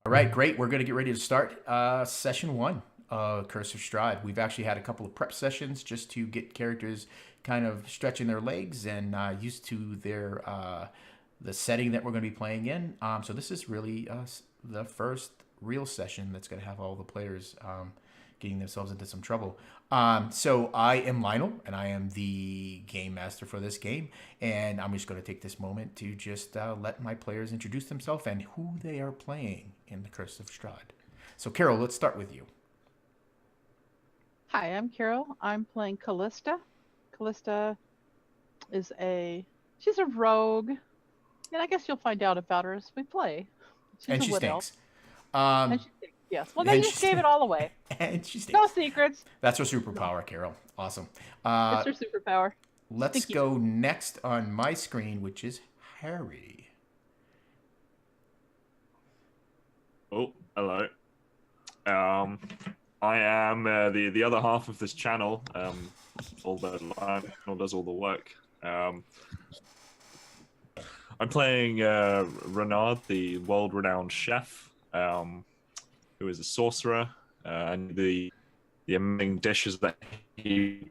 All right, great. We're going to get ready to start session one, Curse of Strahd. We've actually had a couple of prep sessions just to get characters kind of stretching their legs and used to their the setting that we're going to be playing in. So this is really the first real session that's going to have all the players getting themselves into some trouble. So I am Lionel, and I am the game master for this game. And I'm just going to take this moment to just let my players introduce themselves and who they are playing in the Curse of Strahd. So Carol, let's start with you. Hi, I'm Carol. I'm playing Callista. Callista is she's a rogue, and I guess you'll find out about her as we play. She's And a she wood elf, stinks. and she thinks, yes. Well, now And you she just gave stinks. it all away. And she No stinks. secrets. That's her No, superpower, Carol. Awesome. it's her superpower. Let's Stinky. go next on my screen, which is Harry. Oh, hello. I am the other half of this channel. Although Lionel does all the work. I'm playing Renard, the world-renowned chef, who is a sorcerer, and the amazing dishes that he's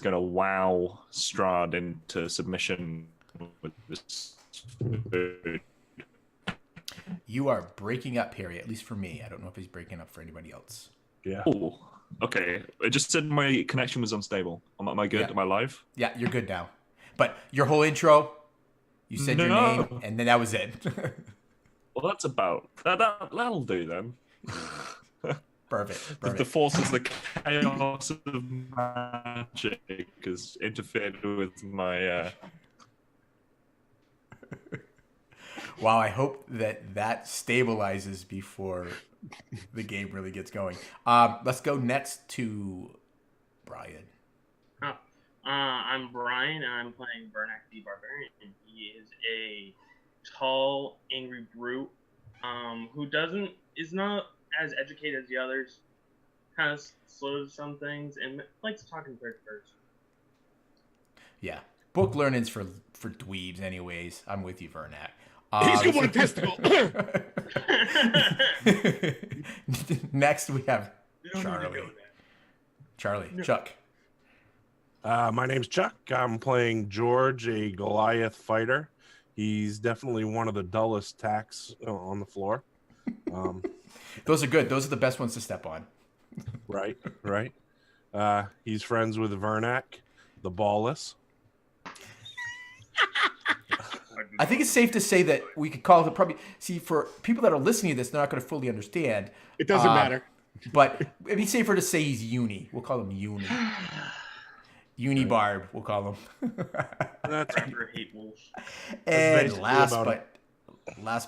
going to wow Strahd into submission with this food. You are breaking up, Harry, at least for me. I don't know if he's breaking up for anybody else. Yeah. Oh, okay. It just said my connection was unstable. Am I good? Yeah. Am I live? Yeah, you're good now. But your whole intro, you said your name, and then that was it. Well, that's about that'll do then. Perfect. The forces, the chaos of magic has interfered with my. Wow, I hope that stabilizes before the game really gets going. Let's go next to Brian. I'm Brian, and I'm playing Bernak the Barbarian. He is a tall, angry brute who is not as educated as the others, kind of slow to some things, and likes to talk in third person. Yeah, book learning's for dweebs, anyways. I'm with you, Vernak. He's got one testicle. Next, we have Charlie. Chuck. My name's Chuck. I'm playing George, a Goliath fighter. He's definitely one of the dullest tacks on the floor. Those are good. Those are the best ones to step on. Right. He's friends with Vernak, the ballless. I think it's safe to say that we could call it probably. See, for people that are listening to this, they're not going to fully understand. It doesn't matter. But it'd be safer to say he's Uni. We'll call him Uni. Unibarb, we'll call him. That's Forever hate wolves. And last about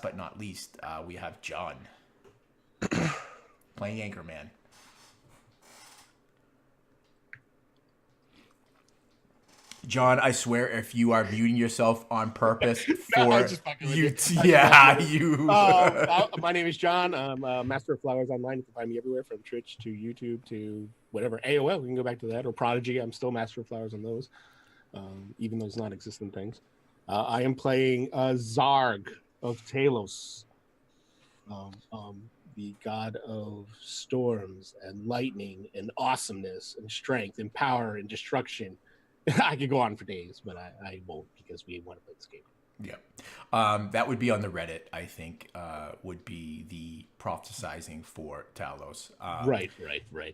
but not least, we have John playing Anchorman. John, I swear, if you are muting yourself on purpose for I was just fucking with you, you. you. My name is John. I'm a Master of Flowers online. You can find me everywhere from Twitch to YouTube to whatever. AOL, we can go back to that. Or Prodigy. I'm still Master of Flowers on those, even those non-existent things. I am playing Zarg of Talos, the god of storms and lightning and awesomeness and strength and power and destruction. I could go on for days, but I won't because we want to play this game. Yeah. That would be on the Reddit, I think, would be the prophesizing for Talos. Right.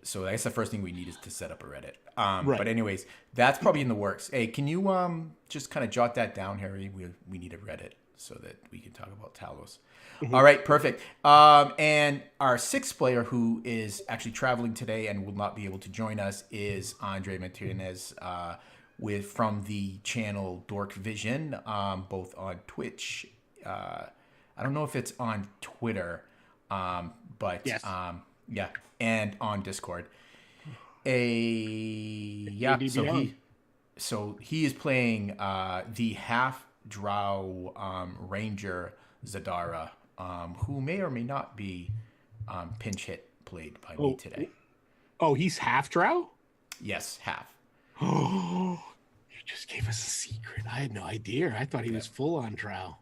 So I guess the first thing we need is to set up a Reddit. Right. But anyways, that's probably in the works. Hey, can you just kind of jot that down, Harry? We need a Reddit so that we can talk about Talos. Mm-hmm. All right, perfect. And our sixth player who is actually traveling today and will not be able to join us is Andre Martinez, from the channel Dork Vision, both on Twitch. I don't know if it's on Twitter, but yes. Yeah, and on Discord. He is playing the half drow Ranger Zadara, who may or may not be pinch hit played by me today. Oh, he's half drow? Yes, half. Oh, you just gave us a secret. I had no idea. I thought he was full on drow.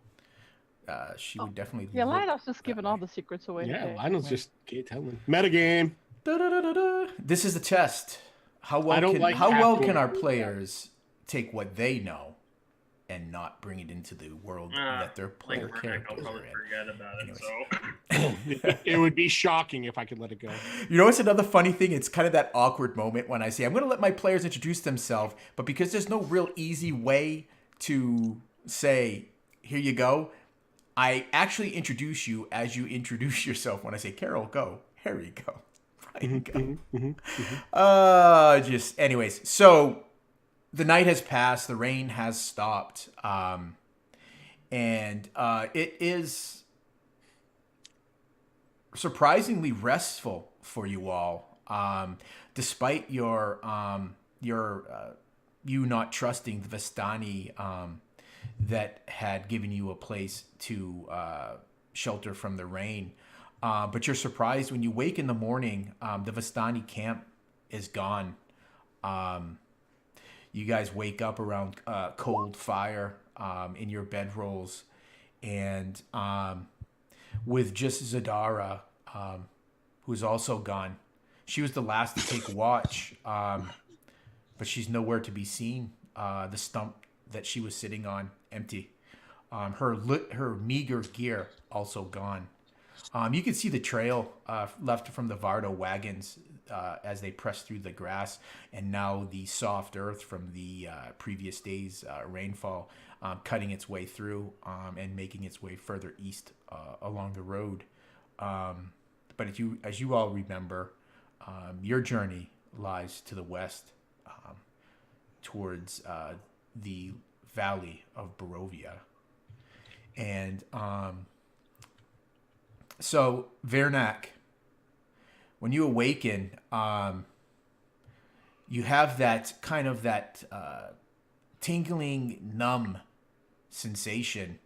she would definitely. Yeah, look Lionel's just that giving way. all the secrets away Yeah, today. Lionel's just can't tell him. Metagame. Da-da-da-da-da. This is the test. How I don't like well half can our doing players take what they know and not bring it into the world that their Like player Vernac, I'll characters probably are in? forget about it. Anyways. So It would be shocking if I could let it go. You know what's another funny thing? It's kind of that awkward moment when I say, I'm going to let my players introduce themselves, but because there's no real easy way to say, here you go, I actually introduce you as you introduce yourself when I say, Carol, go. Here you go. There you go. Anyways, so the night has passed, the rain has stopped, and it is surprisingly restful for you all, despite your you not trusting the Vistani that had given you a place to shelter from the rain. But you're surprised when you wake in the morning. The Vistani camp is gone. You guys wake up around cold fire in your bedrolls, and with just Zadara, who's also gone. She was the last to take watch, but she's nowhere to be seen. The stump that she was sitting on, empty. Her meager gear also gone. You can see the trail left from the Vardo wagons as they press through the grass, and now the soft earth from the previous day's rainfall cutting its way through and making its way further east along the road. But as you all remember, your journey lies to the west towards the valley of Barovia. And so, Vernac, when you awaken, you have that kind of tingling, numb sensation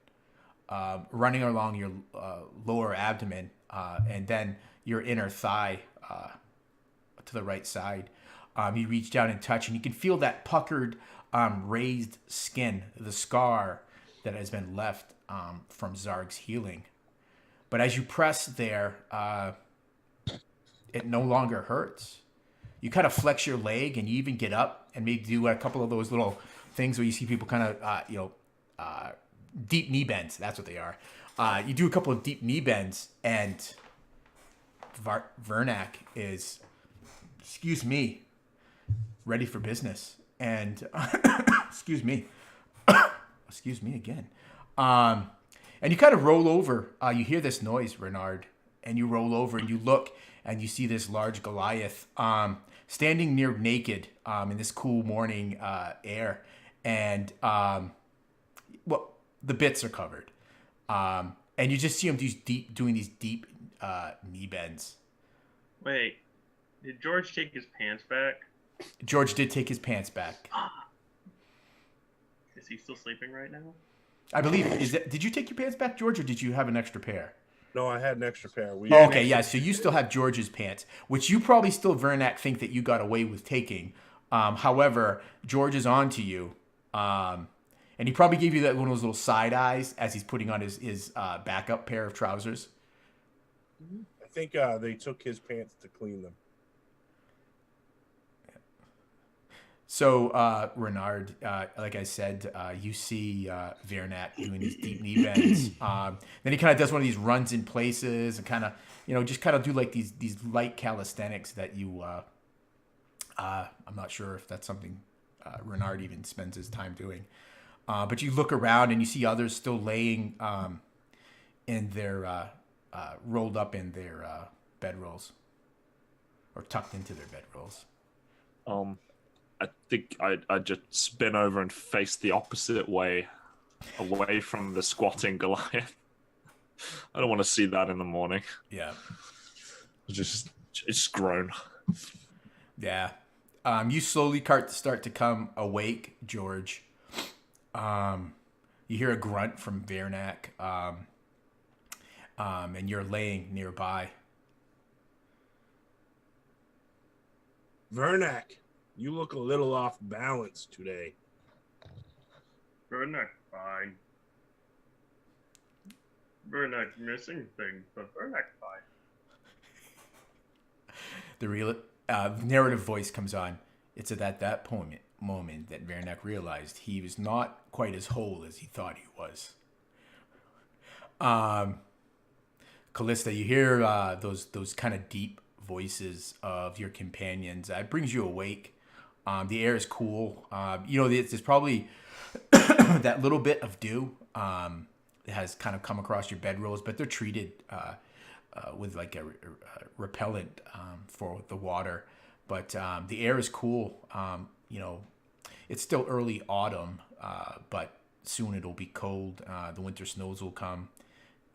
running along your lower abdomen and then your inner thigh to the right side. You reach down and touch, and you can feel that puckered, raised skin, the scar that has been left from Zarg's healing. But as you press there, it no longer hurts. You kind of flex your leg, and you even get up and maybe do a couple of those little things where you see people kind of, deep knee bends. That's what they are. You do a couple of deep knee bends, and Vernac is, excuse me, ready for business. And excuse me again. And you kind of roll over. You hear this noise, Renard, and you roll over and you look and you see this large Goliath standing near naked in this cool morning air. And, the bits are covered. And you just see him doing these deep knee bends. wait, did George take his pants back? George did take his pants back. Is he still sleeping right now? I believe. Did you take your pants back, George, or did you have an extra pair? No, I had an extra pair. Okay, yeah. So you still have George's pants, which you probably still, Vernac, think that you got away with taking. However, George is on to you, and he probably gave you that one of those little side eyes as he's putting on his backup pair of trousers. I think they took his pants to clean them. So, Renard, like I said, you see Vernac doing these deep knee bends. Then he kind of does one of these runs in places and kind of, just kind of do like these light calisthenics that you. I'm not sure if that's something Renard even spends his time doing. But you look around and you see others still laying in their rolled up in their bedrolls or tucked into their bedrolls. I think I'd just spin over and face the opposite way, away from the squatting Goliath. I don't want to see that in the morning. Yeah. It's grown. Yeah. You slowly start to come awake, George. You hear a grunt from Vernac, and you're laying nearby. Vernac, you look a little off balance today. Vernac, fine. Vernak missing things, but Vernak fine. The real narrative voice comes on. It's at that moment that Vernak realized he was not quite as whole as he thought he was. Callista, you hear those kind of deep voices of your companions. It brings you awake. The air is cool. There's probably that little bit of dew has kind of come across your bedrolls, but they're treated with like a repellent for the water. But the air is cool. It's still early autumn, but soon it'll be cold. The winter snows will come,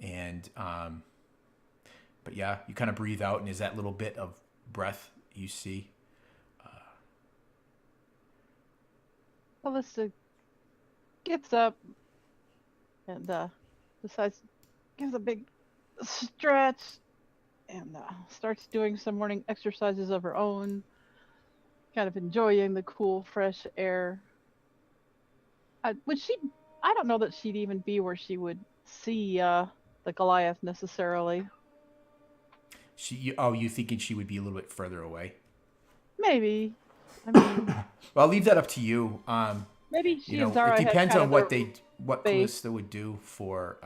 and but yeah, you kind of breathe out, and there's that little bit of breath you see. Callista gets up and gives a big stretch and starts doing some morning exercises of her own, kind of enjoying the cool, fresh air. I don't know that she'd even be where she would see the Goliath necessarily. You thinking she would be a little bit further away? Maybe. I mean, well, I'll leave that up to you. Maybe she and Zara it depends had on what Callista would do for,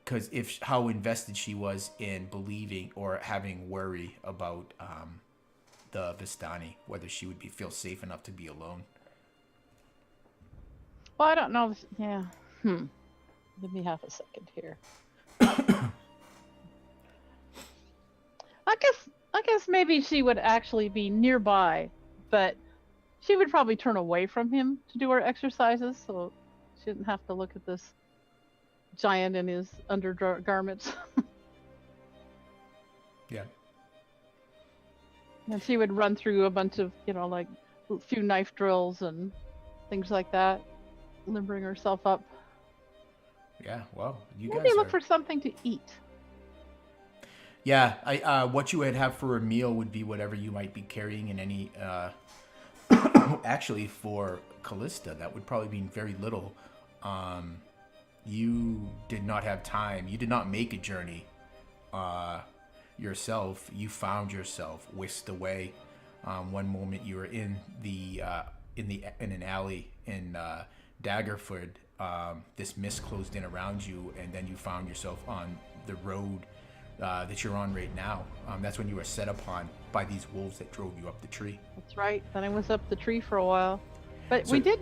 because how invested she was in believing or having worry about the Vistani, whether she would feel safe enough to be alone. Well, I don't know. Yeah. Give me half a second here. I guess maybe she would actually be nearby, but she would probably turn away from him to do her exercises, so she didn't have to look at this giant in his undergarments. Yeah. And she would run through a bunch of, like a few knife drills and things like that, limbering herself up. Yeah, well, Maybe look for something to eat. Yeah, what you would have for a meal would be whatever you might be carrying in any. Actually, for Callista, that would probably be very little. You did not have time. You did not make a journey yourself. You found yourself whisked away. One moment you were in an alley in Daggerford. This mist closed in around you, and then you found yourself on the road that you're on right now. That's when you were set upon by these wolves that drove you up the tree. That's right. Then I was up the tree for a while. But we did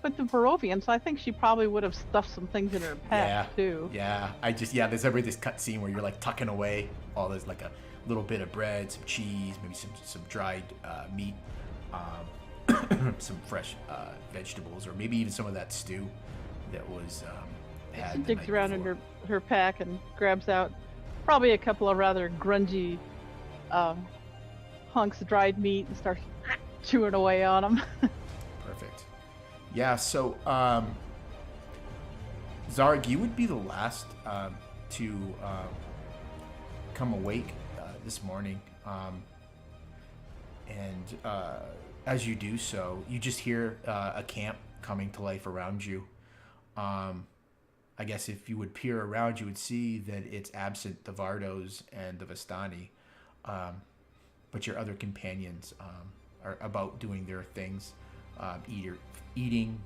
with the Barovian, so I think she probably would have stuffed some things in her pack too. Yeah. There's this cut scene where you're like tucking away all this, like a little bit of bread, some cheese, maybe some dried meat, some fresh vegetables, or maybe even some of that stew that was had. She digs around in her pack and grabs out probably a couple of rather grungy hunks of dried meat and starts chewing away on them. Perfect. Yeah, so Zarg, you would be the last to come awake this morning. And as you do so, you just hear a camp coming to life around you. I guess if you would peer around, you would see that it's absent the Vardos and the Vistani, but your other companions are about doing their things, eating,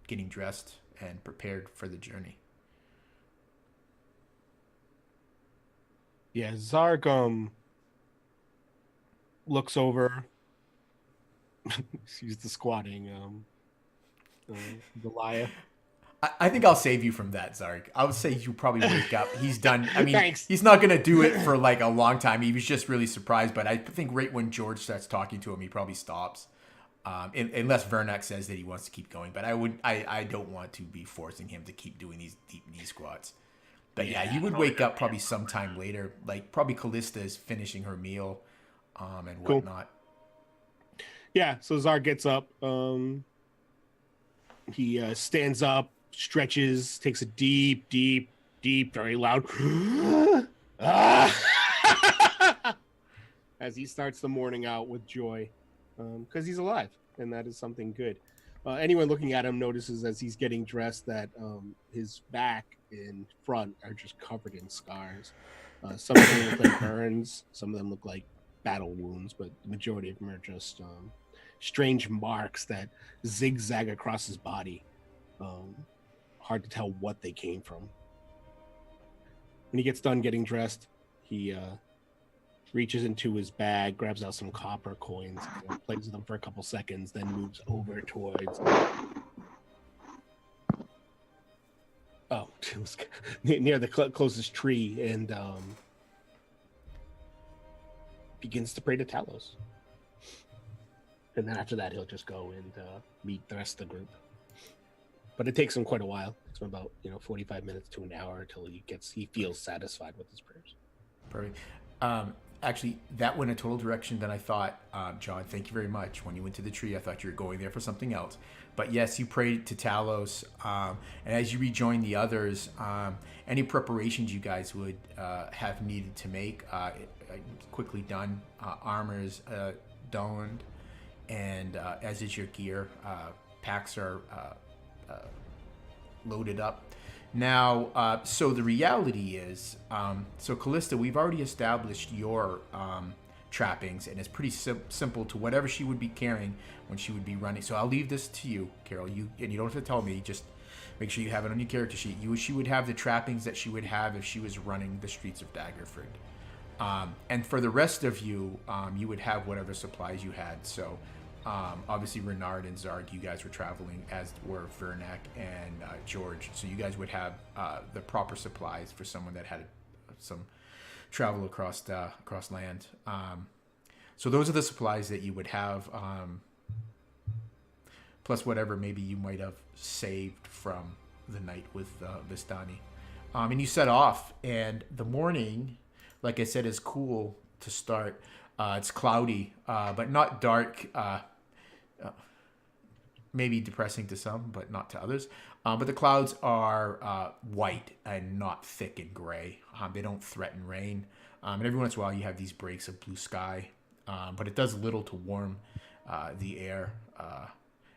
getting dressed, and prepared for the journey. Yeah, Zarg looks over. She's the squatting Goliath. I think I'll save you from that, Zarg. I would say you probably wake up. He's done. I mean, Thanks. He's not going to do it for like a long time. He was just really surprised. But I think right when George starts talking to him, he probably stops. Unless Vernak says that he wants to keep going. But I don't want to be forcing him to keep doing these deep knee squats. But yeah, you would wake up probably sometime later. Like probably Callista is finishing her meal and whatnot. Cool. Yeah, so Zarg gets up. He stands up, stretches, takes a deep, very loud as he starts the morning out with joy, because he's alive, and that is something good. Anyone looking at him notices as he's getting dressed that his back in front are just covered in scars. Some of them look like burns, some of them look like battle wounds, but the majority of them are just strange marks that zigzag across his body. Hard to tell what they came from. When he gets done getting dressed, he reaches into his bag, grabs out some copper coins, plays with them for a couple seconds, then moves over towards it was near the closest tree and begins to pray to Talos. And then after that, he'll just go and meet the rest of the group. But it takes him quite a while. It takes him about 45 minutes to an hour until he feels satisfied with his prayers. Perfect. Actually, that went a total direction than I thought. John, thank you very much. When you went to the tree, I thought you were going there for something else. But yes, you prayed to Talos. And as you rejoin the others, any preparations you guys would have needed to make, quickly done. Armor's donned, and as is your gear. Packs are loaded up. Now, so the reality is, so Callista, we've already established your trappings, and it's pretty simple to whatever she would be carrying when she would be running. So I'll leave this to you, Carol. You don't have to tell me. Just make sure you have it on your character sheet. She would have the trappings that she would have if she was running the streets of Daggerford. And for the rest of you, you would have whatever supplies you had. So obviously Renard and Zard, you guys were traveling, as were Vernak and George. So you guys would have the proper supplies for someone that had some travel across land. So those are the supplies that you would have, plus whatever maybe you might have saved from the night with Vistani. And you set off, and the morning, like I said, is cool to start. It's cloudy, but not dark. Maybe depressing to some, but not to others. But the clouds are white and not thick and gray. They don't threaten rain. And every once in a while you have these breaks of blue sky. But it does little to warm the air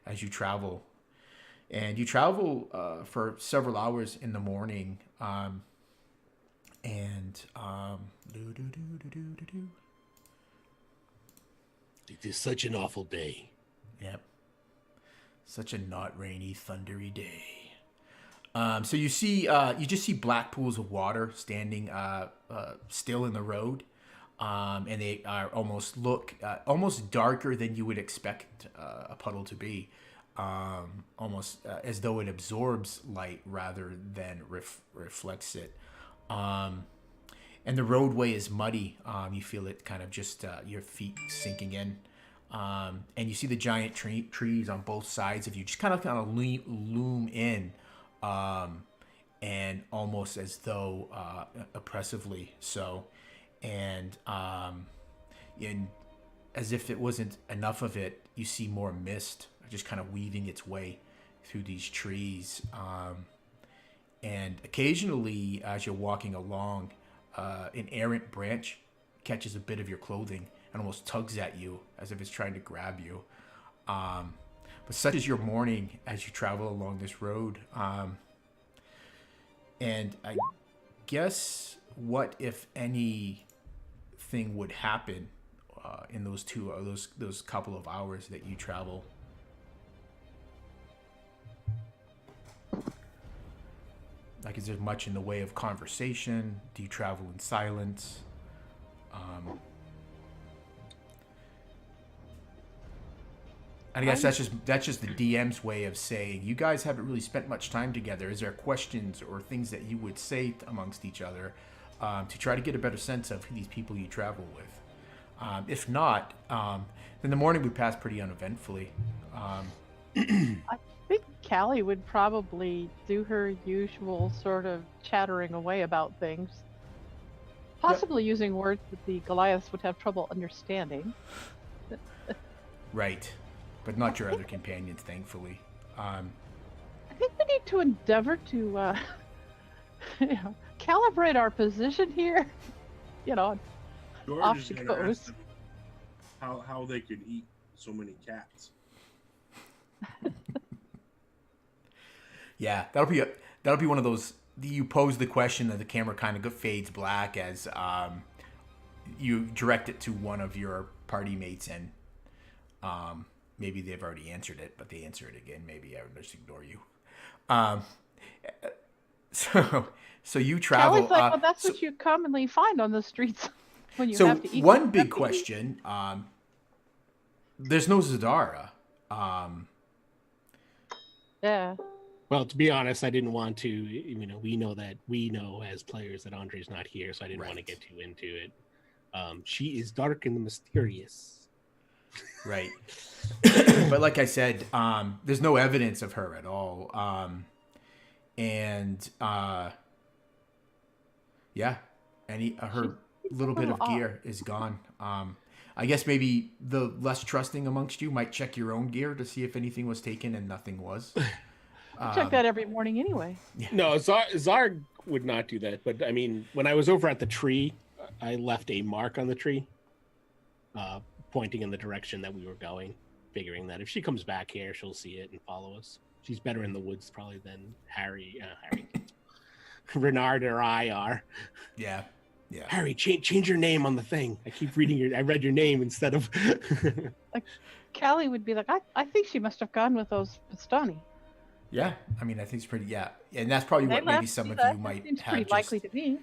as you travel. And you travel for several hours in the morning. It is such an awful day. Yep. Such a not rainy, thundery day. So you see, you just see black pools of water standing still in the road, and they are almost darker than you would expect a puddle to be, almost as though it absorbs light rather than reflects it. And the roadway is muddy. You feel it kind of just your feet sinking in. And you see the giant trees on both sides of you just kind of loom in, and almost as though oppressively so. And as if it wasn't enough of it, you see more mist just kind of weaving its way through these trees. And occasionally, as you're walking along, an errant branch catches a bit of your clothing and almost tugs at you as if it's trying to grab you. But such is your morning as you travel along this road. And I guess what, if anything, would happen in those couple of hours that you travel? Like, is there much in the way of conversation? Do you travel in silence? I guess that's just the DM's way of saying you guys haven't really spent much time together. Is there questions or things that you would say amongst each other to try to get a better sense of these people you travel with? If not, then the morning would pass pretty uneventfully. I think Callie would probably do her usual sort of chattering away about things, possibly using words that the Goliaths would have trouble understanding. Right. But not your other companions, thankfully. I think we need to endeavor to calibrate our position here. George off is she gonna ask goes. them how they could eat so many cats. Yeah, that'll be one of those you pose the question that the camera kind of fades black as you direct it to one of your party mates, and maybe they've already answered it, but they answer it again. Maybe I would just ignore you. Um, so you travel. Callie's like, well, that's so, what you commonly find on the streets when you so have to eat. one big question: there's no Zadara. Yeah. Well, to be honest, I didn't want to. You know, we know as players that Andre's not here, so I didn't want to Right. get too into it. She is dark and mysterious. Right. But like I said, there's no evidence of her at all. And yeah, her little bit of gear is gone. I guess maybe the less trusting amongst you might check your own gear to see if anything was taken, and nothing was. I check that every morning anyway. Yeah. No, Zarg would not do that. But I mean, when I was over at the tree, I left a mark on the tree, pointing in the direction that we were going, figuring that if she comes back here, she'll see it and follow us. She's better in the woods probably than Harry, Renard, or I are. Yeah. Yeah. Harry, change your name on the thing. I keep reading I read your name instead of. Callie would be like, I think she must have gone with those Bastani. Yeah. I mean, I think it's pretty. Yeah, and that's probably what maybe some of you might seems have. pretty likely to me.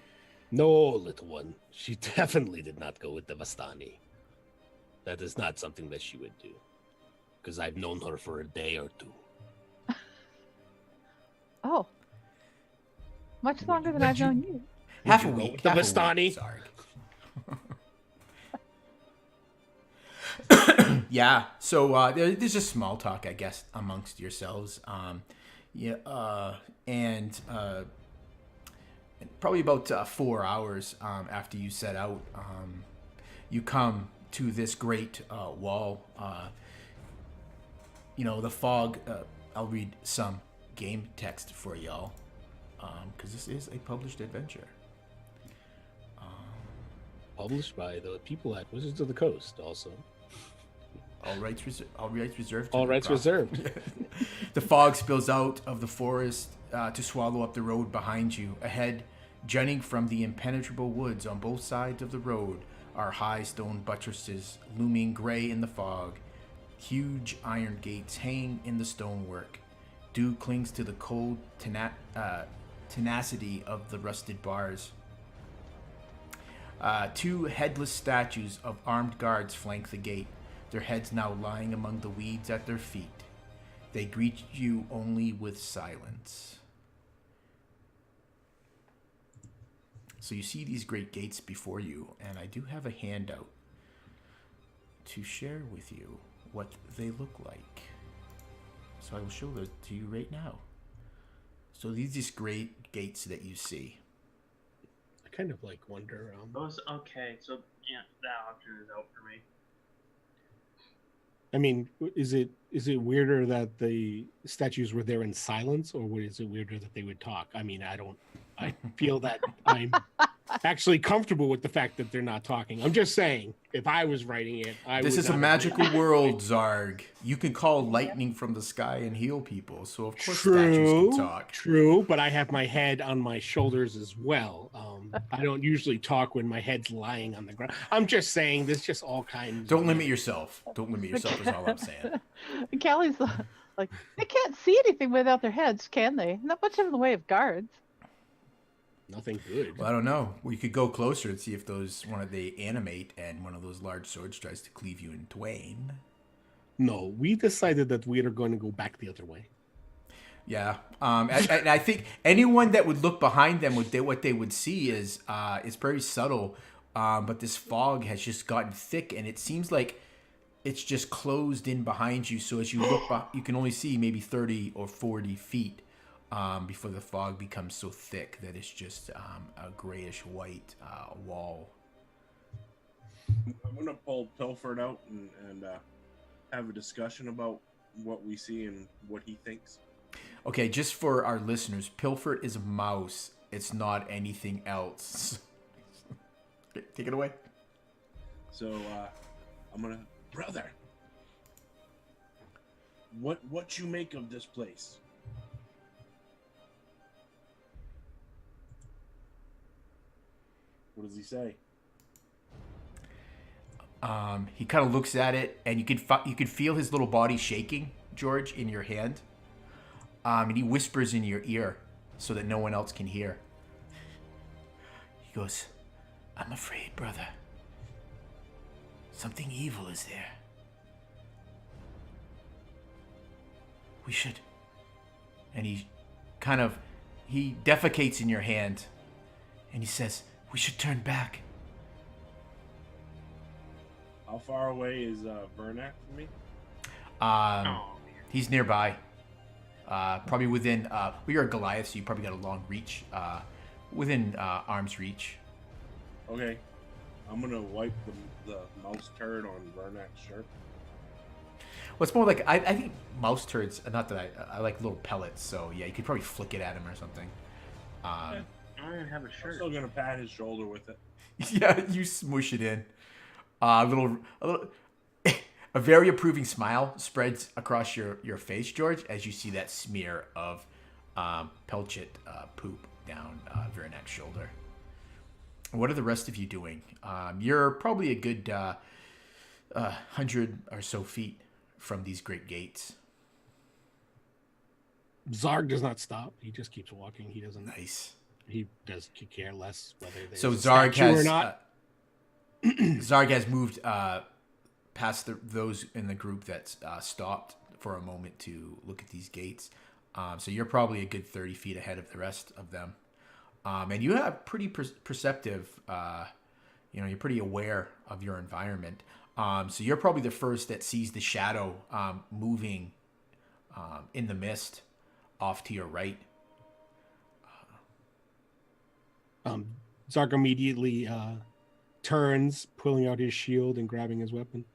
No, little one. She definitely did not go with the Vastani. That is not something that she would do. Because I've known her for a day or two. Oh. Much longer than I've known you. Half a you go week. with the half a Vastani? week, Zarg. Yeah. So there's just small talk, I guess, amongst yourselves. And probably about 4 hours after you set out, you come to this great wall. The fog. I'll read some game text for y'all, because this is a published adventure. Published by the people at Wizards of the Coast, also. All rights reserved. All rights reserved. The fog spills out of the forest to swallow up the road behind you. Ahead, jutting from the impenetrable woods on both sides of the road, are high stone buttresses looming gray in the fog. Huge iron gates hang in the stonework. Dew clings to the cold tenacity of the rusted bars. Two headless statues of armed guards flank the gate, their heads now lying among the weeds at their feet. They greet you only with silence. So you see these great gates before you, and I do have a handout to share with you what they look like. So I will show those to you right now. So these great gates that you see. I kind of wonder. Those okay, so yeah, that option is out for me. I mean, is it weirder that the statues were there in silence, or is it weirder that they would talk? I mean, I feel that I'm actually comfortable with the fact that they're not talking. I'm just saying, if I was writing it, This is a magical world, Zarg. You can call lightning from the sky and heal people, so of course statues can talk. True, but I have my head on my shoulders as well. I don't usually talk when my head's lying on the ground. I'm just saying, there's just all kinds. Don't limit yourself. Don't limit yourself is all I'm saying. And Callie's like, they can't see anything without their heads, can they? Not much in the way of guards. Nothing good. Well, I don't know. We could go closer and see if they animate and one of those large swords tries to cleave you in twain. No, we decided that we are going to go back the other way. Yeah, and I think anyone that would look behind them, what they would see is very subtle, but this fog has just gotten thick, and it seems like it's just closed in behind you. So as you look, you can only see maybe 30 or 40 feet before the fog becomes so thick that it's just a grayish white wall. I'm gonna pull Pilford out and have a discussion about what we see and what he thinks. Okay, just for our listeners, Pilford is a mouse. It's not anything else. Take it away. So I'm gonna, brother, what you make of this place? What does he say? He kind of looks at it, and you could feel his little body shaking, George, in your hand. And he whispers in your ear so that no one else can hear. He goes, "I'm afraid, brother. Something evil is there. We should..." And he defecates in your hand, and he says, "We should turn back." How far away is Vernac from me? He's nearby. Probably within. Well, you're a Goliath, so you probably got a long reach. Within arm's reach. Okay. I'm gonna wipe the mouse turd on Vernac's shirt. Well, it's more like I think mouse turds. Not that I like little pellets. So yeah, you could probably flick it at him or something. I don't even have a I'm shirt. still gonna pat his shoulder with it. Yeah, you smush it in. A very approving smile spreads across your face, George, as you see that smear of Pelchit poop down Vernac's shoulder. What are the rest of you doing? You're probably a good 100 or so feet from these great gates. Zarg does not stop. He just keeps walking. He doesn't. Nice. He does care less whether there's So a Zarg statue has or not. Zarg has moved past those in the group that stopped for a moment to look at these gates. So you're probably a good 30 feet ahead of the rest of them. And you have pretty perceptive, you're pretty aware of your environment. So you're probably the first that sees the shadow moving in the mist off to your right. Zarg immediately turns, pulling out his shield and grabbing his weapon.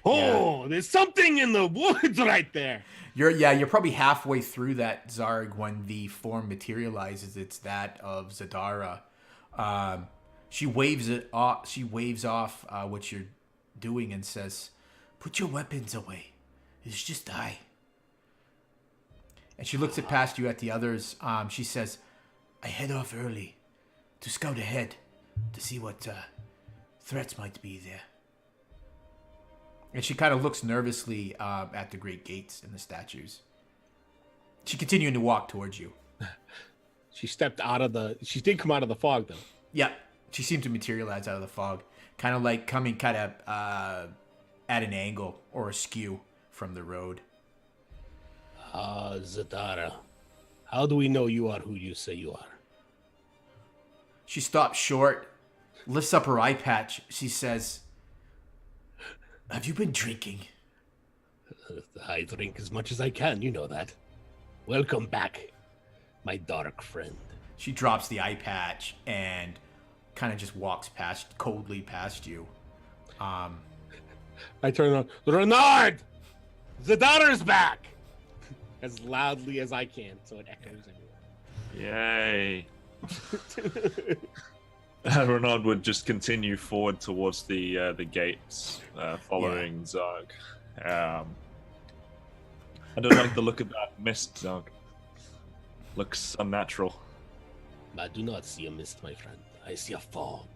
Oh, there's something in the woods right there. You're probably halfway through that, Zarg, when the form materializes. It's that of Zadara. She waves off what you're doing and says, "Put your weapons away. It's just I." And she looks past you at the others. She says, "I head off early to scout ahead to see what threats might be there." And she kind of looks nervously at the great gates and the statues. She continued to walk towards you. She did come out of the fog, though. Yeah, she seemed to materialize out of the fog. Kind of like coming at an angle or askew from the road. Zadara, how do we know you are who you say you are? She stops short, lifts up her eye patch. She says, "Have you been drinking?" I drink as much as I can, you know that. Welcome back, my dark friend. She drops the eye patch and kind of just walks coldly past you. I turn on, Renard! Zadara's back! As loudly as I can, so it echoes Yay. Renard would just continue forward towards the gates, following Zarg. I don't like the look of that mist, Zarg. Looks unnatural. I do not see a mist, my friend. I see a fog.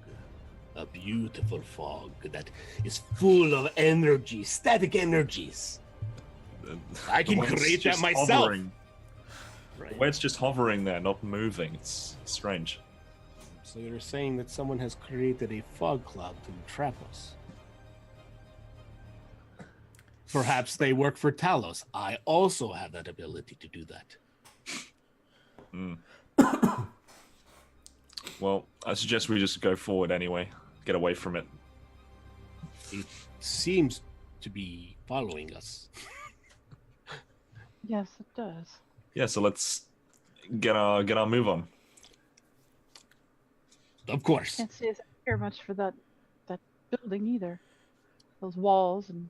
A beautiful fog that is full of energy, static energies. I can create that myself. Hovering. Right. The way it's just hovering there, not moving. It's strange. So you're saying that someone has created a fog cloud to trap us? Perhaps they work for Talos. I also have that ability to do that. Well, I suggest we just go forward anyway. Get away from it. It seems to be following us. Yes, it does. Yeah, so let's get our move on. Of course. Can't say I care much for that building either. Those walls and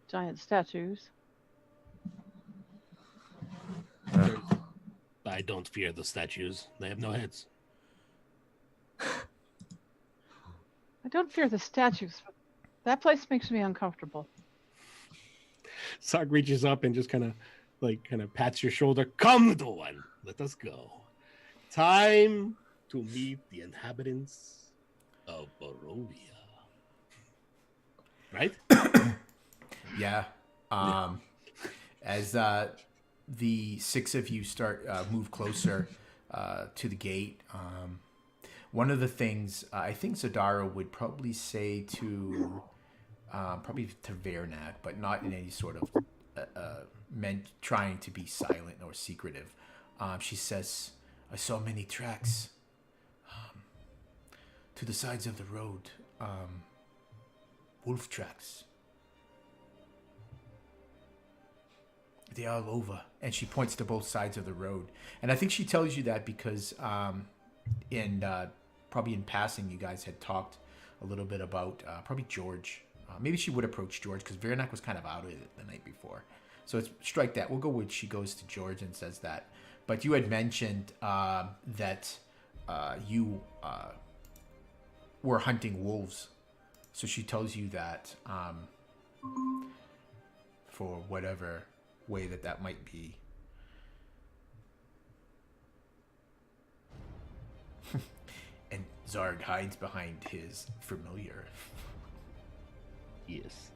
giant statues. I don't fear the statues. They have no heads. I don't fear the statues, but that place makes me uncomfortable. Zarg reaches up and just kind of pats your shoulder. Come, little one. Let us go. Time to meet the inhabitants of Barovia. Right? Yeah. As the six of you start move closer to the gate, one of the things I think Zadara would probably say to probably to Vernak, but not in any sort of meant trying to be silent or secretive. She says, "I saw many tracks to the sides of the road, wolf tracks. They're all over." And she points to both sides of the road. And I think she tells you that because probably in passing, you guys had talked a little bit about probably George. Maybe she would approach George because Vernak was kind of out of it the night before. So it's strike that. We'll go with she goes to George and says that. But you had mentioned that you were hunting wolves. So she tells you that for whatever way that might be. And Zarg hides behind his familiar. Yes.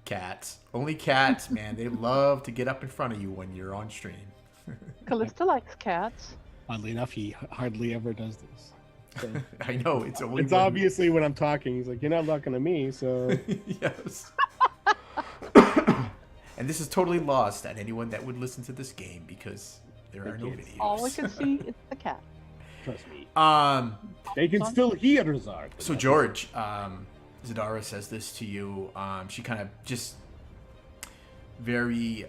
Cats. Only cats, man. They love to get up in front of you when you're on stream. Callista likes cats. Oddly enough, he hardly ever does this. So, I know, it's only it's obviously when I'm talking, he's like, "You're not looking at me," so yes. And this is totally lost at anyone that would listen to this game because there are no videos. All we can see is the cat. trust me. They can still hear Zarg. So George, Zadara says this to you. She kind of just very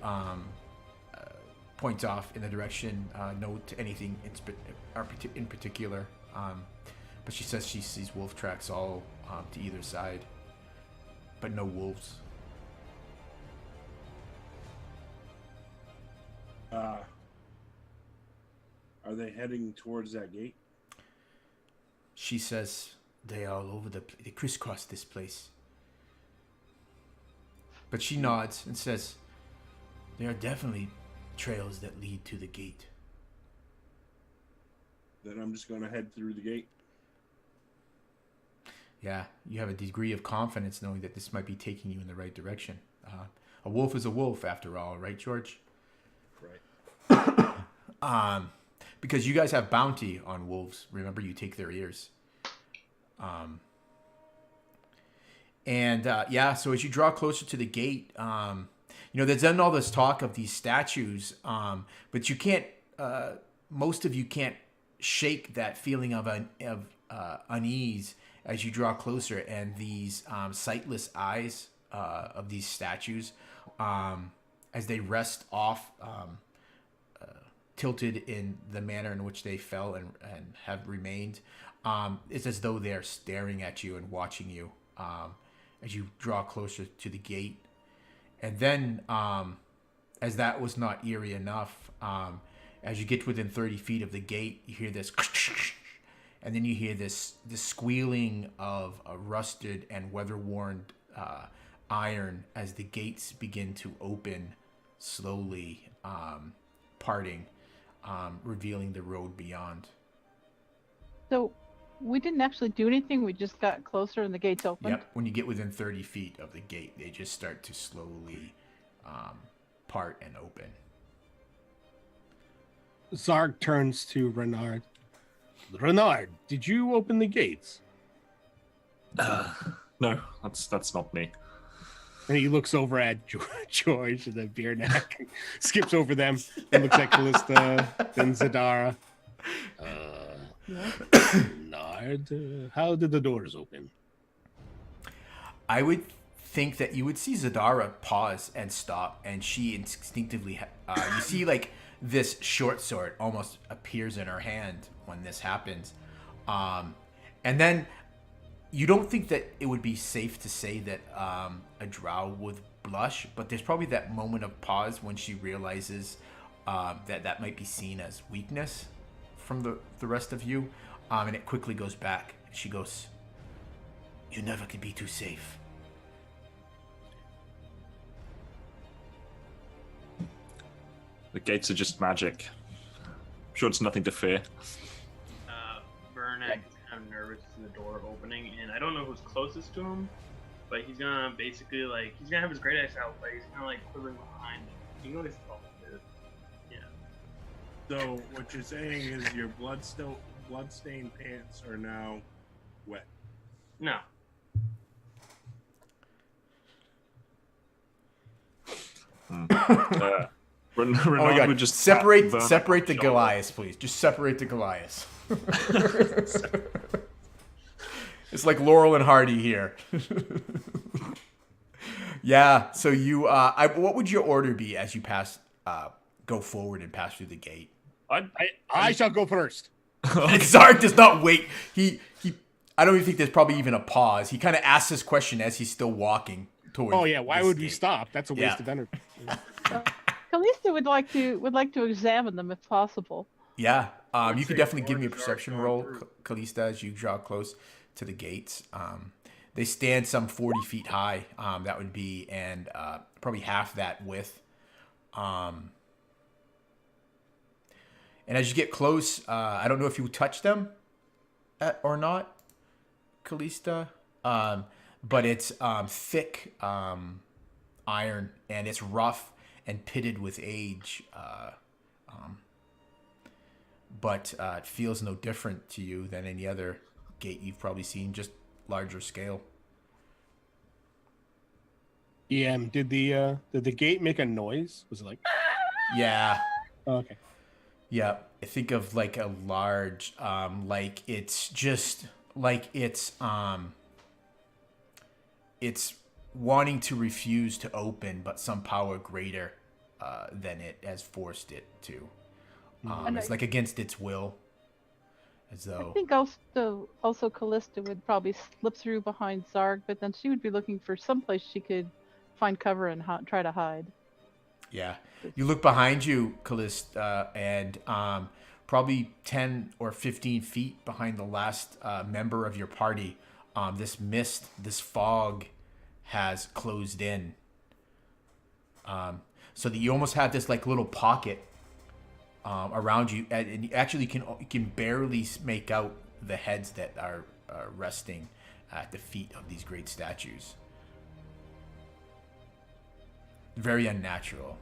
points off in the direction, no to anything in particular. But she says she sees wolf tracks all to either side, but no wolves. Are they heading towards that gate? She says they are all over they crisscross this place. But she nods and says there are definitely trails that lead to the gate. Then I'm just going to head through the gate. Yeah, you have a degree of confidence knowing that this might be taking you in the right direction. A wolf is a wolf after all, right, George? Right. Because you guys have bounty on wolves. Remember, you take their ears. So as you draw closer to the gate, there's been all this talk of these statues, but you can't, most of you can't shake that feeling of unease as you draw closer, and these sightless eyes of these statues, as they rest off, tilted in the manner in which they fell and have remained, it's as though they're staring at you and watching you as you draw closer to the gate. And then, as that was not eerie enough, as you get within 30 feet of the gate, you hear this, and then you hear this squealing of a rusted and weather-worn iron as the gates begin to open slowly, parting, revealing the road beyond. So we didn't actually do anything. We just got closer and the gates opened. Yep. When you get within 30 feet of the gate, they just start to slowly part and open. Zarg turns to Renard. Renard, did you open the gates? No, that's not me. And he looks over at George and then Biernack, skips over them and looks at Callista, then Zadara. Renard, how did the doors open? I would think that you would see Zadara pause and stop, and she instinctively, you see like this short sword almost appears in her hand when this happens. And then you don't think that it would be safe to say that a drow would blush, but there's probably that moment of pause when she realizes that might be seen as weakness from the rest of you, and it quickly goes back. She goes, "You never can be too safe." The gates are just magic. I'm sure it's nothing to fear. Vernex kind of nervous to the door opening, and I don't know who's closest to him, but he's gonna basically he's gonna have his great axe out, but he's kind of quivering behind him. You know what he's talking about? Yeah. So what you're saying is your bloodstained pants are now wet. No. Oh my God! Would just separate tap Vernon separate on the shoulder. Goliaths, please. Just separate the Goliaths. It's like Laurel and Hardy here. Yeah. So you, what would your order be as you go forward and pass through the gate? I shall go first. Zark does not wait. He. I don't even think there's probably even a pause. He kind of asks this question as he's still walking towards. Oh yeah, why this would we gate. stop? That's a waste Yeah. of energy. Callista would like to examine them if possible. Yeah, would you could say definitely give George me a is perception already roll, gone through. Callista, as you draw close to the gates. They stand some 40 feet high. That would be, and probably half that width. And as you get close, I don't know if you touch them or not, Callista, but it's thick iron, and it's rough and pitted with age. But it feels no different to you than any other gate you've probably seen, just larger scale. Did the gate make a noise? Was it like? Yeah, Okay. yeah. I think of like a large, like it's just like it's wanting to refuse to open, but some power greater than it has forced it to. And It's like against its will, as I though. think also Callista would probably slip through behind Zarg, but then she would be looking for someplace she could find cover and try to hide. Yeah. You look behind you, Callista, and probably 10 or 15 feet behind the last member of your party, this mist, this fog has closed in. So that you almost have this like little pocket around you, and you actually can barely make out the heads that are resting at the feet of these great statues. Very unnatural.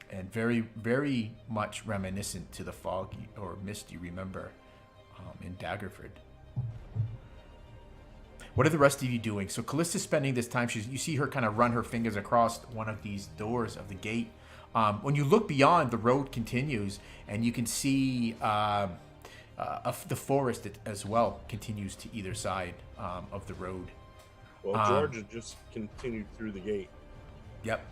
And very, very much reminiscent to the fog or mist you remember in Daggerford. What are the rest of you doing? So Callista's spending this time. You see her kind of run her fingers across one of these doors of the gate. When you look beyond, the road continues, and you can see the forest as well continues to either side of the road. Well, George had just continued through the gate. Yep.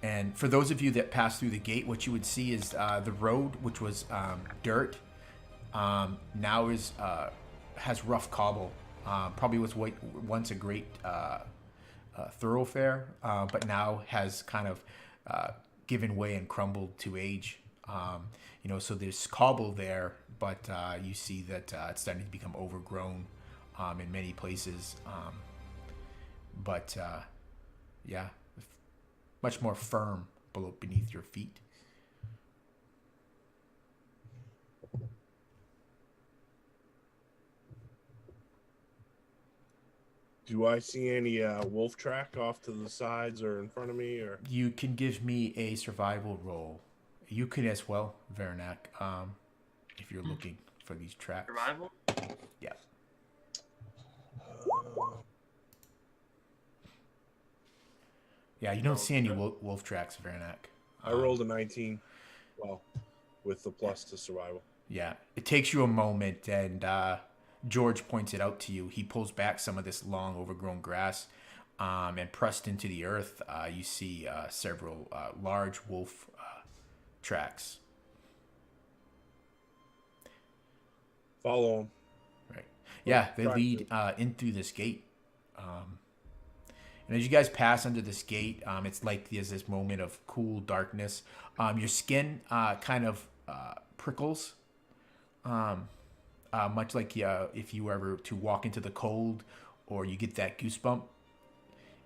And for those of you that pass through the gate, what you would see is the road, which was dirt, now has rough cobble. Probably was once a great thoroughfare, but now has kind of given way and crumbled to age. So there's cobble there, but you see that it's starting to become overgrown in many places. But much more firm beneath your feet. Do I see any wolf track off to the sides or in front of me? Or You can give me a survival roll. You could as well, Vernak, if you're looking for these tracks. Survival? Yeah. Yeah, you don't see any wolf tracks, Vernak. I rolled a 19. Well, with the plus to survival. Yeah, it takes you a moment, and George points it out to you. He pulls back some of this long, overgrown grass, and pressed into the earth, you see several large wolf tracks. Follow him. Right. Yeah, they lead in through this gate. And as you guys pass under this gate, it's like there's this moment of cool darkness. Your skin kind of prickles, much like if you were ever to walk into the cold, or you get that goosebump.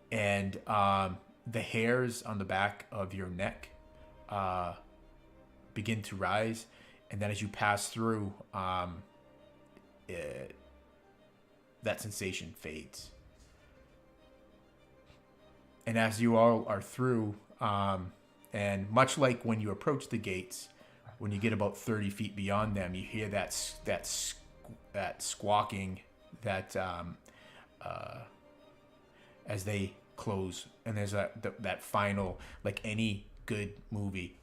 And the hairs on the back of your neck begin to rise, and then as you pass through, that sensation fades. And as you all are through, and much like when you approach the gates, when you get about 30 feet beyond them, you hear that squawking that as they close, and there's that final, like any good movie,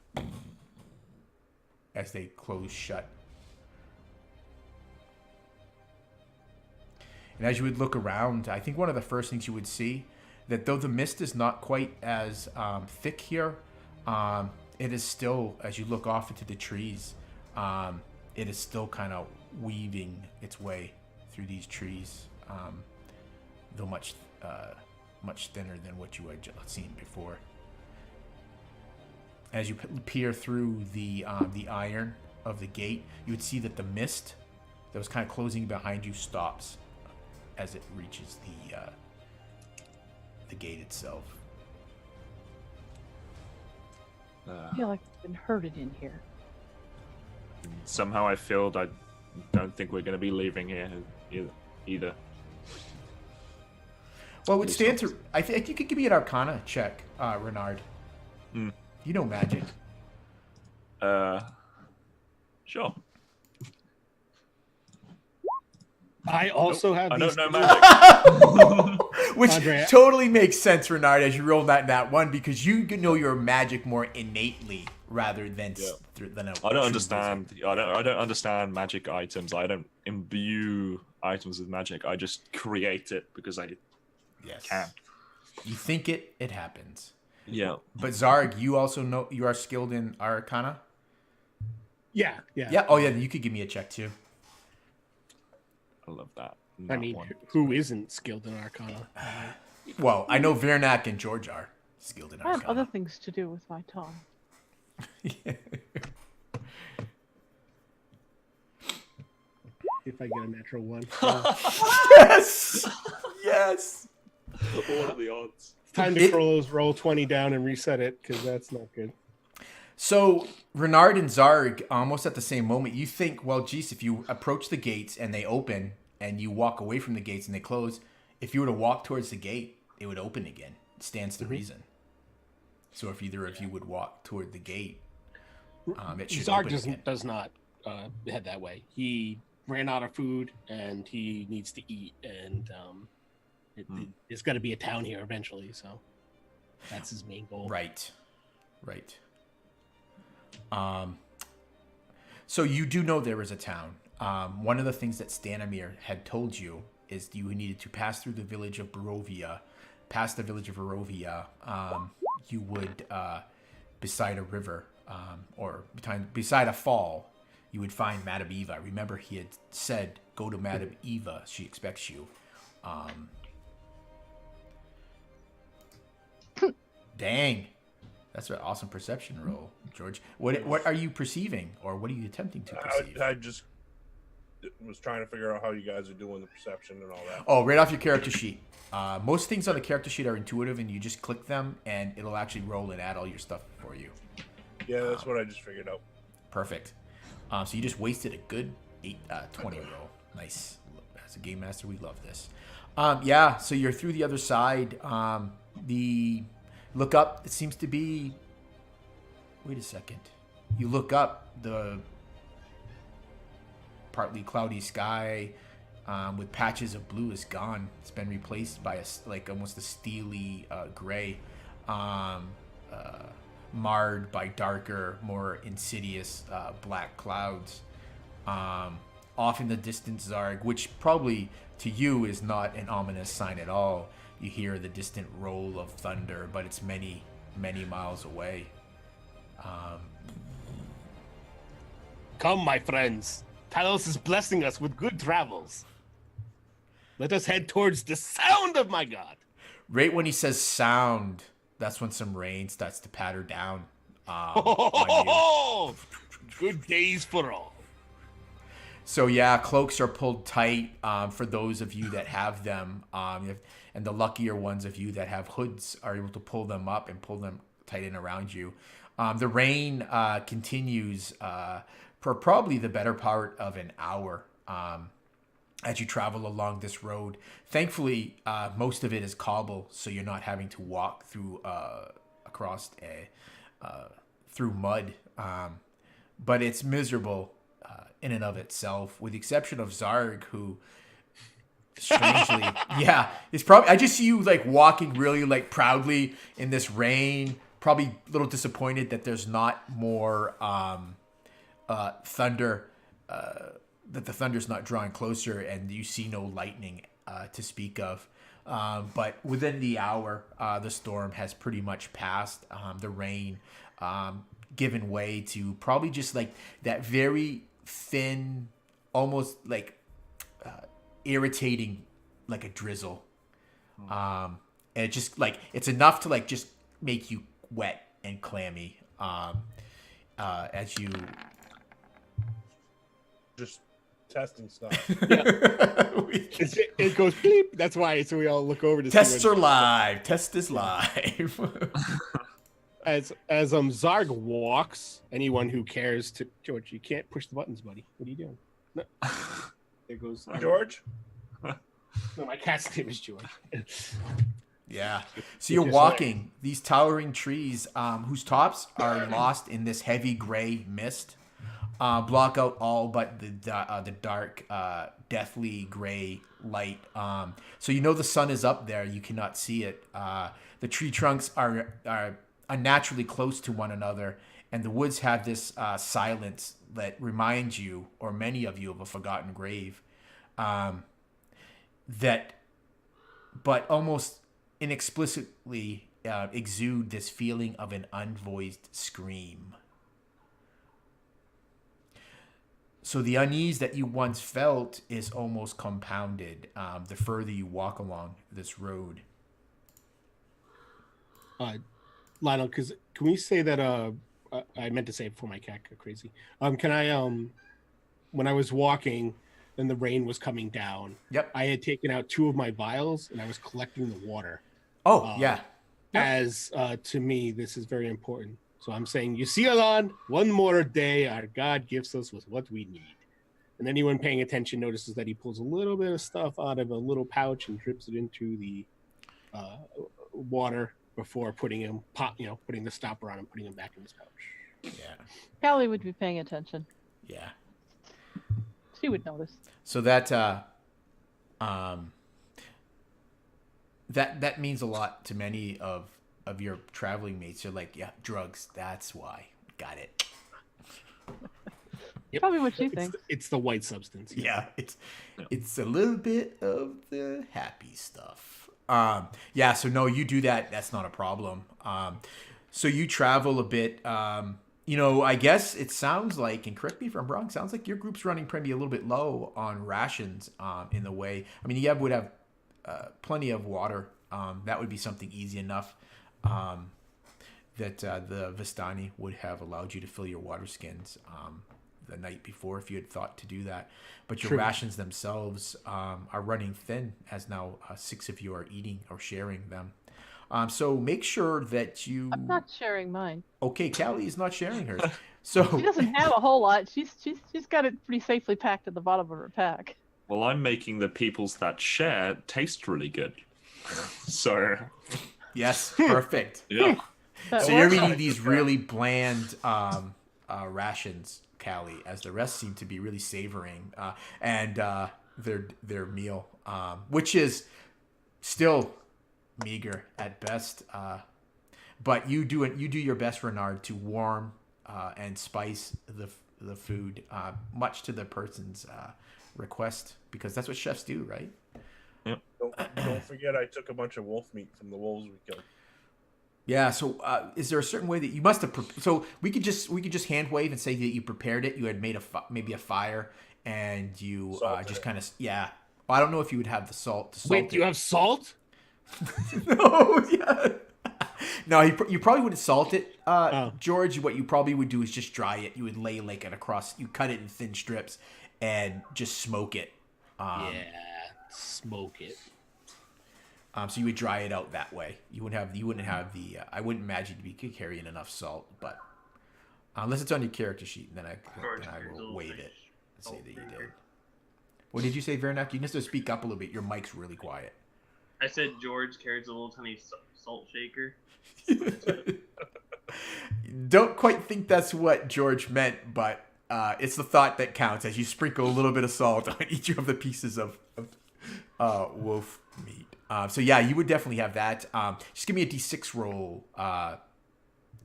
as they close shut. And as you would look around, I think one of the first things you would see, that though the mist is not quite as thick here, it is still, as you look off into the trees, it is still kind of weaving its way through these trees, though much thinner than what you had seen before. As you peer through the iron of the gate, you would see that the mist that was kind of closing behind you stops as it reaches the gate itself. I feel like I've been herded in here. Somehow I don't think we're going to be leaving here either. Well, it would stand to. I think you could give me an Arcana check, Renard. Mm. You know magic. Sure. I also have. I these don't know magic. Which Andrea. totally makes sense, Renard, as you roll that one, because you know your magic more innately rather than than a. I don't understand. I don't understand magic items. I don't imbue items with magic. I just create it because I can. You think it happens. Yeah. But Zarg, you also know you are skilled in Arcana? Yeah. Yeah. Oh, yeah. You could give me a check, too. I love that. I mean, who isn't skilled in Arcana? Well, I know Vernak and George are skilled in I have Arcana. other things to do with my time. If I get a natural one. Yes! Yes! What are the odds? It's time to roll 20 down and reset it, because that's not good. So, Renard and Zarg, almost at the same moment, you think, well, geez, if you approach the gates and they open, and you walk away from the gates and they close, if you were to walk towards the gate, it would open again. It stands to reason. So if either of you would walk toward the gate, it should open again. Does not head that way. He ran out of food, and he needs to eat, and it's got to be a town here eventually, so that's his main goal. Right. So you do know there is a town. One of the things that Stanimir had told you is you needed to pass through the village of Barovia. Past the village of Barovia, you would, beside a river, or beside a fall, you would find Madame Eva. Remember, he had said, go to Madame Eva. She expects you. Dang. That's an awesome perception roll, George. What are you perceiving, or what are you attempting to perceive? I just was trying to figure out how you guys are doing the perception and all that. Oh, right off your character sheet. Most things on the character sheet are intuitive, and you just click them, and it'll actually roll and add all your stuff for you. Yeah, that's what I just figured out. Perfect. So you just wasted a good 20 roll. Nice. As a game master, we love this. Yeah, so you're through the other side. The look up, it seems to be... Wait a second. You look up, the partly cloudy sky with patches of blue is gone. It's been replaced by almost a steely gray, marred by darker, more insidious black clouds. Off in the distance, Zarg, which probably to you is not an ominous sign at all. You hear the distant roll of thunder, but it's many, many miles away. Come, my friends. Talos is blessing us with good travels. Let us head towards the sound of my god. Right when he says sound, that's when some rain starts to patter down. On you. Good days for all. So yeah, cloaks are pulled tight for those of you that have them, and the luckier ones of you that have hoods are able to pull them up and pull them tight in around you. The rain continues for probably the better part of an hour as you travel along this road. Thankfully, most of it is cobble, so you're not having to walk through across through mud. But it's miserable in and of itself, with the exception of Zarg, who strangely, yeah, it's probably. I just see you like walking really like proudly in this rain. Probably a little disappointed that there's not more thunder. That the thunder's not drawing closer, and you see no lightning to speak of. But within the hour, the storm has pretty much passed. The rain given way to probably just like that very thin, almost like irritating, like a drizzle. And it just like it's enough to like just make you wet and clammy as you Just testing stuff. It goes bleep. That's why. So we all look over to Tests see are live. Test is live. as Zarg walks. Anyone who cares to George, you can't push the buttons, buddy. What are you doing? No. There goes George? No, my cat's name is George. Yeah. So you're walking these towering trees whose tops are lost in this heavy gray mist. Block out all but the dark, deathly gray light. So you know the sun is up there. You cannot see it. The tree trunks are unnaturally close to one another, and the woods have this silence that reminds you, or many of you, of a forgotten grave. That, but almost inexplicably exude this feeling of an unvoiced scream. So the unease that you once felt is almost compounded the further you walk along this road. Lionel, can we say that? I meant to say it before my cat got crazy. Can I? When I was walking and the rain was coming down, Yep. I had taken out 2 of my vials and I was collecting the water. Oh, yeah. Yep. As to me, this is very important. So I'm saying, you see, Alon, one more day our God gifts us with what we need. And anyone paying attention notices that he pulls a little bit of stuff out of a little pouch and drips it into the water before putting the stopper on and putting him back in his pouch. Yeah. Callie would be paying attention. Yeah. She would notice. So that that means a lot to many of your traveling mates. You're like, yeah, drugs. That's why. Got it. Yep. Probably what she thinks. It's the white substance. Yeah, it's a little bit of the happy stuff. Yeah, so no, you do that. That's not a problem. So you travel a bit. I guess it sounds like, and correct me if I'm wrong, sounds like your group's running probably a little bit low on rations in the way. I mean, you would have plenty of water. That would be something easy enough that the Vistani would have allowed you to fill your water skins the night before if you had thought to do that. But your True. rations themselves are running thin, as now 6 of you are eating or sharing them. So make sure that you... I'm not sharing mine. Okay, Callie is not sharing hers. So She doesn't have a whole lot. She's got it pretty safely packed at the bottom of her pack. Well, I'm making the peoples that share taste really good. So, yes, perfect. yeah. That So you're works. eating these really bland rations, Callie, as the rest seem to be really savoring and their meal, which is still meager at best. But you do your best, Renard, to warm and spice the food, much to the person's request, because that's what chefs do, right? Don't forget, I took a bunch of wolf meat from the wolves we killed. Yeah. So, is there a certain way that you must have? So we could just hand wave and say that you prepared it. You had made maybe a fire, and you just kind of Well, I don't know if you would have the salt. Wait, do you have salt? No. Yeah. No, you probably wouldn't salt it, George. What you probably would do is just dry it. You would lay like it across. You cut it in thin strips and just smoke it. Smoke it. So you would dry it out that way. You wouldn't have the. I wouldn't imagine you could carrying enough salt, but Unless it's on your character sheet, and then I George will waive it and say Salt that you shaker. did. What did you say, Vernak? You need to speak up a little bit. Your mic's really quiet. I said George carries a little tiny salt shaker. Don't quite think that's what George meant, but it's the thought that counts as you sprinkle a little bit of salt on each of the pieces of wolf meat. So yeah, you would definitely have that. Just give me a d6 roll,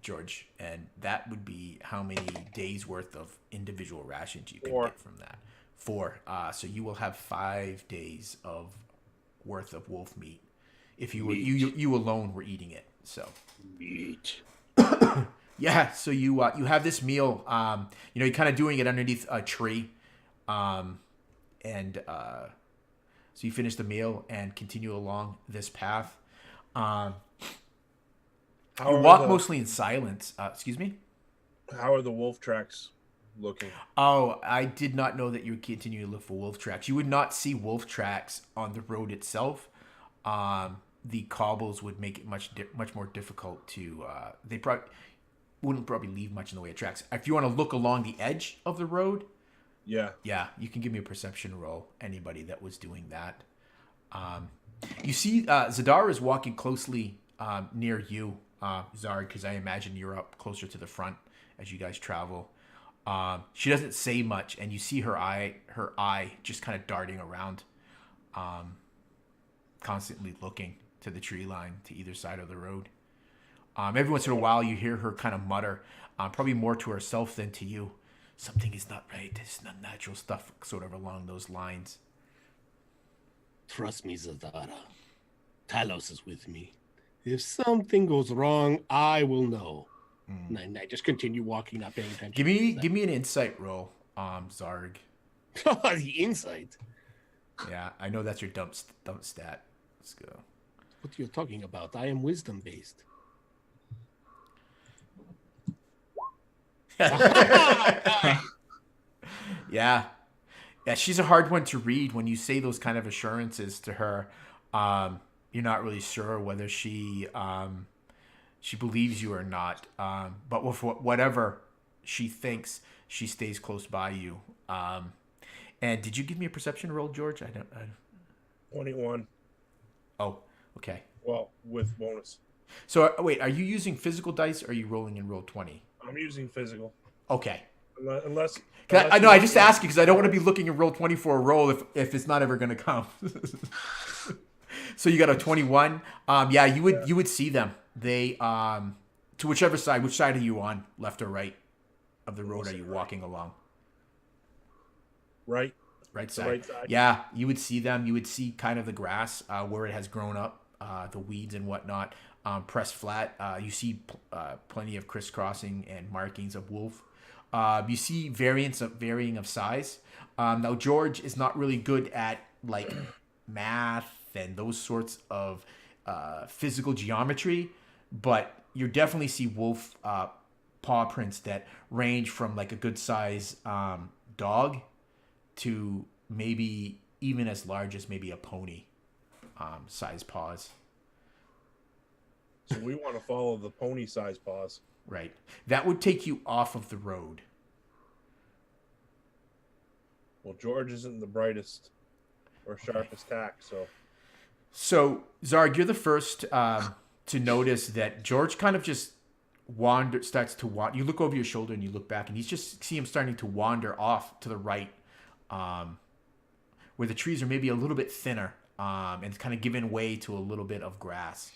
George, and that would be how many days worth of individual rations you can 4. get from that. 4. So you will have 5 days of worth of wolf meat if you alone were eating it. So Meat. yeah, so you have this meal. You're kind of doing it underneath a tree, so you finish the meal and continue along this path. You walk mostly in silence. Excuse me? How are the wolf tracks looking? Oh, I did not know that you would continue to look for wolf tracks. You would not see wolf tracks on the road itself. The cobbles would make it much more difficult to. They wouldn't probably leave much in the way of tracks. If you want to look along the edge of the road, Yeah. you can give me a perception roll. Anybody that was doing that. You see, Zadara is walking closely near you, Zarg, because I imagine you're up closer to the front as you guys travel. She doesn't say much, and you see her eye just kind of darting around, constantly looking to the tree line to either side of the road. Every once in a while, you hear her kind of mutter, probably more to herself than to you. Something is not right. It's not natural stuff, sort of along those lines. Trust me, Zadara. Talos is with me. If something goes wrong, I will know. And I just continue walking, not paying attention. Give me an insight roll, Zarg. The insight. Yeah, I know that's your dump stat. Let's go. What you're talking about? I am wisdom based. Yeah, she's a hard one to read. When you say those kind of assurances to her, you're not really sure whether she believes you or not. But with whatever she thinks, she stays close by you. And did you give me a perception roll, George? I don't. 21. Oh, okay. Well, with bonus. So wait, are you using physical dice or are you rolling in roll 20? I'm using physical. Okay. Unless I know. I just ask you because I don't want to be looking at roll 20 for a roll if it's not ever going to come. So you got a 21. Yeah, you would see them. They to whichever side. Which side are you on? Left or right of the road? Are you walking along? Right. Right The side. right side. Yeah, you would see them. You would see kind of the grass where it has grown up, the weeds and whatnot, pressed flat. You see plenty of crisscrossing and markings of wolf. You see varying of size. Now George is not really good at like math and those sorts of physical geometry, but you definitely see wolf paw prints that range from like a good size dog to maybe even as large as maybe a pony size paws. So we want to follow the pony-sized paws. Right. That would take you off of the road. Well, George isn't the brightest or sharpest tack, so So, Zarg, you're the first to notice that George kind of just starts to wander. You look over your shoulder and you look back, and you just see him starting to wander off to the right, where the trees are maybe a little bit thinner and kind of giving way to a little bit of grass.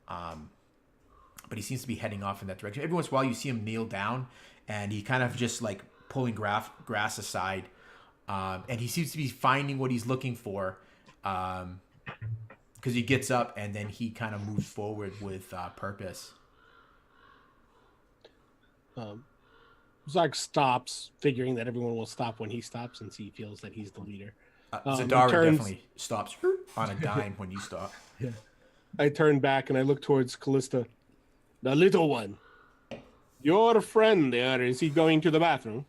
But he seems to be heading off in that direction. Every once in a while, you see him kneel down, and he kind of just like pulling grass aside, and he seems to be finding what he's looking for. Because he gets up and then he kind of moves forward with purpose. Zark stops, figuring that everyone will stop when he stops, since he feels that he's the leader. Zadara turns- definitely stops on a dime when you stop. I turn back and I look towards Callista. The little one. Your friend there, is he going to the bathroom?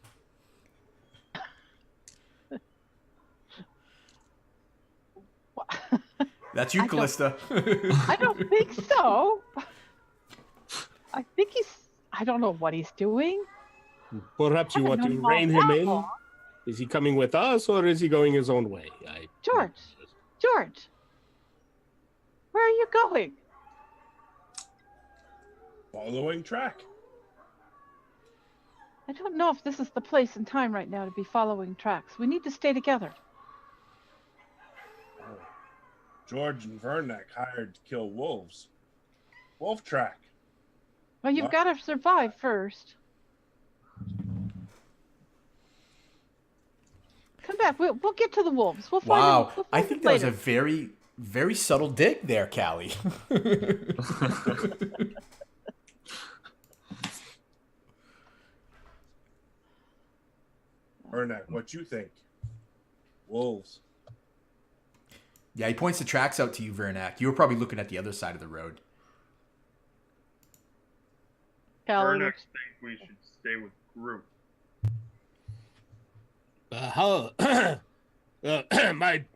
That's you, Callista. I don't think so. I think I don't know what he's doing. Perhaps you want Haven't to known rein him him that in. long. Is he coming with us, or is he going his own way? George, where are you going? Following track. I don't know if this is the place and time right now to be following tracks. We need to stay together. Oh. George and Vernak hired to kill wolves. Wolf track. Well, you've What? got to survive first. Come back. We'll get to the wolves. We'll find Wow, them. We'll I find think them that was a later. very, very subtle dig there, Callie. Vernak, what you think? Wolves. Yeah, he points the tracks out to you, Vernak. You were probably looking at the other side of the road. Callie Vernex looks- think we should stay with group.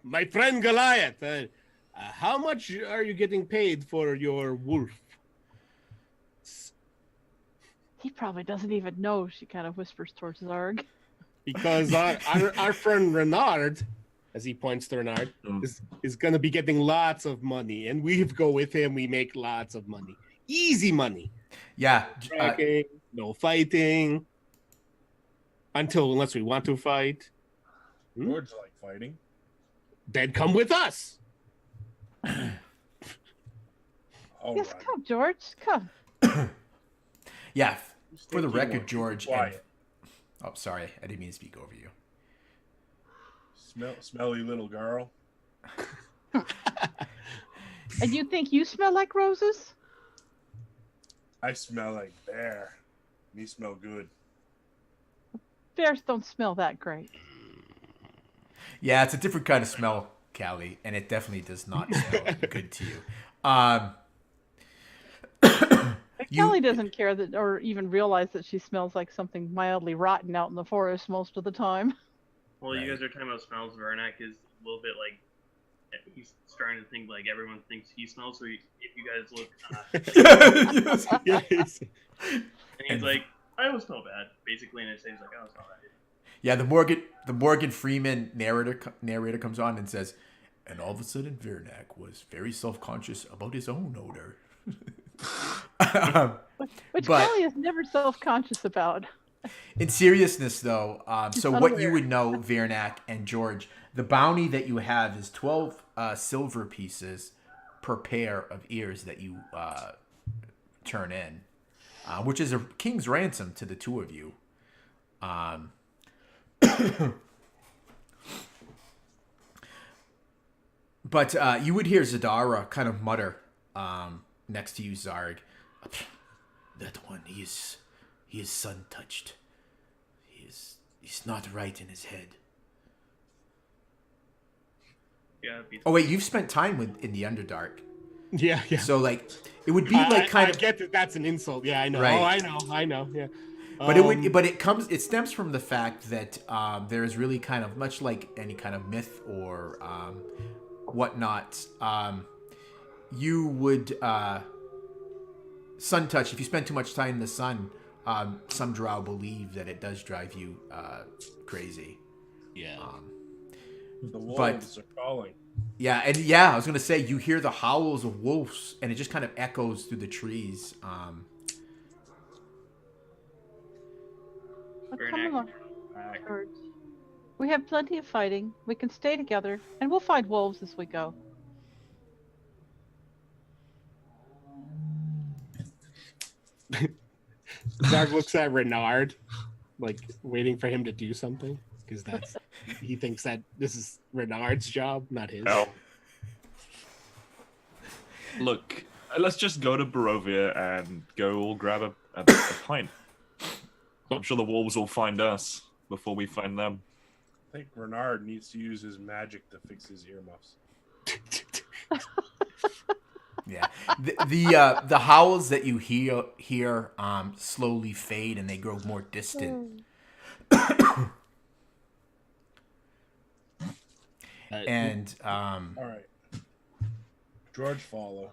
My friend Goliath. How much are you getting paid for your wolf? He probably doesn't even know. She kind of whispers towards Zarg. Because our friend Renard, as he points to Renard, is going to be getting lots of money, and we go with him. We make lots of money, easy money. Yeah, Tracking, no fighting, unless we want to fight. George like fighting. Then come with us. All Yes, right. come, George. Come. yeah. For the Stinky record, one. George. Quiet. Oh, sorry, I didn't mean to speak over you. Smelly little girl. And you think you smell like roses? I smell like bear. Me smell good. Bears don't smell that great. Yeah, it's a different kind of smell, Callie, and it definitely does not smell good to you. Kelly doesn't care that, or even realize that she smells like something mildly rotten out in the forest most of the time. Well, you Right. guys are talking about smells. Vernak is a little bit like he's starting to think like everyone thinks he smells. So if you guys look, Yes. and he's like, I don't smell bad, basically, and it says like, I don't smell bad. Yeah, the Morgan Freeman narrator comes on and says, and all of a sudden Vernak was very self-conscious about his own odor. Which But- Kelly is never self-conscious about. In seriousness, though, so what you unaware. would know, Vernak and George, the bounty that you have is 12 silver pieces per pair of ears that you turn in, which is a king's ransom to the two of you. But you would hear Zadara kind of mutter next to you, Zarg. That one, he is sun-touched. He's not right in his head. Yeah. Oh wait, you've spent time in the Underdark, Yeah. so like it would be like kind I of. get that that's an insult. Yeah, I know. Right. Oh, I know. Yeah. But it stems from the fact that there is really kind of much like any kind of myth or whatnot. You would sun touch if you spend too much time in the sun. Some drow believe that it does drive you crazy. Yeah. The wolves are calling. Yeah, and yeah, I was gonna say you hear the howls of wolves, and it just kind of echoes through the trees. But Vernak. come along, Back. George. We have plenty of fighting. We can stay together, and we'll find wolves as we go. Zarg looks at Renard, like waiting for him to do something, because he thinks that this is Renard's job, not his. No. Look, let's just go to Barovia and go all grab a pint. I'm sure the wolves will find us before we find them. I think Renard needs to use his magic to fix his earmuffs. Yeah, the howls that you hear slowly fade and they grow more distant. And All right. George, follow.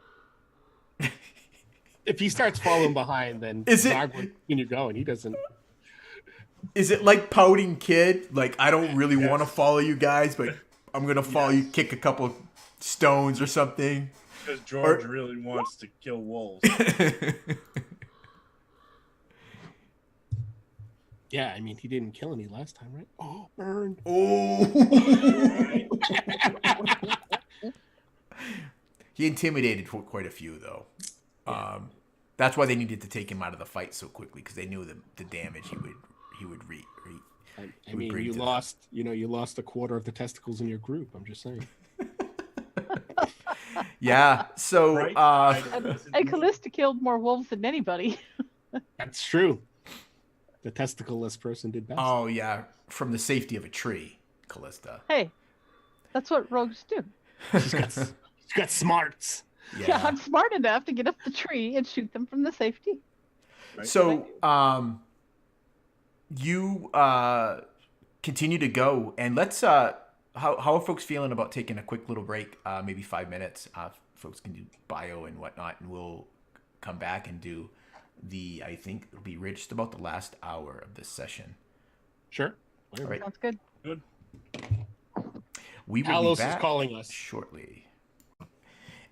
if he starts following behind, then Is it- Zarg will continue going. He doesn't. Is it like pouting kid? Like, I don't really want to follow you guys, but I'm gonna follow you, kick a couple stones or something. Because George really wants to kill wolves. Yeah, I mean, he didn't kill any last time, right? Oh, burn. Oh. He intimidated quite a few, though. Yeah. That's why they needed to take him out of the fight so quickly, because they knew the damage he would wreak. I mean, you lost, you lost a quarter of the testicles in your group. I'm just saying. Yeah. So, Right? And Callista killed more wolves than anybody. That's true. The testicle-less person did best. oh yeah, from the safety of a tree, Callista. Hey, that's what rogues do. She's got smarts. Yeah, I'm smart enough to get up the tree and shoot them from the safety. Right. So, you continue to go, and let's. How are folks feeling about taking a quick little break? Maybe 5 minutes. Folks can do bio and whatnot, and we'll come back and do I think it'll be just about the last hour of this session. Sure. All right. Sounds good. Good. We will Talos be back is calling us shortly.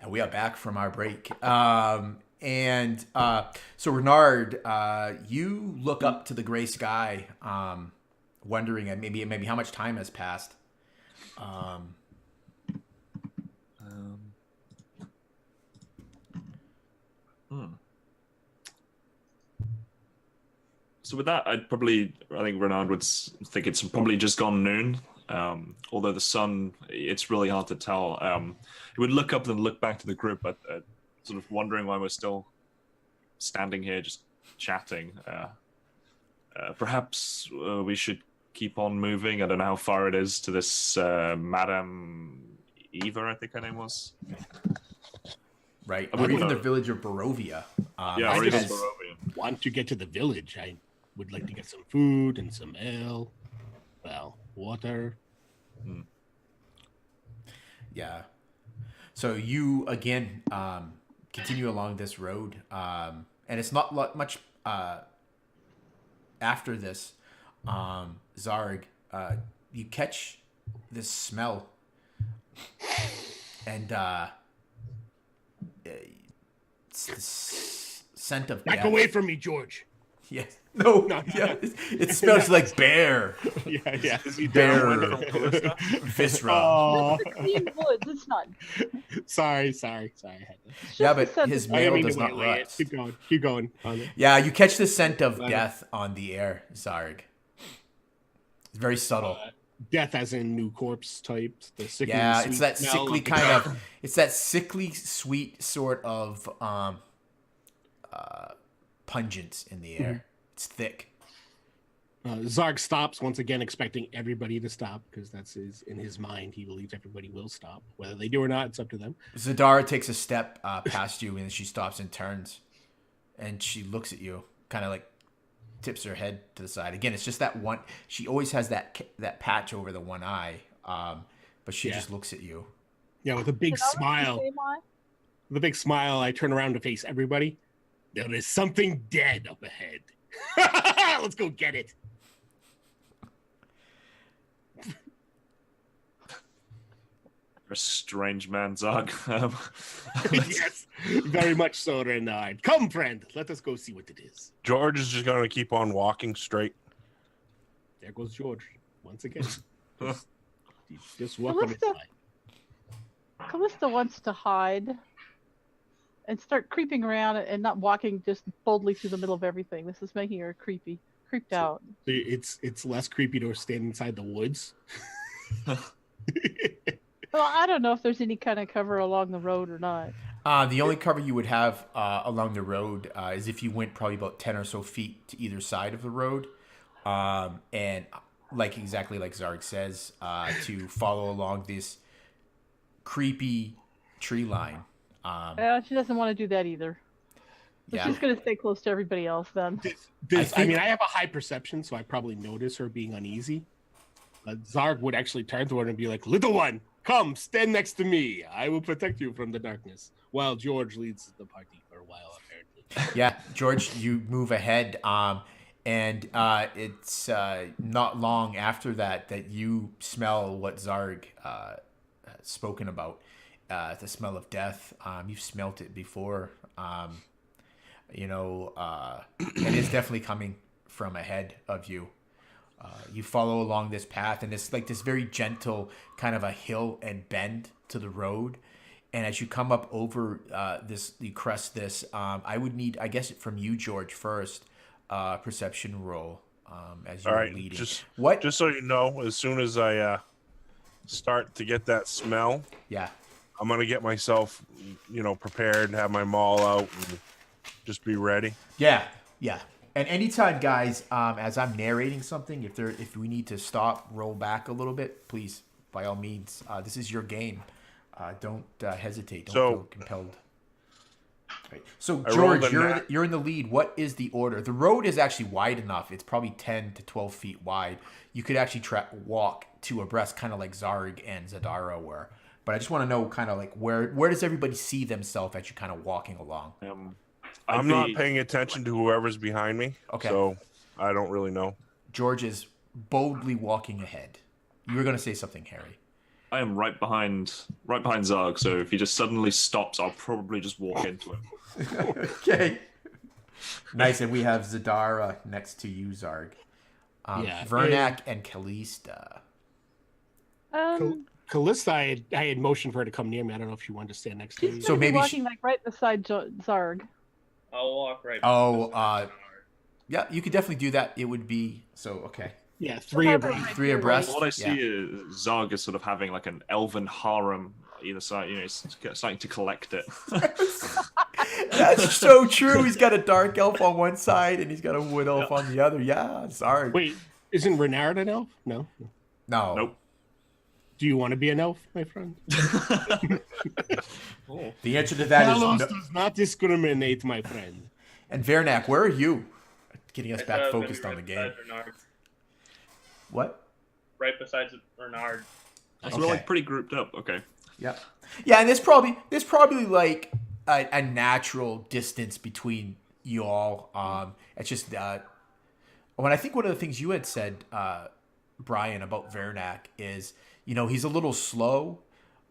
And we are back from our break. So Renard, you look up to the gray sky, wondering maybe how much time has passed. So with that, I think Renard would think it's probably just gone noon. Although the sun, it's really hard to tell. He would look up and look back to the group, but sort of wondering why we're still standing here just chatting. Perhaps we should keep on moving. I don't know how far it is to this Madame Eva, I think her name was. Right, or even the village of Barovia. Yeah, or even Barovia. Want to get to the village. I would like to get some food and some ale. Well, water. Yeah. So you again continue along this road, and it's not much after this. Zarg, you catch this smell, and it's the scent of Back death. away from me, George. Yes. No. No. Yeah. It smells like bear. Yeah. Bear. Viscera. Oh. It's clean woods. It's not. Sorry. I had to. It's Yeah, just the but scent his of- I didn't mail mean does to not waylay it. rust. Keep going. Yeah, you catch the scent of death on the air, Zarg. It's very subtle. Death as in new corpse type. The sickly, Yeah, sweet it's that smell sickly of the kind dead. of. It's that sickly sweet sort of pungence in the air. It's thick. Zarg stops once again, expecting everybody to stop because that's in his mind. He believes everybody will stop, whether they do or not. It's up to them. Zadara takes a step past you, and she stops and turns, and she looks at you, kind of like tips her head to the side. Again, it's just that one. She always has that patch over the one eye, but she just looks at you. Yeah, with a big Is that smile. the same eye? With a big smile, I turn around to face everybody. There is something dead up ahead. Let's go get it. You're a strange man, Zog. Yes, very much so, Renard. Come, friend, let us go see what it is. George is just going to keep on walking straight. There goes George once again. Just walking his Callista- line. Callista wants to hide and start creeping around and not walking just boldly through the middle of everything. This is making her creeped out. It's less creepy to stand inside the woods. Well, I don't know if there's any kind of cover along the road or not. The only cover you would have along the road is if you went probably about 10 or so feet to either side of the road. And exactly like Zarg says, to follow along this creepy tree line. She doesn't want to do that either. So Yeah. she's going to stay close to everybody else then. I mean, I have a high perception, so I probably notice her being uneasy. Zarg would actually turn to her and be like, "Little one, come, stand next to me. I will protect you from the darkness." While George leads the party for a while, apparently. Yeah, George, you move ahead, And it's not long after that you smell what Zarg has spoken about, the smell of death. You've smelt it before. It is definitely coming from ahead of you. You follow along this path, and it's like this very gentle kind of a hill and bend to the road. And as you come up over you crest this. I would need, I guess, from you, George, first, perception roll as All you're right, leading. just What? just so you know, as soon as I start to get that smell, Yeah. I'm gonna get myself, prepared, have my maul out, and just be ready. Yeah. Yeah. And anytime, guys, as I'm narrating something, if we need to stop, roll back a little bit, please, by all means. This is your game. Don't hesitate. Don't So- feel compelled. Right. So, I rolled George, a you're in the lead. What is the order? The road is actually wide enough. It's probably 10 to 12 feet wide. You could actually walk two abreast, kind of like Zarg and Zadara were. But I just want to know kind of like where does everybody see themselves as you're kind of walking along? I'm not paying attention to whoever's behind me. Okay. So I don't really know. George is boldly walking ahead. You were going to say something, Harry. I am right behind Zarg, so if he just suddenly stops, I'll probably just walk into him. Okay. Nice, and we have Zadara next to you, Zarg. Yeah. Vernak and Callista. Callista, I had motioned for her to come near me. I don't know if she wanted to stand next to me. She's So gonna be maybe walking like right beside Zarg. I'll walk right. Oh, beside Bernard. Yeah, you could definitely do that. It would be okay. Yeah, three of them. Three abreast. What I see is Zarg is sort of having like an elven harem either side. He's starting to collect it. That's so true. He's got a dark elf on one side and he's got a wood elf on the other. Yeah, Zarg. Wait, isn't Renard an elf? No. No. Nope. Do you want to be an elf, my friend? The answer to that is Talos no. does not discriminate, my friend. And Vernak, where are you? Getting us back Gonna focused be on the right game. beside Bernard. What? Right beside Bernard. So we're like pretty grouped up. Okay. Yeah. Yeah, and there's probably like a natural distance between you all. It's just when I think one of the things you had said, Brian, about Vernak is, he's a little slow,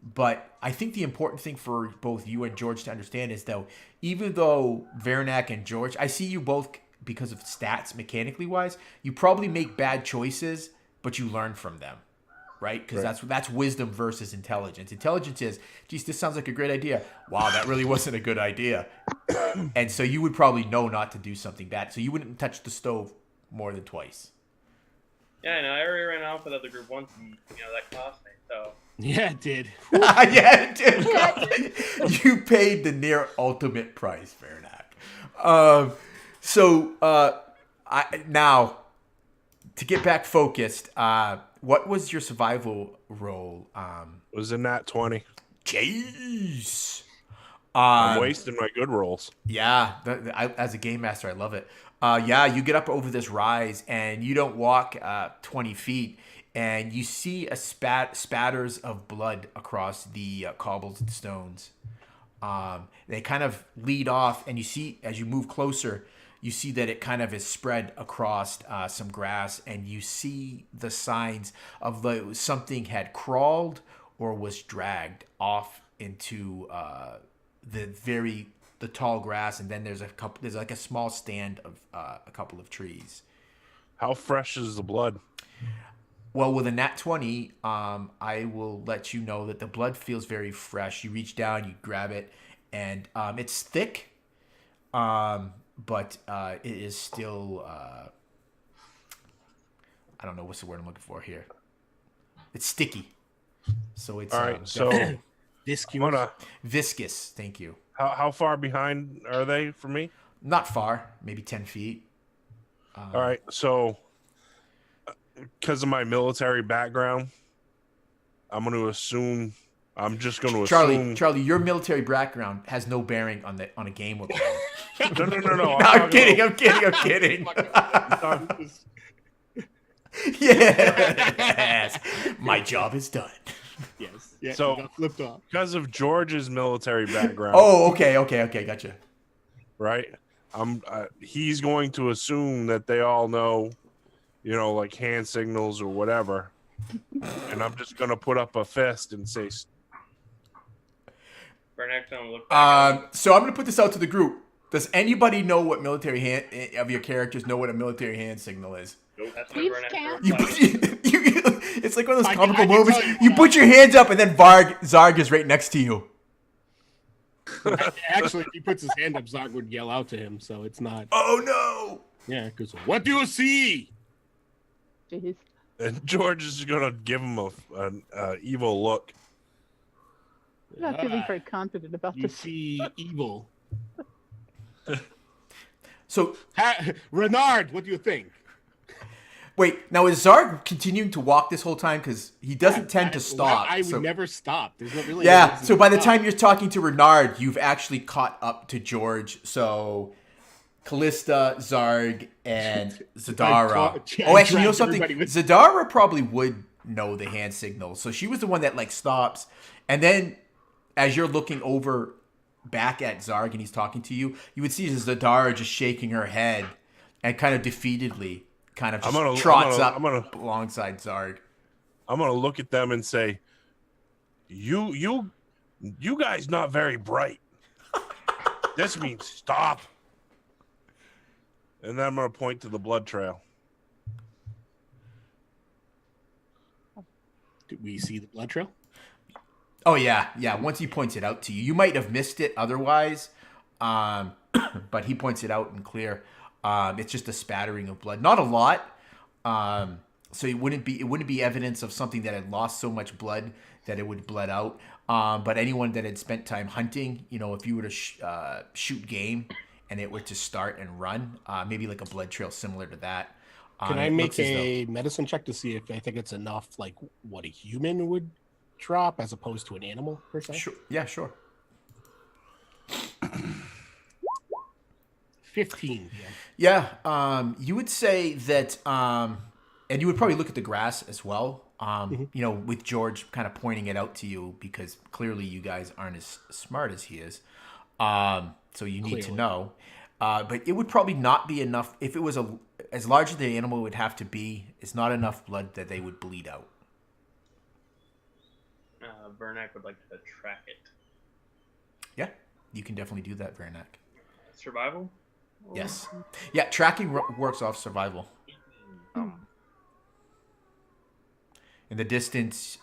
but I think the important thing for both you and George to understand is, though, even though Vernak and George, I see you both because of stats mechanically wise, you probably make bad choices, but you learn from them. Right? Because that's wisdom versus intelligence. Intelligence is, geez, this sounds like a great idea. Wow, that really wasn't a good idea. And so you would probably know not to do something bad. So you wouldn't touch the stove more than twice. Yeah, I know. I already ran off with other group once, and that cost me. So Yeah, it did. Yeah, dude. You paid the near ultimate price, Vernak. Now, to get back focused, what was your survival roll? It was a nat 20. Jeez. I'm wasting my good rolls. Yeah, as a game master, I love it. You get up over this rise, and you don't walk 20 feet, and you see a spatters of blood across the cobbles and stones. They kind of lead off, and you see, as you move closer, you see that it kind of is spread across some grass, and you see the signs of something had crawled or was dragged off into the tall grass, and then there's like a small stand of a couple of trees. How fresh is the blood? Well, with a nat 20, I will let you know that the blood feels very fresh. You reach down, you grab it, and it's thick, but it is still, I don't know what's the word I'm looking for here. It's sticky. So it's All right, so viscous. Thank you. How far behind are they from me? Not far, maybe 10 feet. All right, so because of my military background, I'm going to assume. I'm just going to assume. Charlie, your military background has no bearing on a game we're playing. No. No, I'm kidding. Yes, my job is done. Yes. Yeah, So- got flipped off. Because of George's military background, Oh, okay, gotcha. right? he's going to assume that they all know, like hand signals or whatever, and I'm just gonna put up a fist and say, Bernak's gonna look back. So I'm gonna put this out to the group. Does anybody know what military hand of your characters know what a military hand signal is? That's my Thieves Bernak can't. It's like one of those I comical can moments. tell you You what put your hands up, and then Zarg is right next to you. Actually, if he puts his hand up, Zog would yell out to him, so it's not. Oh no! Yeah, because what do you see? Jeez. and George is gonna give him an evil look. I'm not feeling very confident about You this. see evil. So Renard, what do you think? wait, now is Zarg continuing to walk this whole time? Because he doesn't tend to stop. I would so- never stop. There's not really. Yeah, any reason so to by the stop. time you're talking to Renard, you've actually caught up to George. So Callista, Zarg, and Zadara. Oh, actually, you know something? Everybody with- Zadara probably would know the hand signal. So she was the one that like stops. And then as you're looking over back at Zarg and he's talking to you, you would see Zadara just shaking her head and kind of defeatedly kind of just trots up alongside Zarg. I'm gonna look at them and say, "You guys not very bright. This means stop." And then I'm gonna point to the blood trail. Did we see the blood trail? Oh yeah. Once he points it out to you, you might have missed it otherwise, but he points it out in clear. It's just a spattering of blood, not a lot. So it wouldn't be evidence of something that had lost so much blood that it would bled out. But anyone that had spent time hunting, if you were to shoot game and it were to start and run, maybe like a blood trail similar to that. Can I it make looks as a medicine check to see if I think it's enough, like what a human would drop as opposed to an animal per se? Sure. Yeah, sure. 15. Yeah, you would say that, and you would probably look at the grass as well. With George kind of pointing it out to you because clearly you guys aren't as smart as he is. So you need to know. But it would probably not be enough if it was as large as the animal would have to be. It's not enough blood that they would bleed out. Bernak would like to track it. Yeah, you can definitely do that, Veranak. Survival? Yes. Yeah, tracking works off survival. In the distance,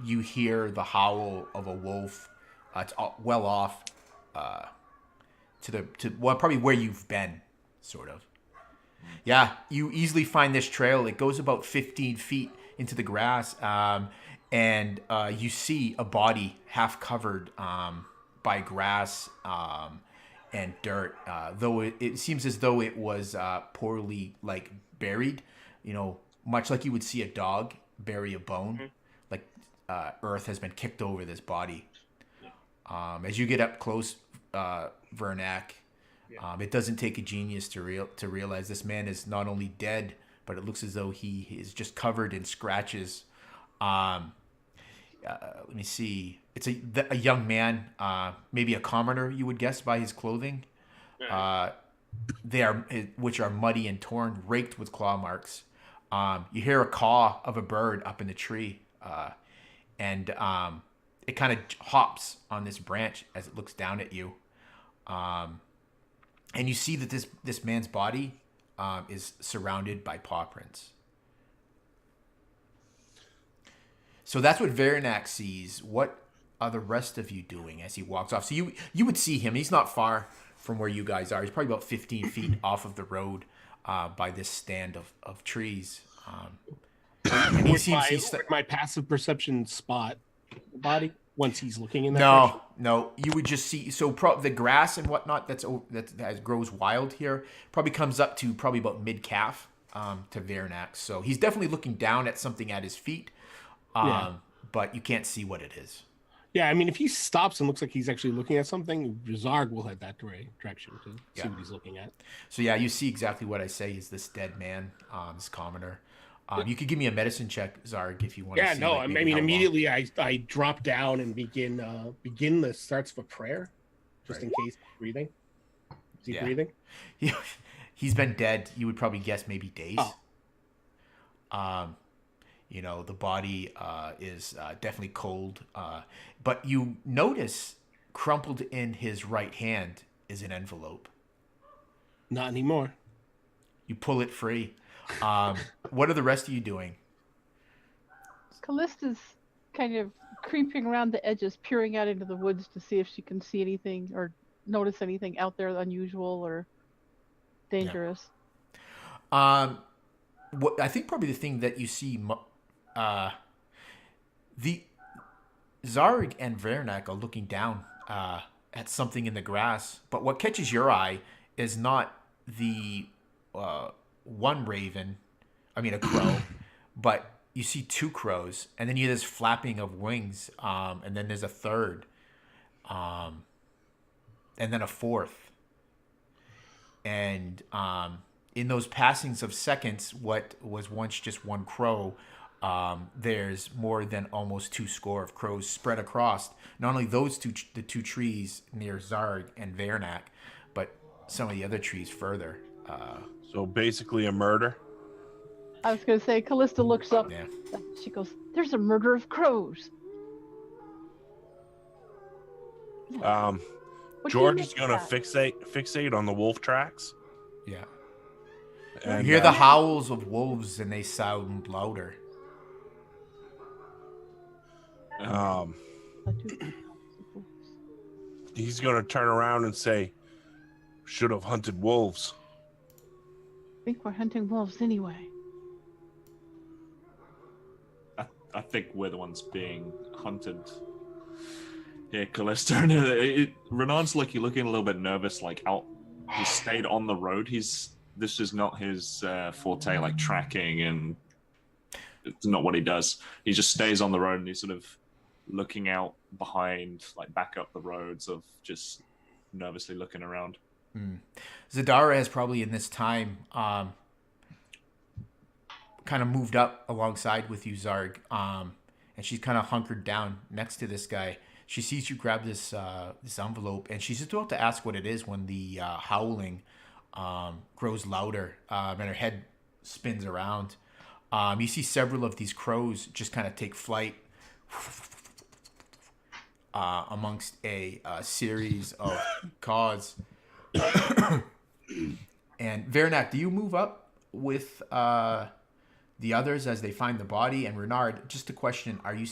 you hear the howl of a wolf. It's well off probably where you've been, sort of. Yeah, you easily find this trail. It goes about 15 feet into the grass, and you see a body half covered by grass and dirt. Though it seems as though it was poorly buried, much like you would see a dog bury a bone. Like earth has been kicked over this body. As you get up close, Vernak, it doesn't take a genius to realize this man is not only dead, but it looks as though he is just covered in scratches. Let me see. It's a young man, maybe a commoner, you would guess by his clothing. Which are muddy and torn, raked with claw marks. You hear a caw of a bird up in the tree, and it kind of hops on this branch as it looks down at you. And you see that this man's body is surrounded by paw prints. So that's what Veranak sees. What are the rest of you doing as he walks off? So you would see him. He's not far from where you guys are. He's probably about 15 feet off of the road by this stand of trees. And he seems would my passive perception spot the body once he's looking in that direction? No. You would just see. So the grass and whatnot that grows wild here probably comes up to probably about mid calf to Veranak. So he's definitely looking down at something at his feet, but you can't see what it is. Yeah, I mean, if he stops and looks like he's actually looking at something, Zarg will head that direction to see what he's looking at. So yeah, you see exactly what I say is this dead man, this commoner. You could give me a medicine check, Zarg, if you want to see. Yeah, no, I mean, immediately I drop down and begin the starts of a prayer, just in case breathing. Is he Yeah. breathing? He's been dead. You would probably guess maybe days. Oh. You know, the body is definitely cold. But you notice crumpled in his right hand is an envelope. Not anymore. You pull it free. What are the rest of you doing? Callista's kind of creeping around the edges, peering out into the woods to see if she can see anything or notice anything out there unusual or dangerous. What I think probably the thing that you see, the Zarg and Vernak are looking down at something in the grass, but what catches your eye is not the one raven, a crow, but you see two crows, and then you hear this flapping of wings, and then there's a third, and then a fourth. And in those passings of seconds, what was once just one crow, there's more than almost 2 score of crows spread across not only the two trees near Zarg and Vernak, but some of the other trees further. So basically a murder. I was going to say, Callista looks up. Yeah. She goes, "There's a murder of crows." What do George you is make gonna of that? fixate on the wolf tracks. Yeah. And, You hear the howls of wolves, and they sound louder. He's gonna turn around and say, "Should have hunted wolves." I think we're hunting wolves anyway. I think we're the ones being hunted. Yeah, Callista. Renard's looking a little bit nervous, like out. He stayed on the road. This is not his forte, like tracking, and it's not what he does. He just stays on the road, and he's sort of looking out behind, like back up the roads, of just nervously looking around. Zadara has probably in this time kind of moved up alongside with you, Zarg, and she's kind of hunkered down next to this guy. She sees you grab this envelope, and she's just about to ask what it is when the howling grows louder, and her head spins around. You see several of these crows just kind of take flight amongst a series of caws. And Vernak, do you move up with the others as they find the body? And Renard, just a question: are you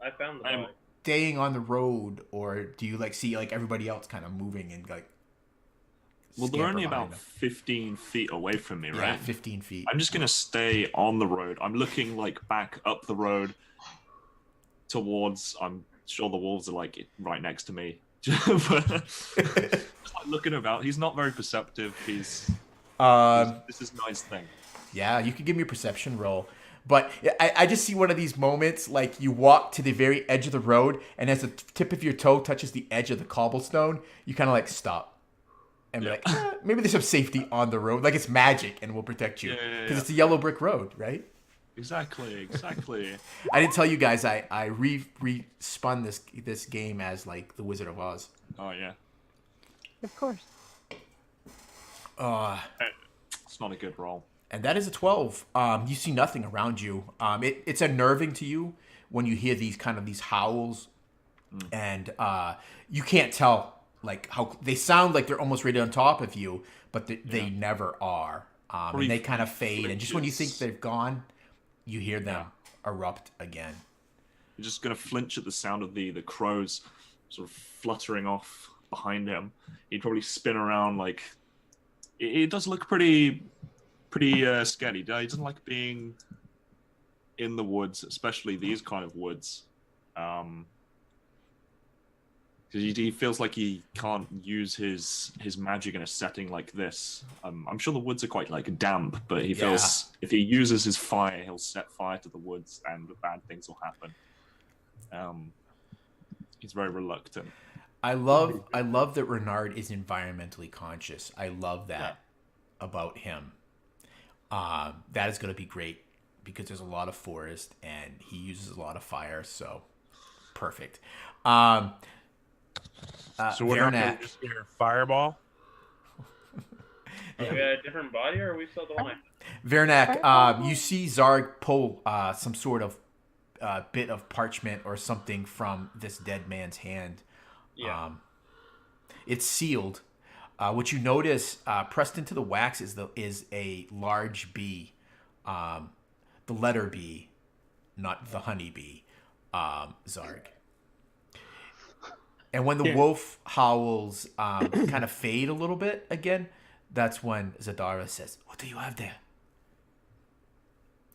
I found the body. staying on the road, or do you see everybody else kind of moving and Well, they're scamper only behind about them? 15 feet away from me, Yeah, right? 15 feet. I'm just gonna stay on the road. I'm looking back up the road towards. I'm sure the wolves are right next to me. Just looking about. He's not very perceptive. This is a nice thing. Yeah, you could give me a perception roll. But I just see one of these moments, like you walk to the very edge of the road, and as the tip of your toe touches the edge of the cobblestone, you kind of stop. And be like, maybe there's some safety on the road. Like it's magic and will protect you. Because it's a yellow brick road, right? Exactly. I didn't tell you guys I re-spun this game as the Wizard of Oz. Oh, yeah. Of course. It's not a good roll. And that is a 12. You see nothing around you. It's unnerving to you when you hear these howls, and you can't tell how they sound like they're almost right on top of you, but they never are. And they kind of fade, and just when you think they've gone, you hear them erupt again. You're just gonna flinch at the sound of the crows sort of fluttering off behind him. He'd probably spin around it does look pretty scary. He doesn't like being in the woods, especially these kind of woods. Because he feels like he can't use his magic in a setting like this. I'm sure the woods are quite damp, but he feels if he uses his fire, he'll set fire to the woods, and bad things will happen. He's very reluctant. I love that Renard is environmentally conscious. I love that about him. That is going to be great because there's a lot of forest and he uses a lot of fire, so perfect. So we're not going to just hear fireball? Are we at a different body, or are we still the one? Vernak, you see Zarg pull some sort of bit of parchment or something from this dead man's hand. Yeah. It's sealed. What you notice pressed into the wax is a large bee, the letter B, not the honey bee, Zarg. And when the wolf howls kind of fade a little bit again, that's when Zadara says, "What do you have there?"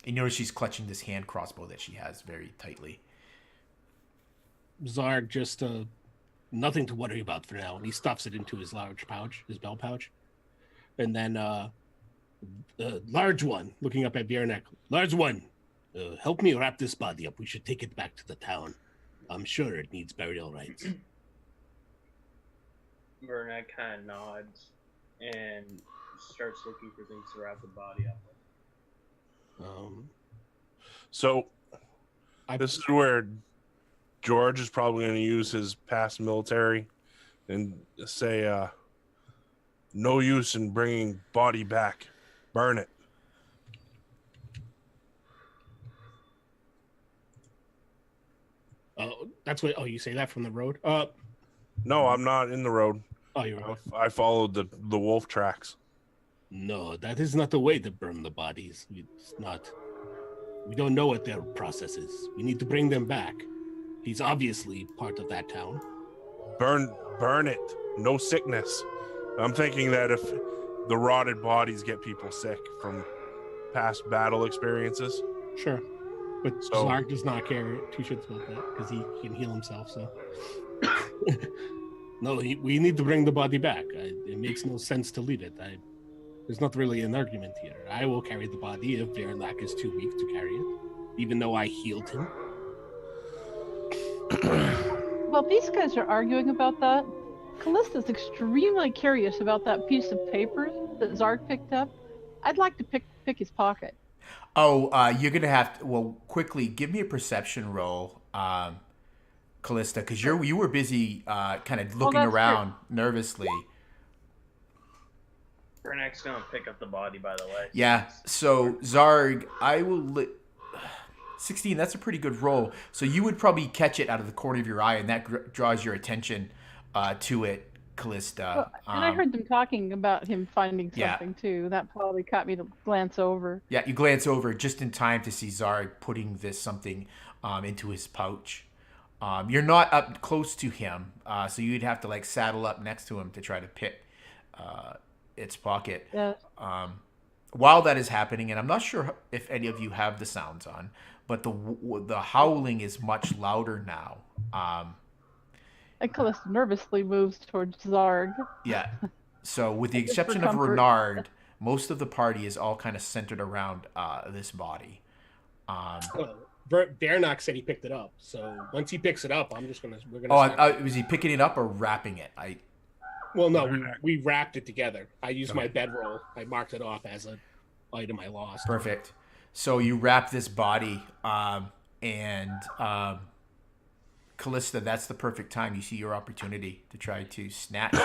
You notice she's clutching this hand crossbow that she has very tightly. Zarg just nothing to worry about for now, and he stuffs it into his large pouch, his belt pouch. And then the large one, looking up at Biernek, large one, help me wrap this body up. We should take it back to the town. I'm sure it needs burial rites. Vernak kind of nods and starts looking for things to wrap the body up with. So this is where George is probably going to use his past military and say, no use in bringing body back. Burn it. That's what. Oh, you say that from the road? No, I'm not in the road. Oh, you're right. I followed the wolf tracks. No, that is not the way to burn the bodies. It's not. We don't know what their process is. We need to bring them back. He's obviously part of that town. Burn it. No sickness. I'm thinking that if the rotted bodies get people sick from past battle experiences. Sure. But Zarg does not care two shits about that because he can heal himself, so. No, we need to bring the body back. It makes no sense to leave it. There's not really an argument here. I will carry the body if Vernak is too weak to carry it, even though I healed him. Well, these guys are arguing about that. Callista's extremely curious about that piece of paper that Zarg picked up. I'd like to pick his pocket. Oh, you're gonna have to. Well, quickly give me a perception roll, Callista, because you were busy kind of looking around nervously. Vernak's gonna pick up the body, by the way. Yeah. So Zarg, I will. 16. That's a pretty good roll. So you would probably catch it out of the corner of your eye, and that draws your attention to it, Callista. Well, and I heard them talking about him finding something too. That probably caught me to glance over. Yeah, you glance over just in time to see Zarg putting something into his pouch. You're not up close to him, so you'd have to like saddle up next to him to try to pick its pocket. Yeah. While that is happening, and I'm not sure if any of you have the sounds on, but the howling is much louder now. And Callista nervously moves towards Zarg. Yeah. So with the exception of Renard, most of the party is all kind of centered around this body. Vernak said he picked it up, so once he picks it up, we're gonna. Was he picking it up or wrapping it? Well, no, we wrapped it together. I used my bedroll. I marked it off as an item I lost. Perfect. So you wrap this body, and Callista, that's the perfect time. You see your opportunity to try to snatch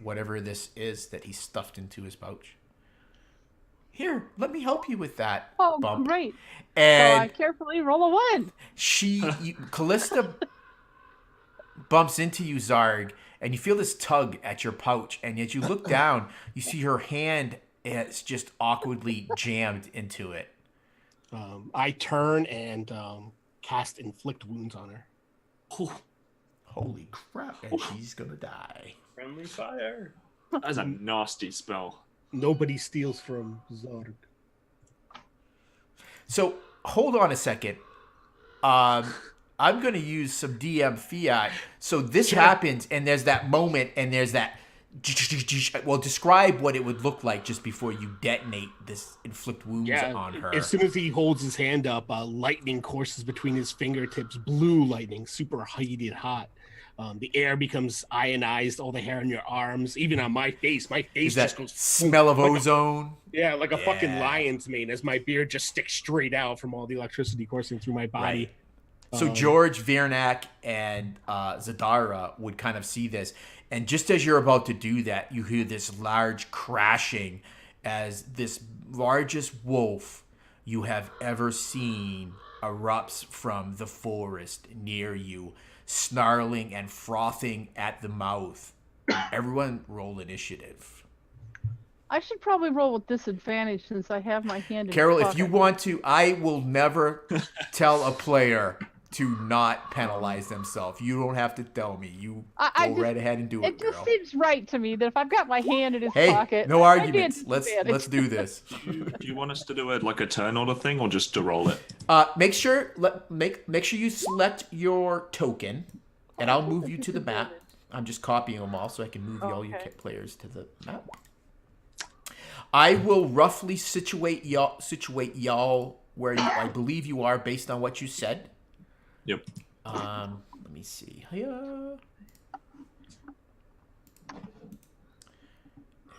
whatever this is that he stuffed into his pouch. Here, let me help you with that. Oh, bump. Great. And so I carefully roll a 1. Callista bumps into you, Zarg, and you feel this tug at your pouch. And as you look down, you see her hand is just awkwardly jammed into it. I turn and cast Inflict Wounds on her. Holy crap, and she's gonna die. Friendly fire. That's a nasty spell. Nobody steals from Zarg. So hold on a second. I'm gonna use some DM fiat. So this happens, and there's that moment, and there's that. Well, describe what it would look like just before you detonate this inflict wounds on her. As soon as he holds his hand up, lightning courses between his fingertips, blue lightning, super heated hot. The air becomes ionized, all the hair on your arms, even on my face. My face just goes... smell of ozone? Like a fucking lion's mane as my beard just sticks straight out from all the electricity coursing through my body. So George, Viernak, and Zadara would kind of see this. And just as you're about to do that, you hear this large crashing as this largest wolf you have ever seen erupts from the forest near you, snarling and frothing at the mouth. Everyone roll initiative. I should probably roll with disadvantage since I have my hand in Carol, your if you pocket. want to, I will never tell a player to not penalize themselves. You don't have to tell me. You go right ahead and do it, It just girl. seems right to me that if I've got my hand in his Hey, pocket, no I'd be at arguments. Let's disadvantage. do this. Do you want us to do it like a turn order thing, or just to roll it? Make sure you select your token, and I'll move you to the map. I'm just copying them all so I can move all your players to the map. I will roughly situate y'all where I believe you are based on what you said. Yep. Let me see.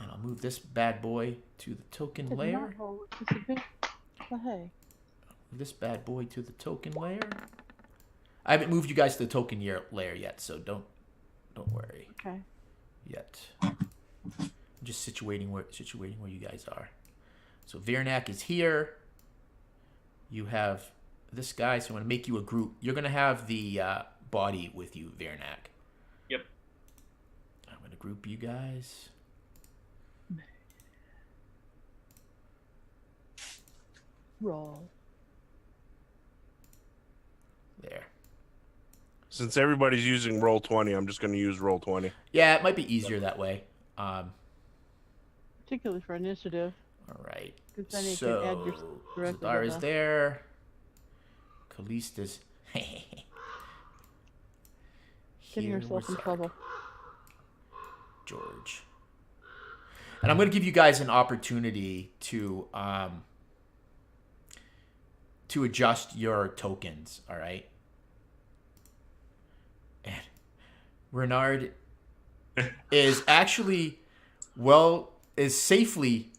And I'll move this bad boy to the token Did layer. not roll with disadvantage. Well, hey. This bad boy to the token layer. I haven't moved you guys to the token layer yet, so don't worry. Okay. Yet. I'm just situating where you guys are. So Viernak is here. You have this guy, so I'm going to make you a group. You're going to have the body with you, Viernak. Yep. I'm going to group you guys. Roll. There. Since everybody's using roll 20, I'm just going to use roll 20. Yeah, it might be easier that way. Particularly for initiative. All right. Because then you can add your directly Zadar to is the- there. Callista's. Getting yourself in trouble. George. And I'm going to give you guys an opportunity to adjust your tokens, all right? And Renard is actually, is safely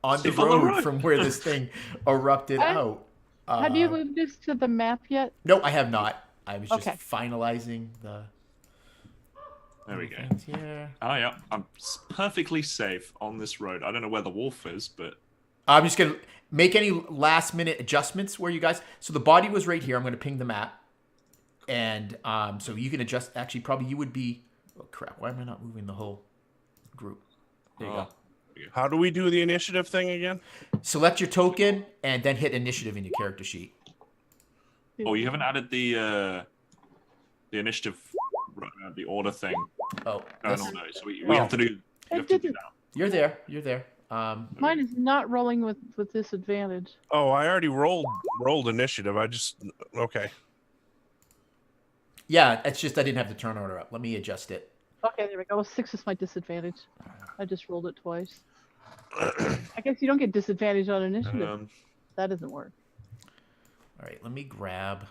on the Safe on the road road. from where this thing erupted out. Have you moved this to the map yet? No, I have not. I was just Okay. finalizing the There we go. things here. Oh yeah, I'm perfectly safe on this road. I don't know where the wolf is, but I'm just going to make any last minute adjustments where you guys. So the body was right here. I'm going to ping the map. And so you can adjust. Actually, probably you would be. Oh, crap. Why am I not moving the whole group? There you go. How do we do the initiative thing again? Select your token and then hit initiative in your character sheet. oh, you haven't added the initiative, the order thing. Oh, No, this- no. So we have to do. We have to do that. You're there. You're there. Mine is not rolling with disadvantage. Oh, I already rolled initiative. Okay. Yeah, it's just I didn't have the turn order up. Let me adjust it. Okay, there we go. 6 is my disadvantage. I just rolled it twice. I guess you don't get disadvantage on initiative. That doesn't work. All right, let me grab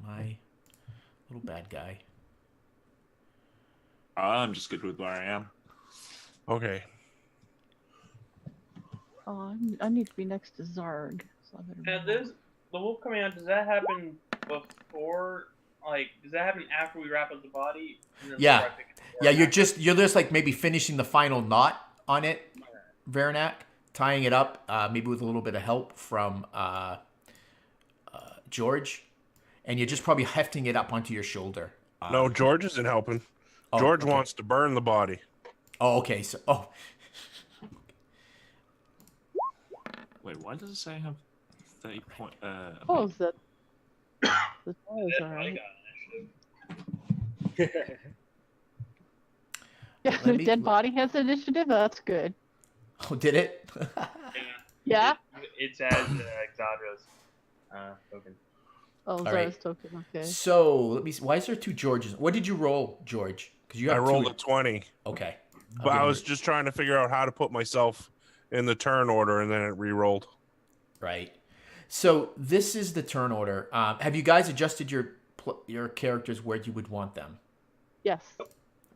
my little bad guy. I'm just good with where I am. Okay. Oh, I need to be next to Zarg. So I better Now, move. the wolf coming out, does that happen before? Like, does that happen after we wrap up the body? And then Yeah. before I pick it Yeah, apart? you're just like maybe finishing the final knot on it, Veranak, tying it up, maybe with a little bit of help from George, and you're just probably hefting it up onto your shoulder. No, George isn't helping. Oh, George okay. wants to burn the body. Oh, okay. So, Wait, why does it say I have 30 point? Oh, is that the toys Yeah, are I right? got initiative. Yeah, Let the me dead look. body has initiative. That's good. oh, did it? Yeah. It's as Exadra's token. Oh, right. Zarg's token. Okay. So let me see. Why is there two Georges? What did you roll, George? Because you I have rolled two. a 20, Okay. I'll but give I you- was just trying to figure out how to put myself in the turn order, and then it re-rolled. Right. So this is the turn order. Have you guys adjusted your characters where you would want them? Yes.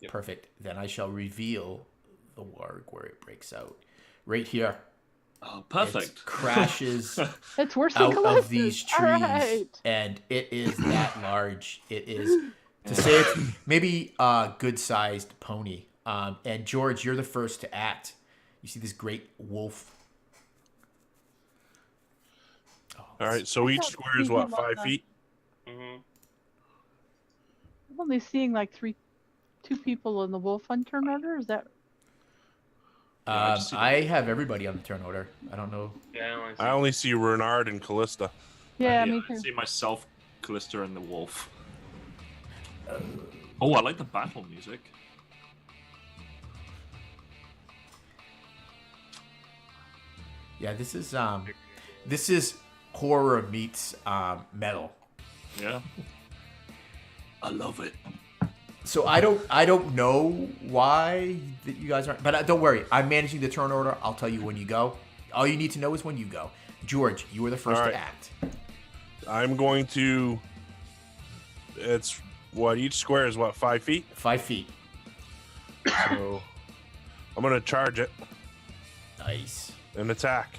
Yep. Perfect. Then I shall reveal the warg where it breaks out. Right here. Oh, perfect. It crashes It's worse than out of Callista's. these All trees, right. and it is that large. It is, to say it's maybe a good-sized pony. And George, you're the first to act. You see this great wolf. All right, so each square is what, 5 feet? Mm-hmm. I'm only seeing like two people in the wolf on turn order. Is that? I have everybody on the turn order. I don't know. Yeah, I only see Renard and Callista. Yeah, Yeah, me I too. see myself, Callista, and the wolf. Oh, I like the battle music. Yeah, this is horror meets metal. Yeah. I love it. So I don't know why that you guys aren't, but don't worry. I'm managing the turn order. I'll tell you when you go. All you need to know is when you go. George, you were the first All right. to act. I'm going to. It's what each square is what, 5 feet? 5 feet. So I'm going to charge it Nice. and attack.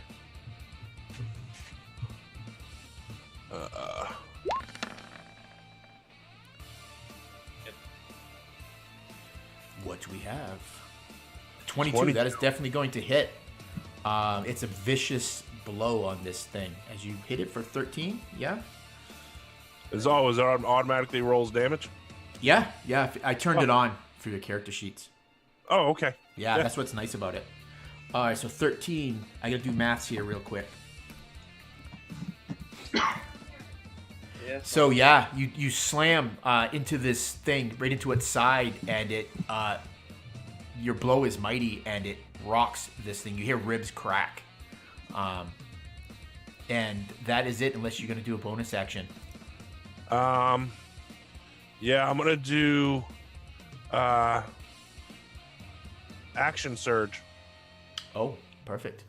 What do we have? 22. 22. That is definitely going to hit. It's a vicious blow on this thing. As you hit it for 13, yeah? As always, it automatically rolls damage. Yeah. I turned it on for your character sheets. Oh, okay. Yeah, that's what's nice about it. All right, so 13. I got to do maths here real quick. So yeah, you slam into this thing, right into its side, and it your blow is mighty, and it rocks this thing. You hear ribs crack, and that is it. Unless you're gonna do a bonus action. Yeah, I'm gonna do action surge. Oh, perfect.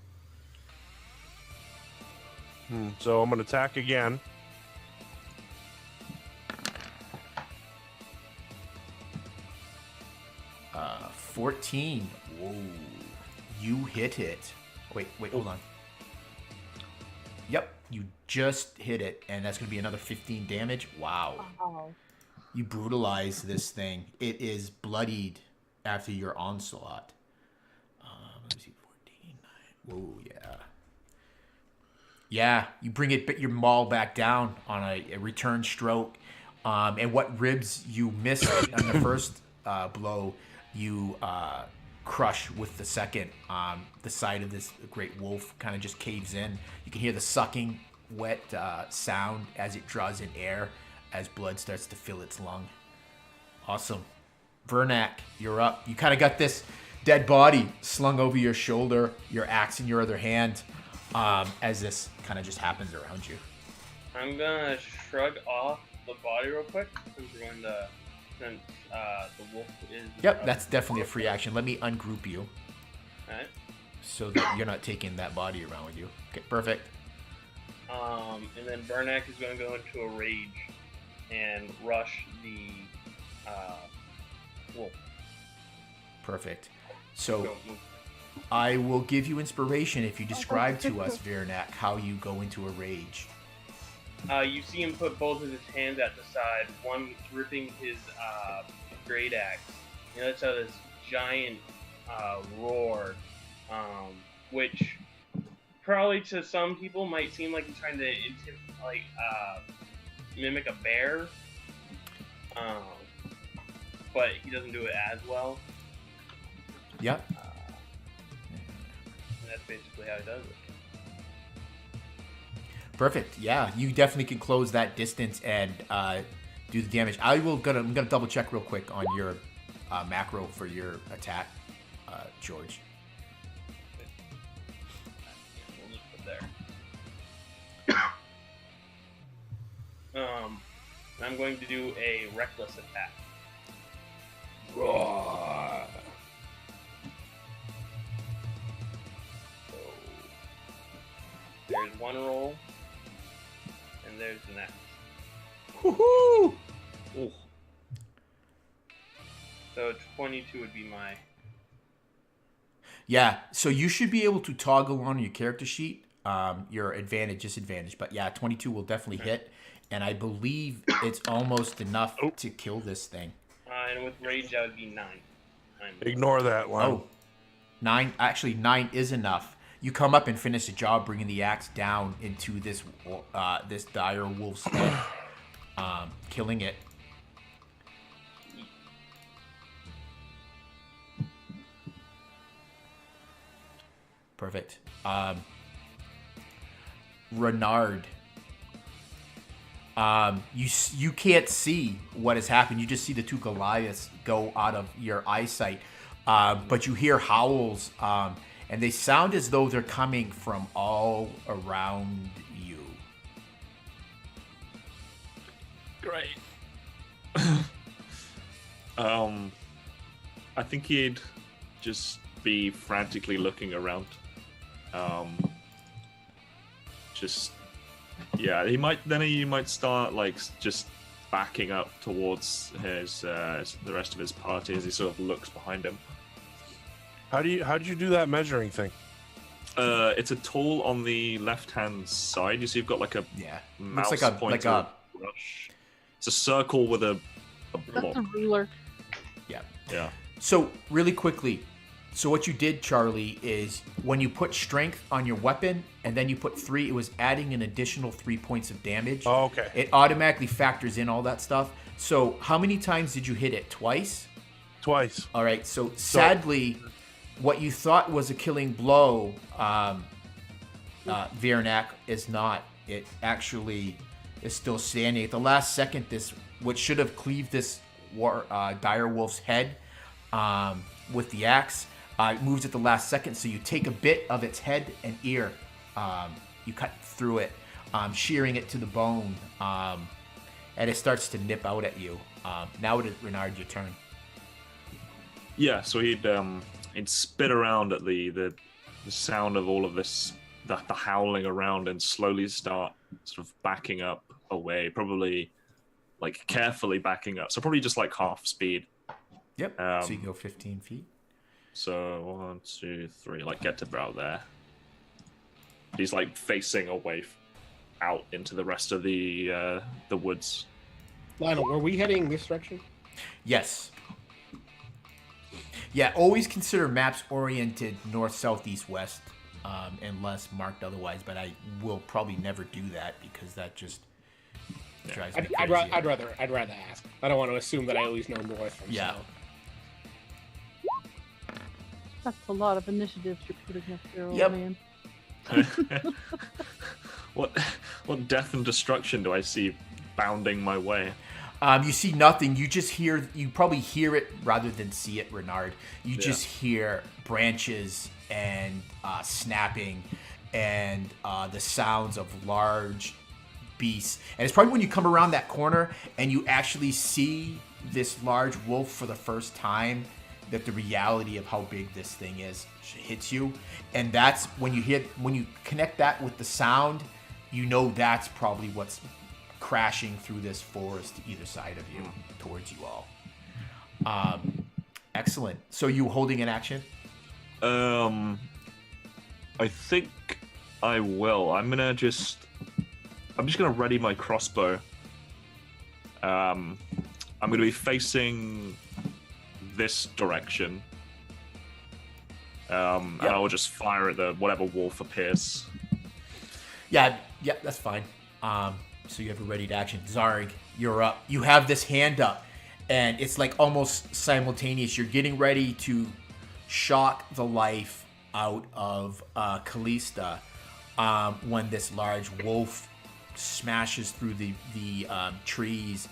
So I'm gonna attack again. 14. Whoa, you hit it. Wait, hold on. Yep, you just hit it, and that's gonna be another 15 damage. Wow. You brutalize this thing. It is bloodied after your onslaught. Let me see, 14. Whoa, yeah. Yeah, you bring your maul back down on a return stroke. And what ribs you missed on the first blow, you crush with the second. The side of this great wolf kind of just caves in. You can hear the sucking, wet sound as it draws in air, as blood starts to fill its lung. Awesome. Vernak, you're up. You kind of got this dead body slung over your shoulder, your axe in your other hand, as this kind of just happens around you. I'm gonna shrug off the body real quick since the wolf is. Yep, that's definitely a free action. Let me ungroup you. Alright. So that you're not taking that body around with you. Okay, perfect. And then Bernak is going to go into a rage and rush the wolf. Perfect. So I will give you inspiration if you describe to us, Vernak, how you go into a rage. You see him put both of his hands at the side, one gripping his great axe. You know, it's this giant roar, which probably to some people might seem like he's trying to mimic a bear, but he doesn't do it as well. Yep. And that's basically how he does it. Perfect. Yeah, you definitely can close that distance and do the damage. I'm gonna double check real quick on your macro for your attack, George. We'll just put there. I'm going to do a reckless attack. Roar. So there's one roll, and there's the next. Woohoo! Ooh. So 22 would be my. Yeah, so you should be able to toggle on your character sheet your advantage, disadvantage. But yeah, 22 will definitely hit, and I believe it's almost enough to kill this thing. And with rage, that would be 9. Ignore that one. Oh, 9. Actually, 9 is enough. You come up and finish the job, bringing the axe down into this this dire wolf's head, killing it. Perfect. Renard. You can't see what has happened. You just see the two Goliaths go out of your eyesight, but you hear howls, and they sound as though they're coming from all around you. Great. I think he'd just be frantically looking around. He might start like just backing up towards his the rest of his party as he sort of looks behind him. How did you do that measuring thing? It's a tool on the left-hand side. You see, you've got like a mouse looks pointer brush. It's a circle with a block. That's a ruler. Yeah. So really quickly, so what you did, Charlie, is when you put strength on your weapon and then you put 3, it was adding an additional 3 points of damage. Oh, okay. It automatically factors in all that stuff. So how many times did you hit it? Twice? Twice. All right. So sadly, what you thought was a killing blow, Viernak, is not. It actually is still standing. At the last second, what should have cleaved this dire wolf's head with the axe, it moves at the last second. So you take a bit of its head and ear, you cut through it, shearing it to the bone, and it starts to nip out at you. Now it is Renard, your turn. Yeah, so he'd spit around at the sound of all of this, the howling around, and slowly start sort of backing up away, probably like carefully backing up. So probably just like half speed. Yep. So you go 15 feet. So 1, 2, 3, like get to about there. He's like facing away out into the rest of the woods. Lionel, were we heading this direction? Yes. Yeah, always consider maps oriented north, south, east, west, unless marked otherwise. But I will probably never do that because that just drives me I'd crazy. rather ask. I don't want to assume that I always know north from south. That's a lot of initiatives you're putting up there, old Yep. man. What death and destruction do I see bounding my way? You see nothing. You just hear. You probably hear it rather than see it, Renard. You just hear branches and snapping, and the sounds of large beasts. And it's probably when you come around that corner and you actually see this large wolf for the first time that the reality of how big this thing is hits you. And that's when you connect that with the sound, you know that's probably what's crashing through this forest to either side of you, towards you all. Excellent. So you holding an action? I think I will. I'm just gonna ready my crossbow. I'm gonna be facing this direction. And I'll just fire at whatever wolf appears. Yeah, that's fine. So you have a ready to action. Zarg, you're up. You have this hand up, and it's like almost simultaneous. You're getting ready to shock the life out of Callista when this large wolf smashes through the trees,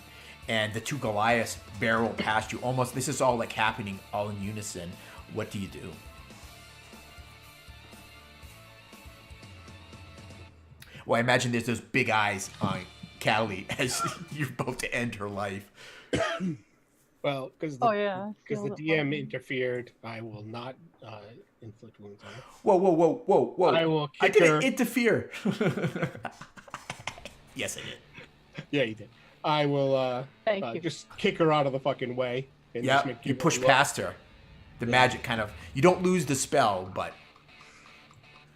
and the two Goliaths barrel past you. Almost, this is all like happening all in unison. What do you do? Well, I imagine there's those big eyes on Callie as you're about to end her life. Well, because the DM interfered, I will not inflict wounds on her. Whoa. I will I kick her. didn't interfere. Yes, I did. Yeah, you did. I will Thank you. just kick her out of the fucking way. And just Yeah, make you people push look. past her. the magic kind of, you don't lose the spell, but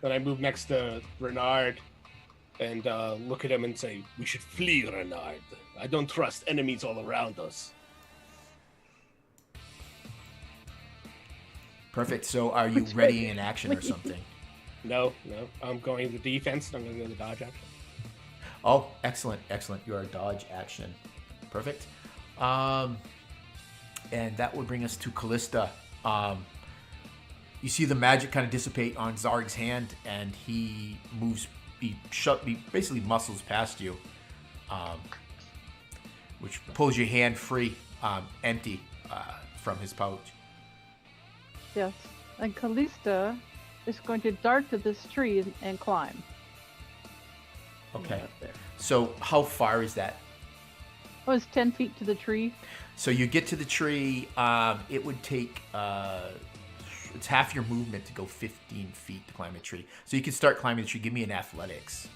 Then I move next to Renard and look at him and say, "We should flee, Renard. I don't trust enemies all around us." perfect. So are you ready in action or something? No. I'm going to defense. And I'm going to go to dodge action. Oh, excellent. You are a dodge action. Perfect. And that would bring us to Callista. You see the magic kind of dissipate on Zarg's hand, and he basically muscles past you, which pulls your hand free, empty from his pouch. Yes. And Callista is going to dart to this tree and climb. Okay. Up there. So how far is that? Oh, it's 10 feet to the tree. So you get to the tree. It would take it's half your movement to go 15 feet to climb a tree. So you can start climbing the tree. Give me an athletics.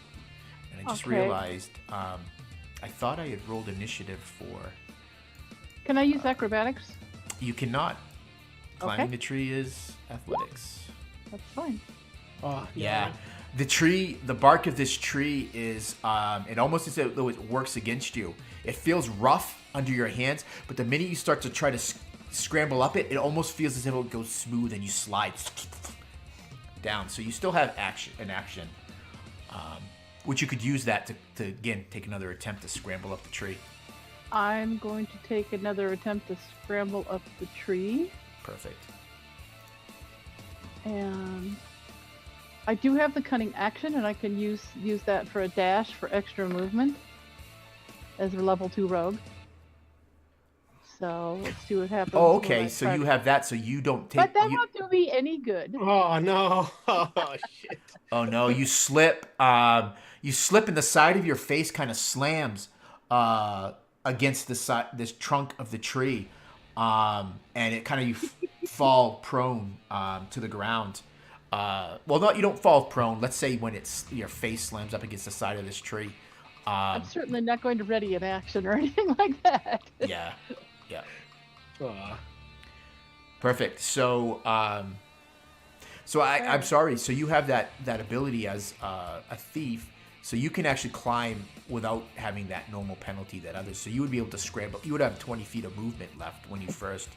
And I just realized I thought I had rolled initiative for. Can I use acrobatics? You cannot. Climbing the tree is athletics. That's fine. Oh, Yeah. The bark of this tree is, it almost as though it works against you. It feels rough under your hands, but the minute you start to try to scramble up it, it almost feels as if it goes smooth and you slide down. So you still have an action, which you could use that to again, take another attempt to scramble up the tree. I'm going to take another attempt to scramble up the tree. Perfect. And I do have the cunning action, and I can use that for a dash for extra movement as a level 2 rogue. So let's see what happens. Oh, okay. So you have that, so you don't take. But that won't do me any good. Oh no! Oh shit! Oh no! You slip. You slip, and the side of your face kind of slams against this trunk of the tree, and it kind of you fall prone to the ground. Well, no, you don't fall prone. Let's say when your face slams up against the side of this tree. I'm certainly not going to ready an action or anything like that. Yeah. Aw. Perfect. So, I'm sorry. So you have that ability as a thief, so you can actually climb without having that normal penalty that others. So you would be able to scramble. You would have 20 feet of movement left when you first.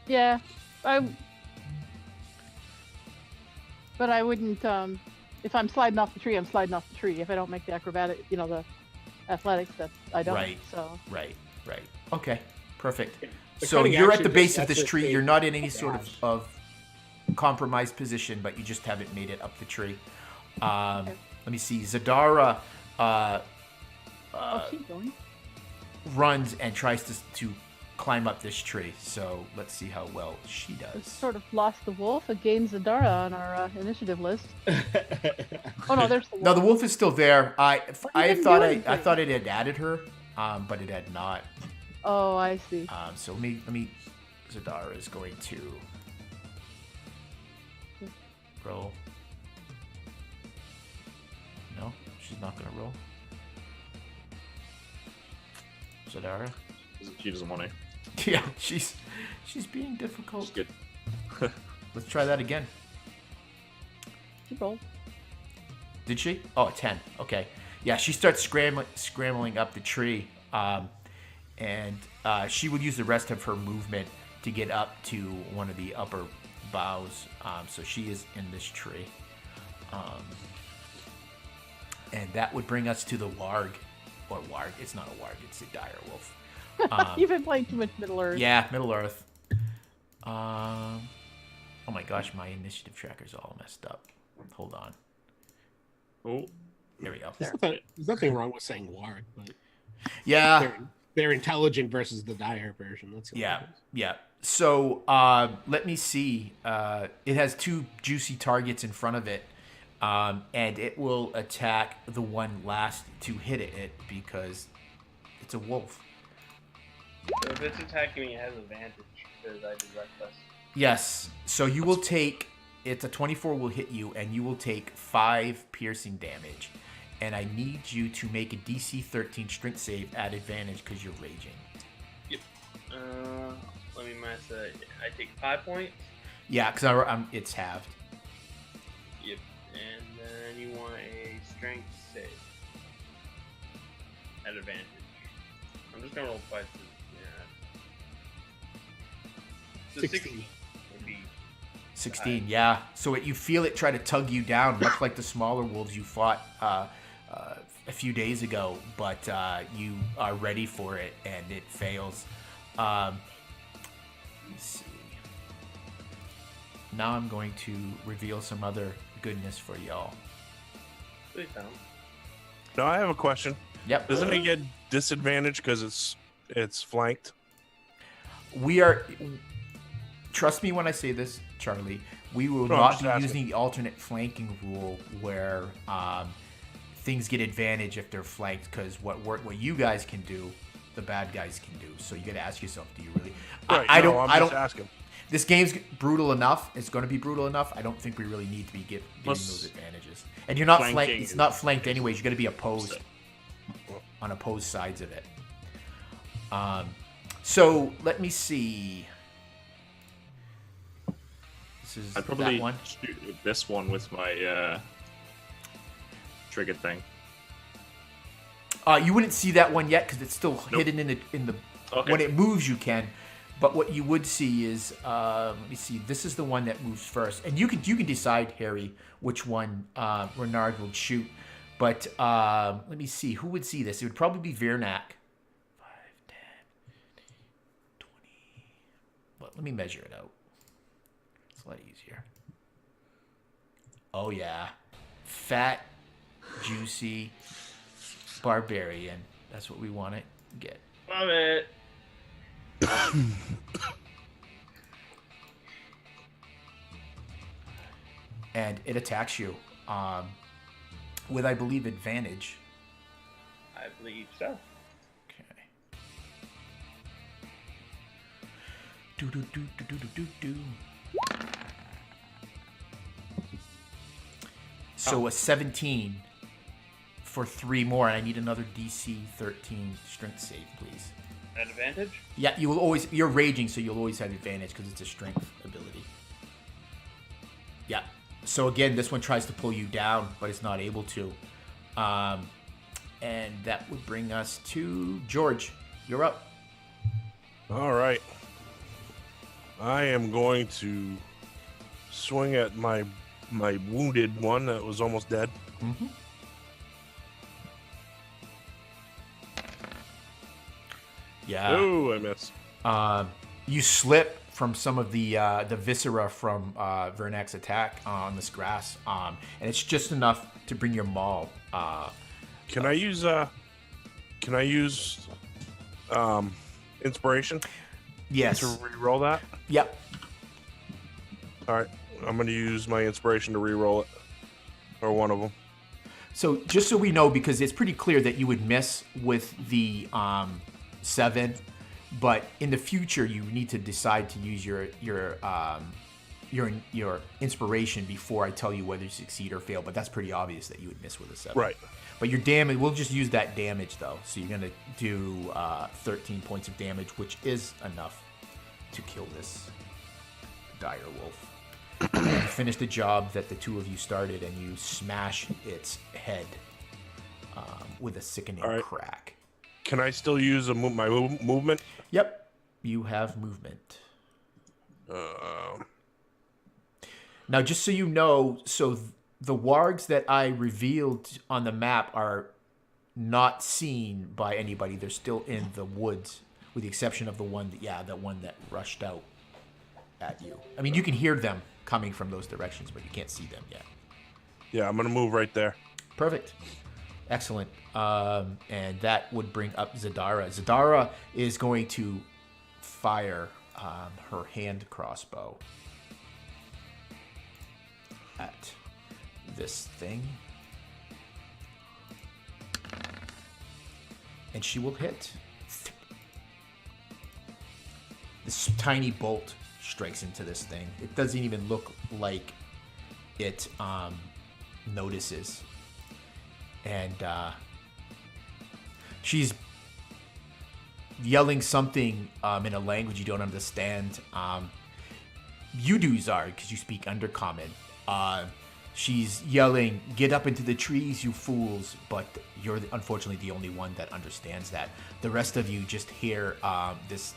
Yeah, but I wouldn't. If I'm sliding off the tree, I'm sliding off the tree. If I don't make the acrobatic, the athletics, that I don't. Right. So. Right. Okay. Perfect. The So cutting you're at action, the base of that's this a tree. big You're not in any sort dash. of compromised position, but you just haven't made it up the tree. Let me see. Zadara She's going. runs and tries to climb up this tree. So let's see how well she We does. sort of lost the wolf and gained Zadara on our initiative list. Oh no, there's the wolf. No, the wolf is still there. I didn't thought do I anything. thought it had added her, but it had not. Oh, I see. So let me. Zadara is going to roll. No, she's not going to roll. Zadara. She doesn't want to. Yeah, she's being difficult. She's good. Let's try that again. She rolled. Did she? Oh, a 10. Okay. Yeah, she starts scrambling up the tree, and she would use the rest of her movement to get up to one of the upper boughs. So she is in this tree. And that would bring us to the warg. Or warg. It's not a warg. It's a dire wolf. You've been playing too much Middle Earth. Yeah, Middle Earth. Oh my gosh, my initiative tracker's all messed up. Hold on. Oh, There we go. There's nothing wrong with saying warg, but Yeah. they're intelligent versus the dire version. That's the only Yeah, difference. yeah. So let me see. It has two juicy targets in front of it, and it will attack the one last to hit it because it's a wolf. So if it's attacking me, it has advantage because I did reckless. Yes. So you will take. It's a 24 will hit you, and you will take 5 piercing damage. And I need you to make a DC 13 strength save at advantage because you're raging. Yep. Let me match that. I take 5 points. Yeah, because it's halved. Yep. And then you want a strength save at advantage. I'm just gonna roll twice. Yeah. So 16. would be 16, yeah. So you feel it try to tug you down, much like the smaller wolves you fought a few days ago, but you are ready for it, and it fails. Let me see. Now I'm going to reveal some other goodness for y'all. please don't. Now I have a question. Yep. Doesn't it get disadvantage because it's flanked? We are. Trust me when I say this, Charlie. We will No, I'm not just be asking. using the alternate flanking rule where things get advantage if they're flanked. Because what you guys can do, the bad guys can do. So you got to ask yourself, do you really? Right. I no, don't. I'm I just don't. asking. This game's brutal enough. It's going to be brutal enough. I don't think we really need to be getting Plus, those advantages. And you're not flanked. flanking It's is- not flanked anyways. You're going to be opposed on opposed sides of it. So let me see. This is I'd probably that one. shoot this one with my trigger thing. You wouldn't see that one yet because it's still Nope. hidden in the. Okay. When it moves, you can. But what you would see is, let me see. This is the one that moves first, and you can decide, Harry, which one Renard will shoot. But let me see. Who would see this? It would probably be Virnak. 5, 10, 20. Well, let me measure it out. It's a lot easier. Oh yeah, fat, juicy, barbarian. That's what we want to get. Love it. And it attacks you with, I believe, advantage. I believe so. Okay. Do do do do do do do. So a 17 for 3 more, and I need another DC 13 strength save, please. At advantage? Yeah, you will always. You're raging, so you'll always have advantage because it's a strength ability. Yeah. So again, this one tries to pull you down, but it's not able to. And that would bring us to George. You're up. All right. I am going to swing at my wounded one that was almost dead. Mm-hmm. Yeah. Ooh, I missed. You slip from some of the viscera from Vernak's attack on this grass, and it's just enough to bring your maul. Can I use inspiration Yes. to re-roll that? Yep. All right, I'm going to use my inspiration to re-roll it, or one of them. So just so we know, because it's pretty clear that you would miss with the 7, but in the future you need to decide to use your inspiration before I tell you whether you succeed or fail. But that's pretty obvious that you would miss with a 7. Right. But your damage, we'll just use that damage though. So you're gonna do 13 points of damage, which is enough to kill this dire wolf. You finish the job that the two of you started, and you smash its head with a sickening All right. crack. Can I still use my movement? Yep, you have movement. Now, just so you know, so the wargs that I revealed on the map are not seen by anybody. They're still in the woods, with the exception of the one that rushed out at you. I mean, you can hear them coming from those directions, but you can't see them yet. Yeah, I'm going to move right there. Perfect. Excellent. And that would bring up Zadara. Zadara is going to fire her hand crossbow at this thing. And she will hit. This tiny bolt strikes into this thing. It doesn't even look like it notices. And she's yelling something in a language you don't understand. You do, Zarg, because you speak Undercommon. She's yelling, "Get up into the trees, you fools!" But you're unfortunately the only one that understands that. The rest of you just hear this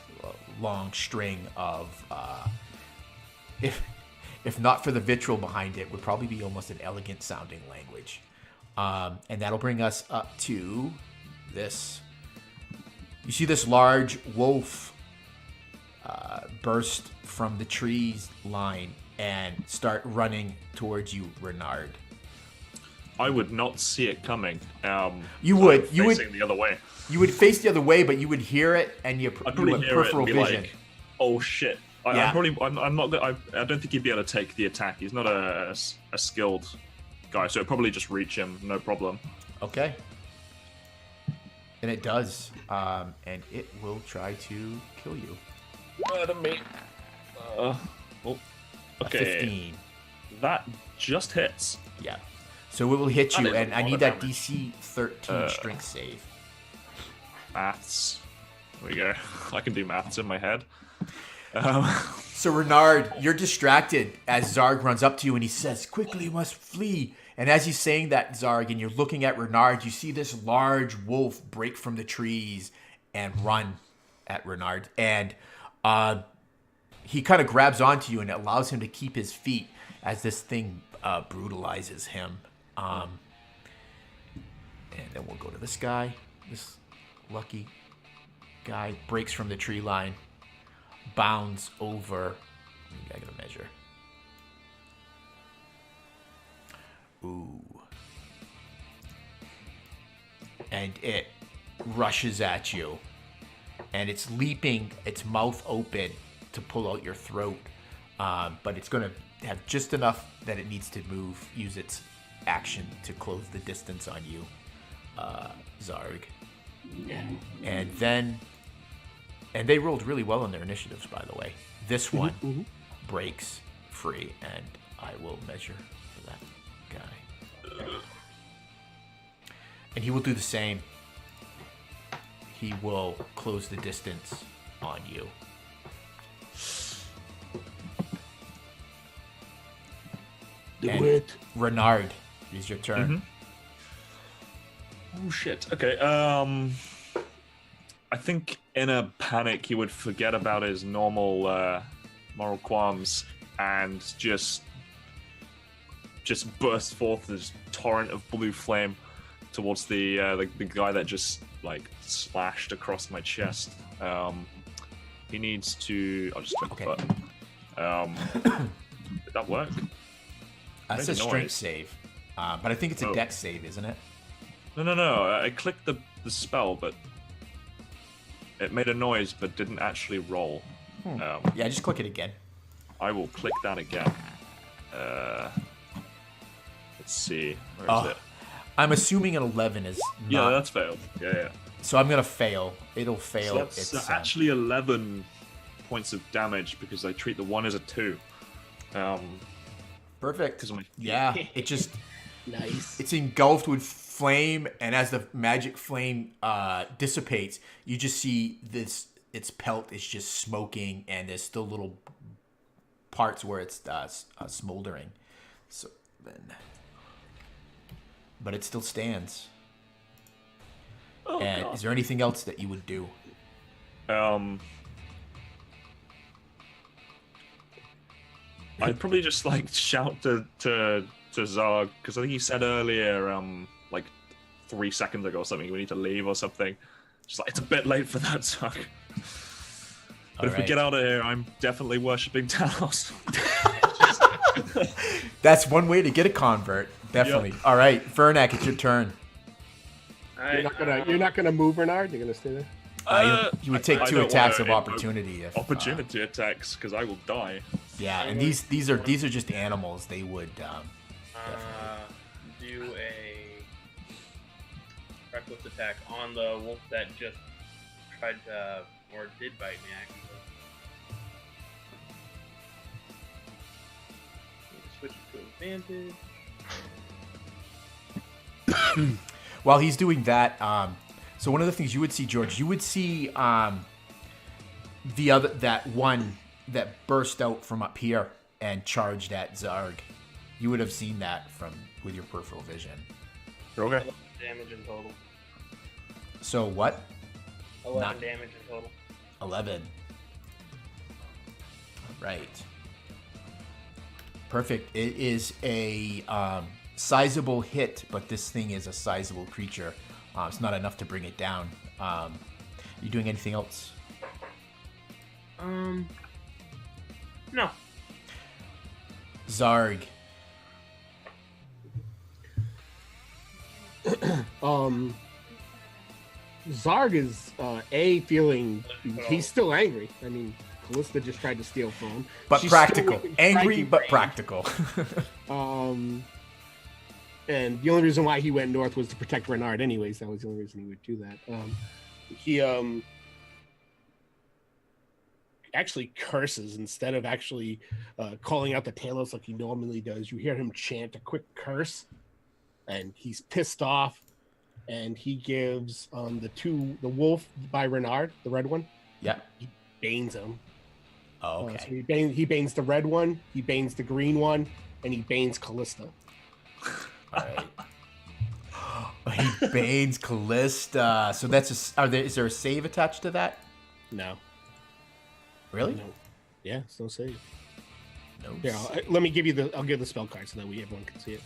long string of, if not for the vitriol behind it, would probably be almost an elegant sounding language. And that'll bring us up to this. You see this large wolf burst from the trees line and start running towards you, Renard. I would not see it coming. You would. You would facing the other way. You would face the other way, but you would hear it, and you have peripheral vision. Like, oh shit! Yeah. I'm not. I don't think he'd be able to take the attack. He's not a skilled guy, so it'd probably just reach him, no problem. Okay. And it does, and it will try to kill you. Murder me. Okay. 15. That just hits. Yeah. So it will hit you, That is and a I lot need of that damage. DC 13 strength save. Maths. There we go. I can do maths in my head. So Renard, you're distracted as Zarg runs up to you and he says, "Quickly, you must flee." And as he's saying that, Zarg, and you're looking at Renard, you see this large wolf break from the trees and run at Renard. And he kind of grabs onto you and allows him to keep his feet as this thing brutalizes him. And then we'll go to this guy. This lucky guy breaks from the tree line, bounds over. I gotta measure. Ooh. And it rushes at you. And it's leaping, its mouth open to pull out your throat. But it's going to have just enough that it needs to use its action to close the distance on you, Zarg. And then, and they rolled really well on their initiatives, by the way. This one breaks free, and I will measure for that guy. And he will do the same. He will close the distance on you. Do And it. Renard, it's your turn. Oh shit. Okay. I think in a panic he would forget about his normal moral qualms and just burst forth this torrent of blue flame towards the guy that just like slashed across my chest. He needs to. I'll just click the button. Did that work? That's a strength save, but I think it's a dex save, isn't it? No. I clicked the spell, but it made a noise, but didn't actually roll. Yeah, just click it again. I will click that again. Let's see. Where is it? I'm assuming an 11 is not. Yeah, that's failed. Yeah. So I'm gonna fail. It'll fail. So that's actually 11 points of damage because I treat the 1 as a 2. Perfect. 'Cause of my- Yeah, it just Nice. it's engulfed with flame, and as the magic flame dissipates, you just see this. Its pelt is just smoking, and there's still little parts where it's smoldering. So then, but it still stands. Oh, And God. is there anything else that you would do? I'd probably just like shout to Zarg because I think he said earlier, like 3 seconds ago or something, we need to leave or something. Just like it's a bit late for that, Zarg. But if we get out of here, I'm definitely worshipping Talos. That's one way to get a convert. Definitely. Yep. All right, Vernak, it's your turn. You're not gonna move, Bernard. You're gonna stay there. You would take I 2 don't attacks wanna of invoke opportunity. If, opportunity attacks because I will die. Yeah, and these are just animals. They would. Do a reckless attack on the wolf that just tried to, or did bite me actually. Switch to advantage. While he's doing that, So one of the things you would see, George, you would see that one that burst out from up here and charged at Zarg. You would have seen that with your peripheral vision. Okay. 11 damage in total. So what? 11 damage in total. 11. Right. Perfect. It is a sizable hit, but this thing is a sizable creature. It's not enough to bring it down. You doing anything else? No. Zarg. Zarg is feeling he's still angry. I mean, Callista just tried to steal from him. But She's practical. still Angry, striking but range. practical. And the only reason why he went north was to protect Renard anyways. That was the only reason he would do that. He actually curses instead of actually calling out the Talos like he normally does. You hear him chant a quick curse, and he's pissed off, and he gives the wolf by Renard, the red one. Yeah. He banes him. Oh, okay. So he banes the red one, he banes the green one, and he banes Callista. All right. He banes Callista. So that's is there a save attached to that? No. Really? No. Yeah, it's no save. No. Yeah, let me give you I'll give the spell card so that way everyone can see it.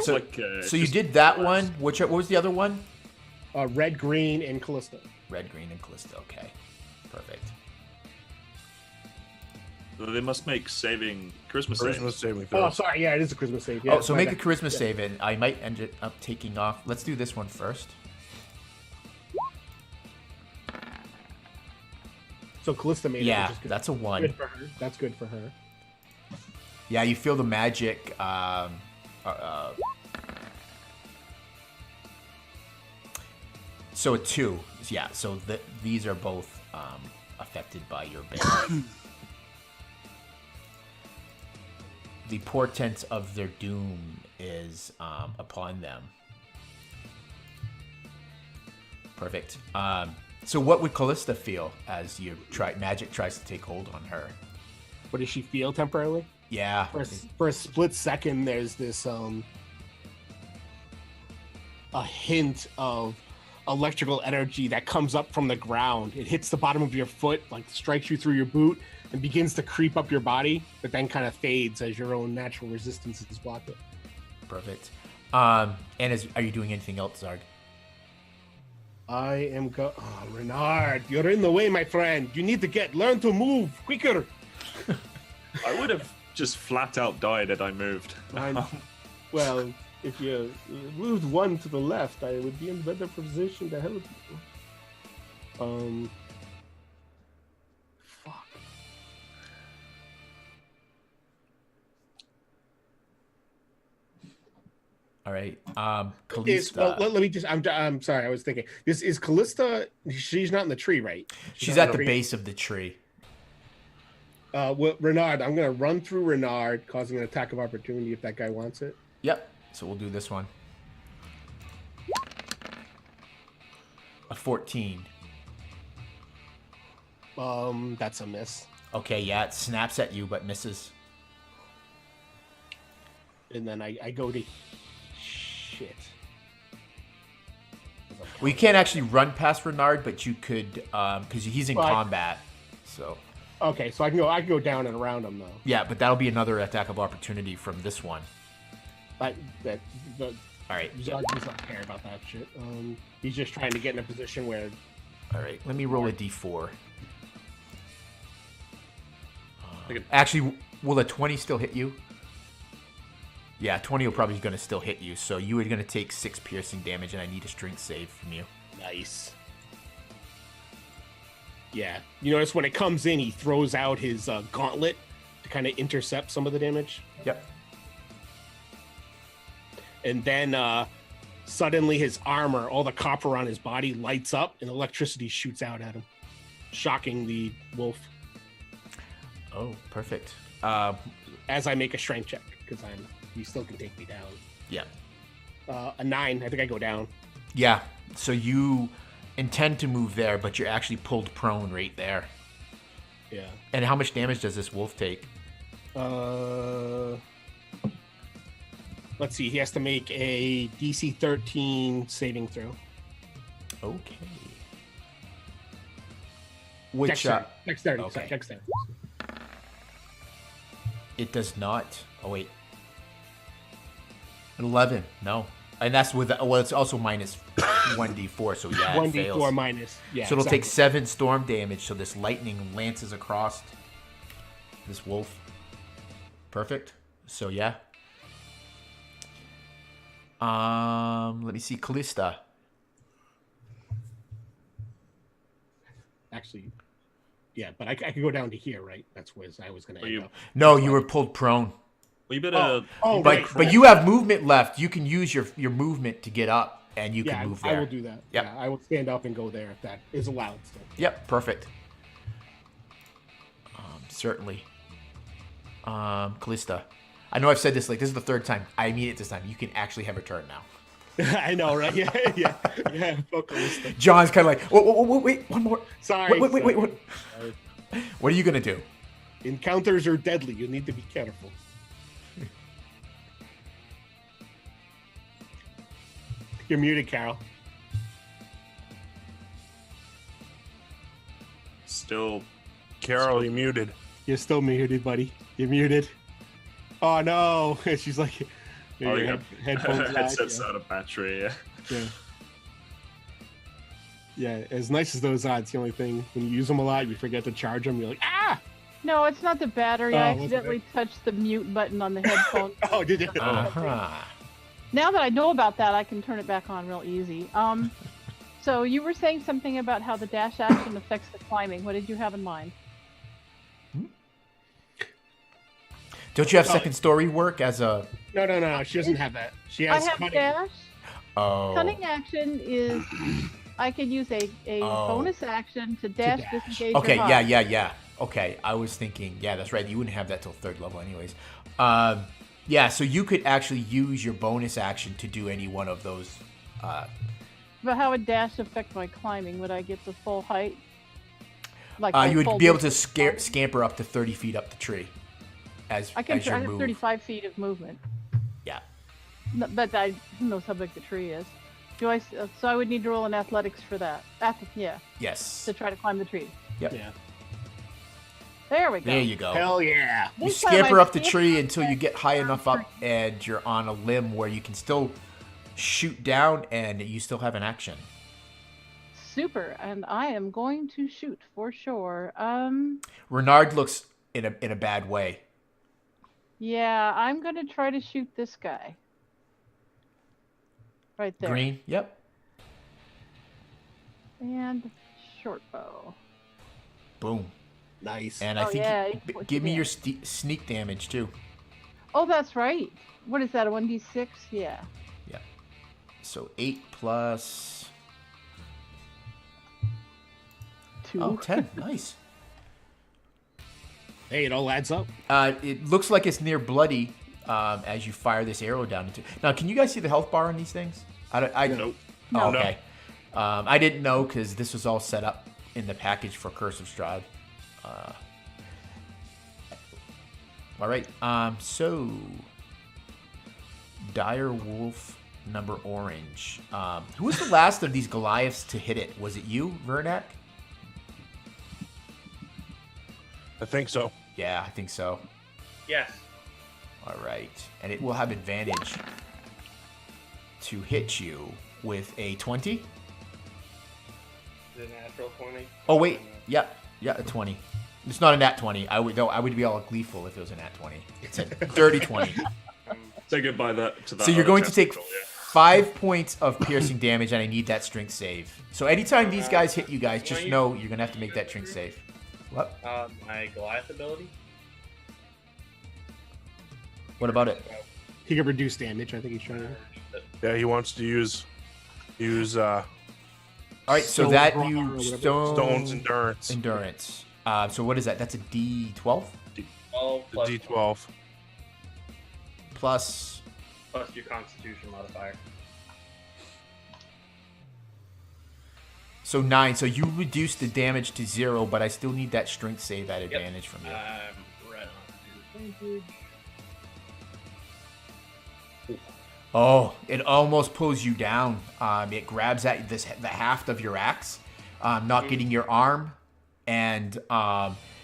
So, so you did that one. What was the other one? Red, green, and Callista. Red, green, and Callista. Okay. Perfect. So they must make Christmas Christmas saving Oh, throws. sorry. Yeah, it is a Christmas save. Yeah, So my make a bad. charisma save, and I might end up taking off. Let's do this one first. So Callista made it. Yeah, Which is good. that's a 1. Good for her. That's good for her. Yeah, you feel the magic. So a 2. Yeah, so these are both affected by your ban. The portent of their doom is upon them. Perfect. So what would Callista feel as magic tries to take hold on her? What does she feel temporarily? Yeah. For a split second, there's this a hint of electrical energy that comes up from the ground. It hits the bottom of your foot, like strikes you through your boot, and begins to creep up your body, but then kind of fades as your own natural resistance is blocked it. Perfect. And are you doing anything else, Zarg? I am Oh, Renard, you're in the way, my friend. You need to learn to move quicker. I would have just flat out died had I moved. Well, if you moved one to the left, I would be in better position to help you. Fuck. All right. Callista. Let me just. I'm sorry. I was thinking. This is Callista. She's not in the tree, right? She's not at in the base of the tree. Well, Renard, I'm gonna run through Renard, causing an attack of opportunity if that guy wants it. Yep. So we'll do this one. A 14. That's a miss. Okay, yeah, it snaps at you but misses. And then I go to shit. Well, you can't actually run past Renard, but you could, because he's in combat. So. Okay, so I can go down and around him though. Yeah, but that'll be another attack of opportunity from this one. All right. He's not care about that shit. He's just trying to get in a position where. All right, let me roll a d4. Actually, will a 20 still hit you? Yeah, 20 will probably going to still hit you. So you are going to take 6 piercing damage, and I need a strength save from you. Nice. Yeah, you notice when it comes in, he throws out his gauntlet to kind of intercept some of the damage. Yep. And then suddenly his armor, all the copper on his body lights up, and electricity shoots out at him, shocking the wolf. Oh, perfect. As I make a strength check, because he still can take me down. Yeah. A 9. I think I go down. Yeah, So you intend to move there, but you're actually pulled prone right there. Yeah. And how much damage does this wolf take? Let's see. He has to make a DC 13 saving throw. Okay. Which Dexterity. okay. Sorry, dexterity. It does not. Oh wait. 11. No. And that's with it's also minus 1d4, so yeah, it 1d4 fails. minus. Yeah. So it'll take exactly. 7 storm damage. So this lightning lances across this wolf. Perfect. So yeah. Let me see, Callista. Actually, yeah, but I could go down to here, right? That's where I was going to end up. No, you were pulled prone. Well, you better. But you have movement left. You can use your movement to get up, and you can move there. I will do that. Yep. Yeah, I will stand up and go there if that is allowed still. Yep, perfect. Certainly. Callista. I know I've said this, like, this is the third time. I mean it this time. You can actually have a turn now. I know, right? Yeah. Fuck Callista. John's kind of like, wait, one more. Sorry. Wait. What are you going to do? Encounters are deadly. You need to be careful. You're muted, Carol. Still. Carol, you muted. You're still muted, buddy. You're muted. Oh no! She's like, Oh, yeah. headphones. Headset's out of battery. Yeah. Yeah. As nice as those are, it's the only thing when you use them a lot, you forget to charge them. You're like, ah! No, it's not the battery. I wasn't accidentally touched the mute button on the headphone. Oh, did you? Uh-huh. Now that I know about that, I can turn it back on real easy. So you were saying something about how the dash action affects the climbing. What did you have in mind? Don't you have second story work as a... No. She doesn't have that. She has I have cunning. dash. Oh. Cunning action is I can use a bonus action to dash. Disengage. Okay, or hide. yeah. Okay, I was thinking, yeah, that's right. You wouldn't have that till 3rd level anyways. Yeah, so you could actually use your bonus action to do any one of those. But how would dash affect my climbing? Would I get the full height? Like You would full be able to distance? scamper up to 30 feet up the tree as I can. as your I have move. 35 feet of movement. Yeah. No, but who knows how big the tree is? So I would need to roll an athletics for that. Yeah, Yes. to try to climb the tree. Yep. Yeah. There we go. There you go. Hell yeah. You This time scamper I up the tree scampered until you get high enough up and you're on a limb where you can still shoot down and you still have an action. Super, and I am going to shoot for sure. Renard looks in a bad way. Yeah, I'm gonna try to shoot this guy. Right there. Green, yep. And short bow. Boom. Nice. And I Oh, think yeah, give me yeah. your sneak damage too. Oh, that's right. What is that? A 1d6? Yeah. Yeah. So 8 plus 2. 10. Nice. Hey, it all adds up. It looks like it's near bloody as you fire this arrow down into. Now, can you guys see the health bar on these things? Nope. Oh, okay. I didn't know because this was all set up in the package for Curse of Strahd. All right. So, Dire Wolf number orange. Who was the last of these Goliaths to hit it? Was it you, Vernak? I think so. Yeah, I think so. Yes. All right. And it will have advantage to hit you with a 20. Is it natural 20? Oh, wait. Yeah, a 20. It's not a nat 20. I would be all gleeful if it was a nat 20. It's a dirty 20. Say goodbye to that. So you're going to take testicle, yeah. 5 points of piercing damage, and I need that strength save. So anytime these guys hit you guys, just know you're going to have to make that strength save. What? My Goliath ability. What about it? He can reduce damage. I think he's trying to. Yeah, he wants to use All right, so Stone that Roar or you whatever. Stone's endurance. endurance. So what is that? That's a D12 12 The plus, D12. plus. plus your Constitution modifier. So 9. So you reduce the damage to 0, but I still need that strength save at advantage from you. Right on. Advantage. Oh, it almost pulls you down. It grabs at the haft of your axe, not getting your arm, and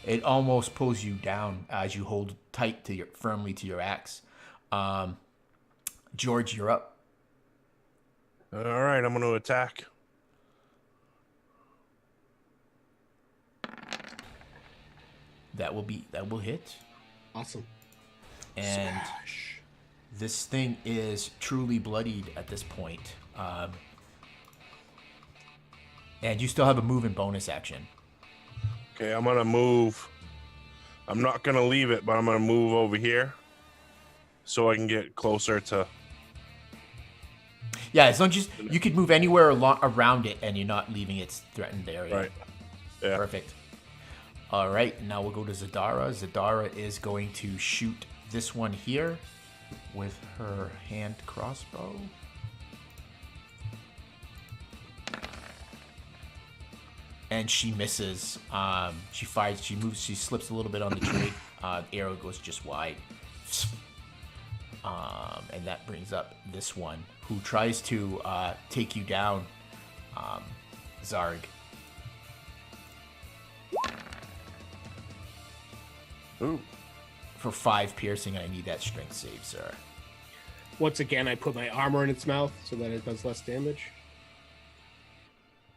it almost pulls you down as you hold tight to firmly to your axe. George, you're up. All right, I'm going to attack. That will hit. Awesome. And Smash. this thing is truly bloodied at this point. And you still have a move and bonus action. Okay, I'm going to move. I'm not going to leave it, but I'm going to move over here so I can get closer to... Yeah, as long as you could move anywhere around it and you're not leaving its threatened area. Right. Yeah. Perfect. All right, now we'll go to Zadara. Zadara is going to shoot this one here with her hand crossbow. And she misses. She fires. She moves. She slips a little bit on the tree. The arrow goes just wide. And that brings up this one, who tries to take you down, Zarg. Ooh. For 5 piercing, and I need that strength save, sir. Once again, I put my armor in its mouth so that it does less damage.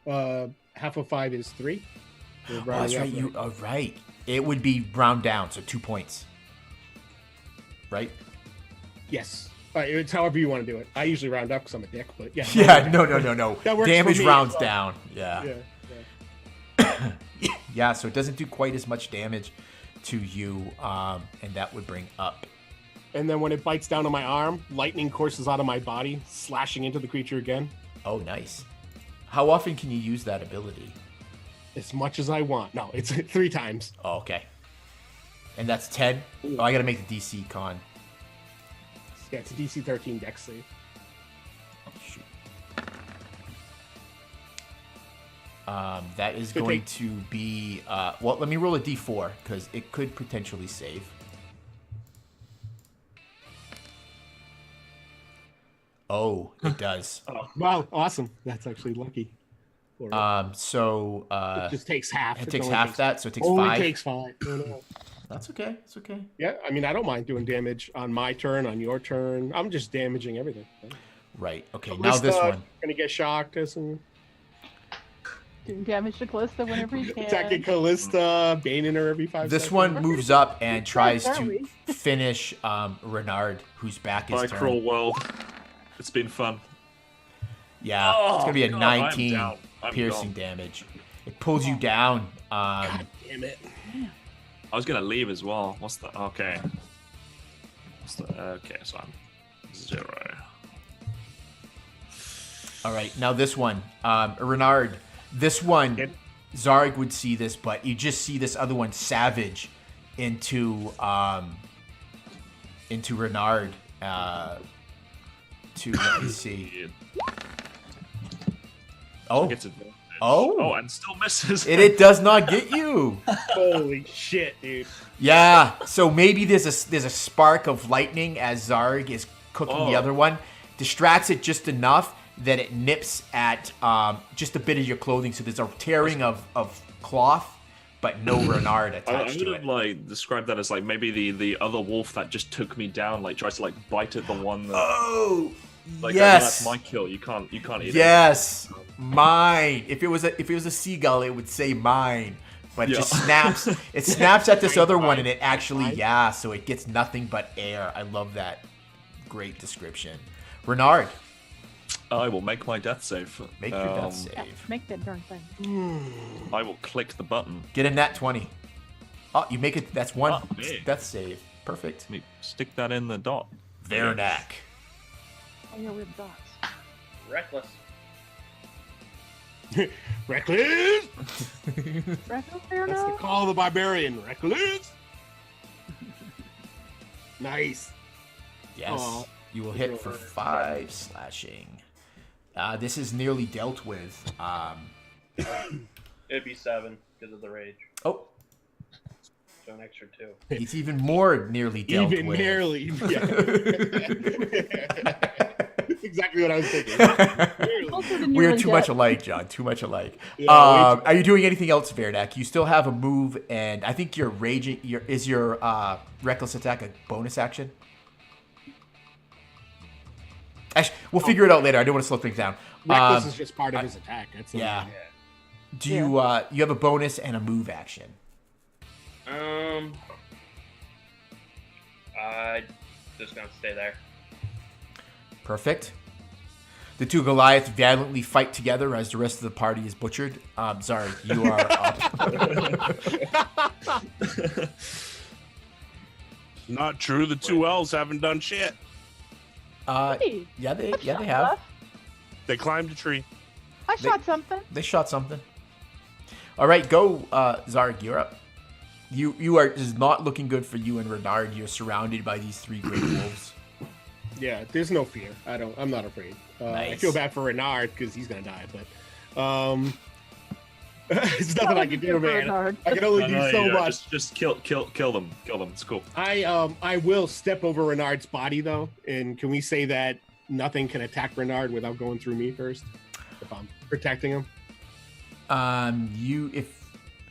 Half of 5 is 3. Oh, that's right. You are right. It would be round down, so 2 points. Right? Yes. It's however you want to do it. I usually round up because I'm a dick, but yeah. Yeah, no. That works Damage for me rounds as well. down. Yeah. Yeah, so it doesn't do quite as much damage to you, and that would bring up. And then when it bites down on my arm, lightning courses out of my body, slashing into the creature again. Oh, nice. How often can you use that ability? As much as I want. No, it's 3 times. Oh, okay. And that's 10? Oh, I gotta make the DC con. Yeah, it's a DC 13 dex save. Shoot. That is going to be... well, let me roll a d4, because it could potentially save. Oh, it does. Wow, awesome. That's actually lucky. So... it just takes half. it takes half that, so it takes only 5. takes 5. No. That's okay. It's okay. Yeah, I mean, I don't mind doing damage on my turn, on your turn. I'm just damaging everything. Right. Okay, Callista, now this one. Gonna get shocked. Doing damage to Callista whenever you can. Attacking Callista, baning her every 5 This seconds. one moves up and tries to finish Renard, whose back is Bye, turned. cruel world. It's been fun. Yeah, it's gonna be a God, 19 I'm piercing gone. damage. It pulls you down. God damn it. I was gonna leave as well. What's the okay? Okay, so I'm 0. All right, now this one, Renard. This one, Zarg would see this, but you just see this other one savage into Renard. To let me see. Oh, Gets advantage. Oh, and still misses. it does not get you. Holy shit, dude. Yeah, so maybe there's a spark of lightning as Zarg is cooking the other one, distracts it just enough that it nips at just a bit of your clothing. So there's a tearing of cloth, but no Renard I attached would to have it. like described that as like maybe the other wolf that just took me down like tries to like bite at the one that Oh, like yes, that's my kill. You can't eat yes, mine. If it was a seagull, it would say mine. But it just snaps. It snaps at this other one, and it actually so it gets nothing but air. I love that. Great description, Renard. I will make my death save. Make your death save. Make that darn thing. I will click the button. Get a nat 20. Oh, you make it. That's one big. death save. Perfect. Let me stick that in the dot. Vernac. Oh, yeah, we have dots. Reckless. Reckless! Reckless there That's the now? call of the barbarian. Reckless! Nice. Yes. Aw. You will hit for 5 slashing. This is nearly dealt with. It'd be 7 because of the rage. Oh, So an extra 2. he's even more nearly dealt Even with. nearly. Yeah. Exactly what I was thinking. Also the We're nearly too much dead. alike, John. Too much alike. Yeah, way too Are you doing anything else, Verdak? You still have a move, and I think your raging. Is your reckless attack a bonus action? Actually, we'll figure it out later. I don't want to slow things down. Reckless is just part of his attack. That's Yeah. Yeah. Do you you have a bonus and a move action? I just gonna stay there. Perfect. The two Goliaths valiantly fight together as the rest of the party is butchered. Sorry, you are up. Not true. The two elves haven't done shit. Hey, Yeah, they shot have. stuff. They climbed a tree. I shot something. They shot something. All right, go, Zarg. You're up. You are is not looking good for you and Renard. You're surrounded by these 3 great wolves. Yeah, there's no fear. I'm not afraid. I Nice. feel bad for Renard because he's gonna die, but it's nothing I can do, man. Renard. I can only No, do no, so you know, much. Just kill them. Kill them. It's cool. I will step over Renard's body though, and can we say that nothing can attack Renard without going through me first if I'm protecting him?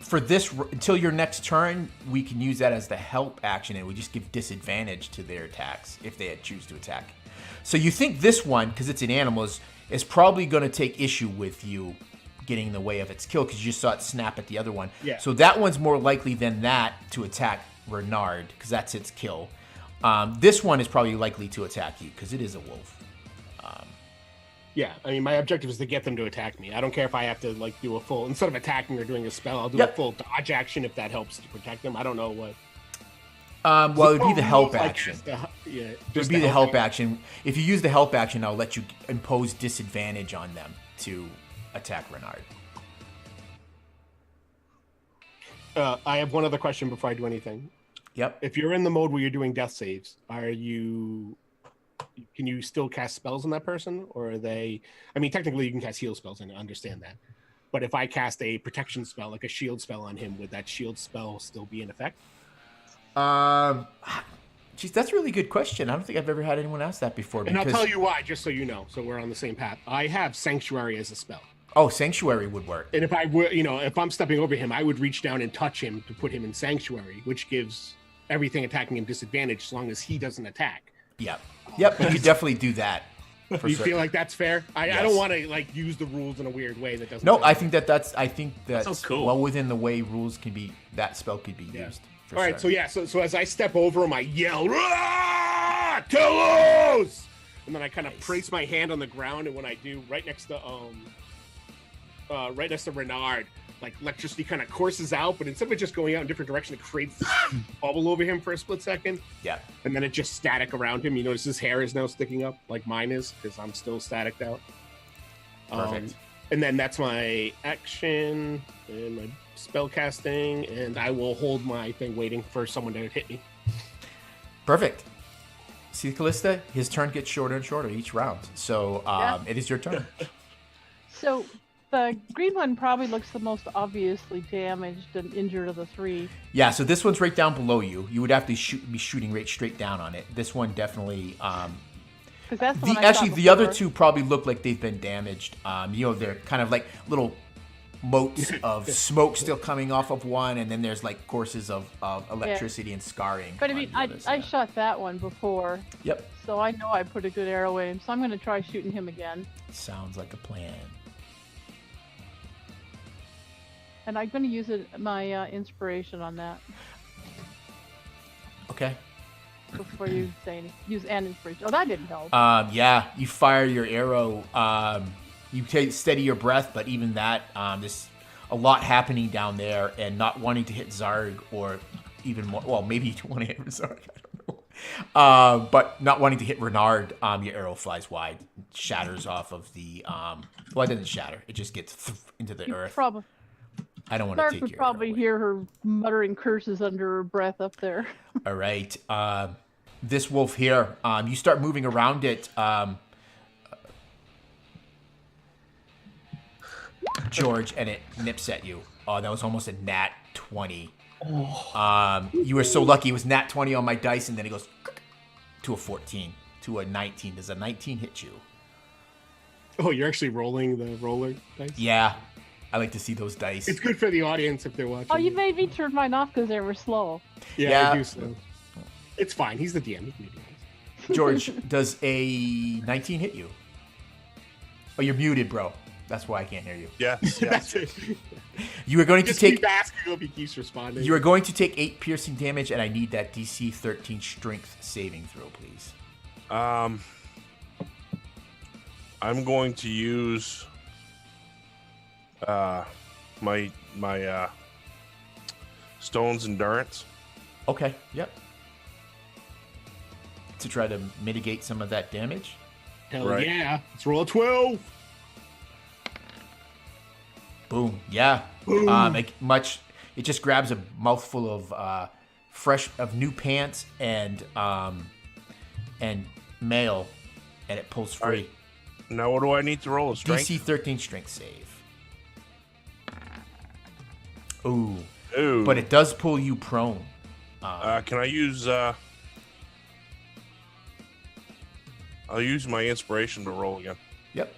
For this until your next turn, we can use that as the help action, and we just give disadvantage to their attacks if they choose to attack. So you think this one, because it's an animal, is probably going to take issue with you getting in the way of its kill because you just saw it snap at the other one. Yeah. So that one's more likely than that to attack Renard because that's its kill. This one is probably likely to attack you because it is a wolf. Yeah, I mean, my objective is to get them to attack me. I don't care if I have to like do a full instead of attacking or doing a spell. I'll do Yep. a full dodge action if that helps to protect them. I don't know what. Well, it would be the help Like, action. yeah, It would just be the help action. If you use the help action, I'll let you impose disadvantage on them to attack Renard. I have one other question before I do anything. Yep. If you're in the mode where you're doing death saves, can you still cast spells on that person, or are they? I mean, technically you can cast heal spells, and I understand that. But if I cast a protection spell, like a shield spell on him, would that shield spell still be in effect? Geez, that's a really good question. I don't think I've ever had anyone ask that before. And I'll tell you why, just so you know, so we're on the same path. I have Sanctuary as a spell. Oh, Sanctuary would work. And if I were, if I'm stepping over him, I would reach down and touch him to put him in Sanctuary, which gives everything attacking him disadvantage as long as he doesn't attack. Yep. Yep, you could definitely do that. For You certain. feel like that's fair? I Yes. don't want to like use the rules in a weird way that doesn't. No, sound I right. think that's sounds cool. well within the way rules can be. That spell could be used. For All right, so sure. yeah, so as I step over him, I yell, "Rah! Telos!" And then I kind of place my hand on the ground, and when I do, right next to Renard, like electricity kind of courses out, but instead of it just going out in different direction, it creates this bubble over him for a split second, Yeah. and then it just static around him. You notice his hair is now sticking up like mine is because I'm still staticked out. Perfect. And then that's my action and my spell casting, and I will hold my thing waiting for someone to hit me. Perfect. See, Callista, his turn gets shorter and shorter each round. So it is your turn. So the green one probably looks the most obviously damaged and injured of the 3. Yeah, so this one's right down below you. You would have to be shooting right straight down on it. This one definitely. Because that's the one I Actually, shot the other before. 2 probably look like they've been damaged. They're kind of like little motes of smoke still coming off of one, and then there's like courses of electricity and scarring. But I on mean, the I other side. shot that one before, Yep. so I know I put a good arrow in him. So I'm going to try shooting him again. Sounds like a plan. And I'm going to use my inspiration on that Okay. before you say anything. Use an inspiration. Oh, that didn't help. Yeah, you fire your arrow. You steady your breath, but even that, there's a lot happening down there, and not wanting to hit Zarg, or even more. Well, maybe you want to hit Zarg. I don't know. But not wanting to hit Renard, your arrow flies wide, shatters off of the. Well, it doesn't shatter. It just gets into the earth. Probably. I don't want to Stark take would your probably arrow away. hear her muttering curses under her breath up there. All right. This wolf here, you start moving around it. George, and it nips at you. Oh, that was almost a nat 20. You were so lucky. It was nat 20 on my dice, and then it goes to a 14, to a 19. Does a 19 hit you? Oh, you're actually rolling the roller dice? Yeah. I like to see those dice. It's good for the audience if they're watching. Oh, you made me turn mine off because they were slow. Yeah, I do so. It's fine. He's the DM. He can do it. George, does a 19 hit you? Oh, you're muted, bro. That's why I can't hear you. Yes. That's it. You are going to Just take. keep asking if he keeps responding. You are going to take 8 piercing damage, and I need that DC 13 Strength saving throw, please. I'm going to use my Stone's Endurance. Okay. Yep. To try to mitigate some of that damage. Hell Right. yeah. Let's roll a 12. Boom. Yeah. Boom. It just grabs a mouthful of new pants and mail, and it pulls free. Right. Now, what do I need to roll? A strength? DC 13 strength save. Ooh. Ooh. But it does pull you prone. Can I use? I'll use my inspiration to roll again. Yep.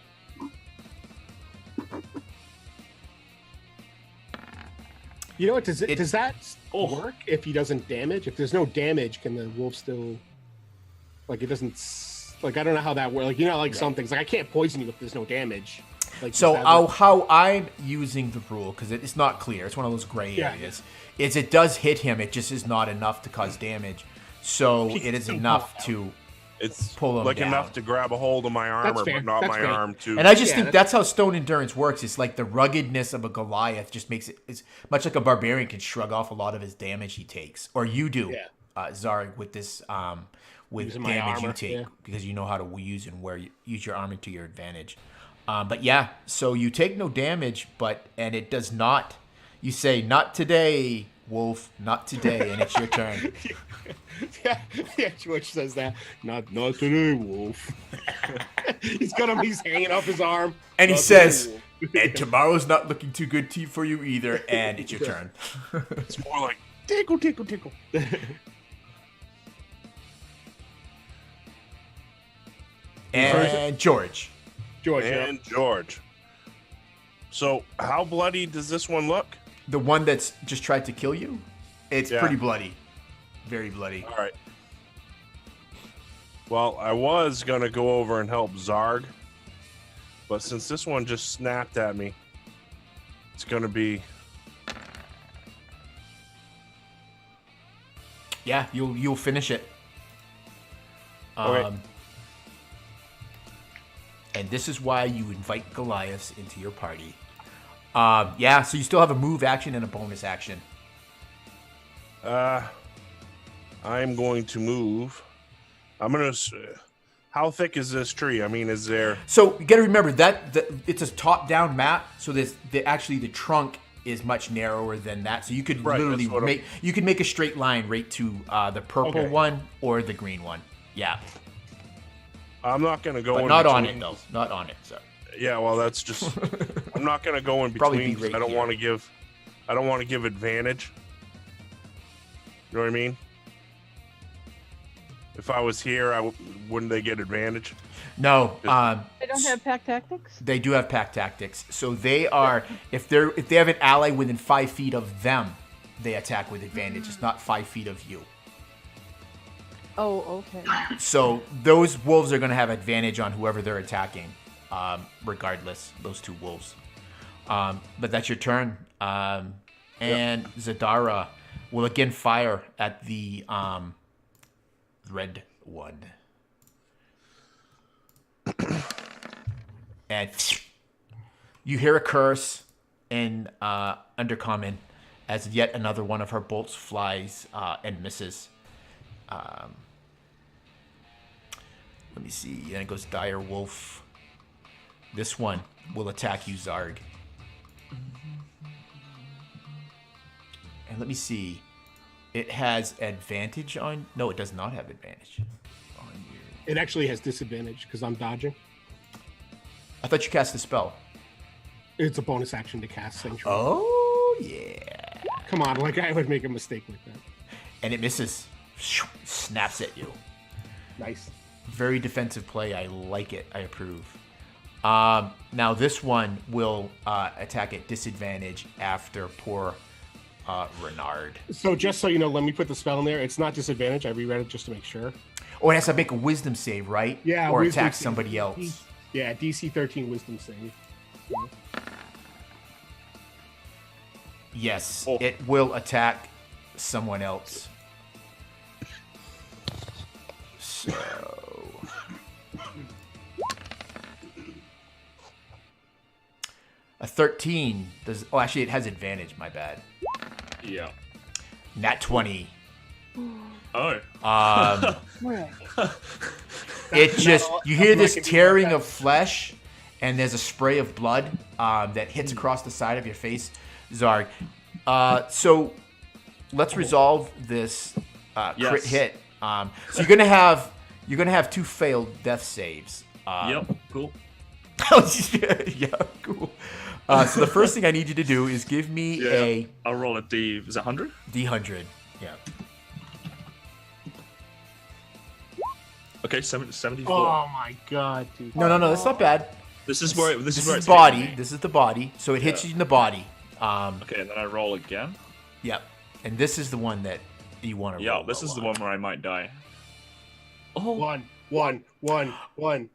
You know what? Does that work if he doesn't damage? If there's no damage, can the wolf still? Like it doesn't. Like I don't know how that works. Like some things. Like I can't poison you if there's no damage. Like So how I'm using the rule, because it's not clear, it's one of those gray areas, is it does hit him, it just is not enough to cause damage. So it is enough to It's pull him like down. enough to grab a hold of my armor, fair. but not That's my fair. arm too. And I just think that's how stone endurance works. It's like the ruggedness of a Goliath just makes it's much like a barbarian can shrug off a lot of his damage he takes. Or you do, Zarg, with this with Using my damage you armor, take, because you know how to use and use your armor to your advantage. But yeah, so you take no damage, and it does not. You say, "Not today, Wolf, not today," and it's your turn. yeah, George says that. Not today, Wolf. He's hanging off his arm. And he Not says, today, Wolf. "And tomorrow's not looking too good for you either," and it's your turn. It's more like tickle, tickle, tickle. And George. George. So, how bloody does this one look? The one that's just tried to kill you? It's pretty bloody. Very bloody. All right. Well, I was going to go over and help Zarg, but since this one just snapped at me, it's going to be... Yeah, you'll finish it. Okay. And this is why you invite Goliaths into your party. Yeah, so you still have a move action and a bonus action. I'm going to move. I'm going to... How thick is this tree? I mean, is there... So you got to remember that it's a top-down map, so the trunk is much narrower than that. So you could literally make a straight line right to the purple one or the green one. Yeah. I'm not going to go But in not between. on it, though. Not on it, so. Yeah, well, that's just... I'm not going to go in Probably between be 'cause right I don't here. want to give... I don't want to give advantage. You know what I mean? If I was here, wouldn't they get advantage? No. They don't have pack tactics? They do have pack tactics. So they are... If they have an ally within 5 feet of them, they attack with advantage. It's not 5 feet of you. Oh, okay. So those wolves are going to have advantage on whoever they're attacking, regardless, those two wolves. But that's your turn. And Zadara will again fire at the red one. And you hear a curse in Undercommon as yet another one of her bolts flies and misses. Let me see. And it goes Dire Wolf. This one will attack you, Zarg. And let me see. It has advantage on... No, it does not have advantage on you. It actually has disadvantage because I'm dodging. I thought you cast the spell. It's a bonus action to cast Sanctuary. Oh yeah. Come on, like I would make a mistake like that. And it misses. Snaps at you. Nice. Very defensive play. I like it. I approve. Now this one will attack at disadvantage after poor Renard. So just so you know, let me put the spell in there. It's not disadvantage. I reread it just to make sure. Oh, it has to make a wisdom save, right? Yeah. Or wisdom attack save. somebody else. Yeah, DC 13 wisdom save. Yes, Oh. it will attack someone else. So... A 13 does... Oh, actually, it has advantage. My bad. Yeah. Nat 20. Oh. Right. It just... You hear nothing I this can do tearing about of flesh, and there's a spray of blood that hits across the side of your face, Zarg. So, let's resolve this crit Yes. hit. So you're gonna have 2 failed death saves. Yep. Cool. Yeah, cool. So the first thing I need you to do is give me a I'll roll a D. Is it 100? D100. Yeah. Okay, 74. Oh my god, dude. No, that's not bad. This is where This is where is it's body. hitting me. This is the body. So it hits Yeah. you in the body. Okay, and then I roll again. Yep. And this is the one that you want to roll. Yeah, this is the low one where I might die. Oh, One.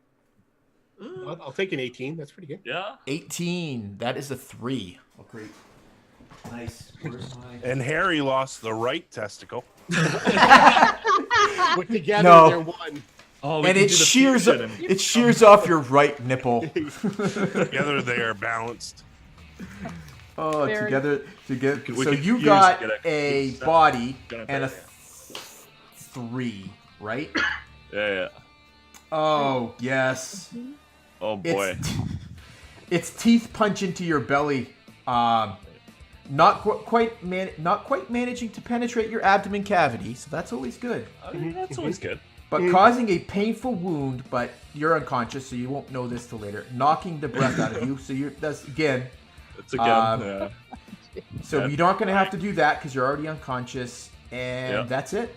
I'll take an 18. That's pretty good. yeah. 18. That is a 3. Oh, great. Nice. Where's my... And Harry lost the right testicle. But together No. they're one. Oh, we And can it do the shears fusion. it shears off your right nipple. Together they are balanced. Oh, Very- together. We So could you use got get a set. body Gonna and a take 3, right? Yeah. Oh yes. Oh boy. Its teeth punch into your belly. Not quite managing to penetrate your abdomen cavity, so that's always good. That's always good. But causing a painful wound, but you're unconscious, so you won't know this till later. Knocking the breath out of you, so that's again. It's again. Yeah. So Yeah. you're not going to have to do that because you're already unconscious, and Yeah. that's it.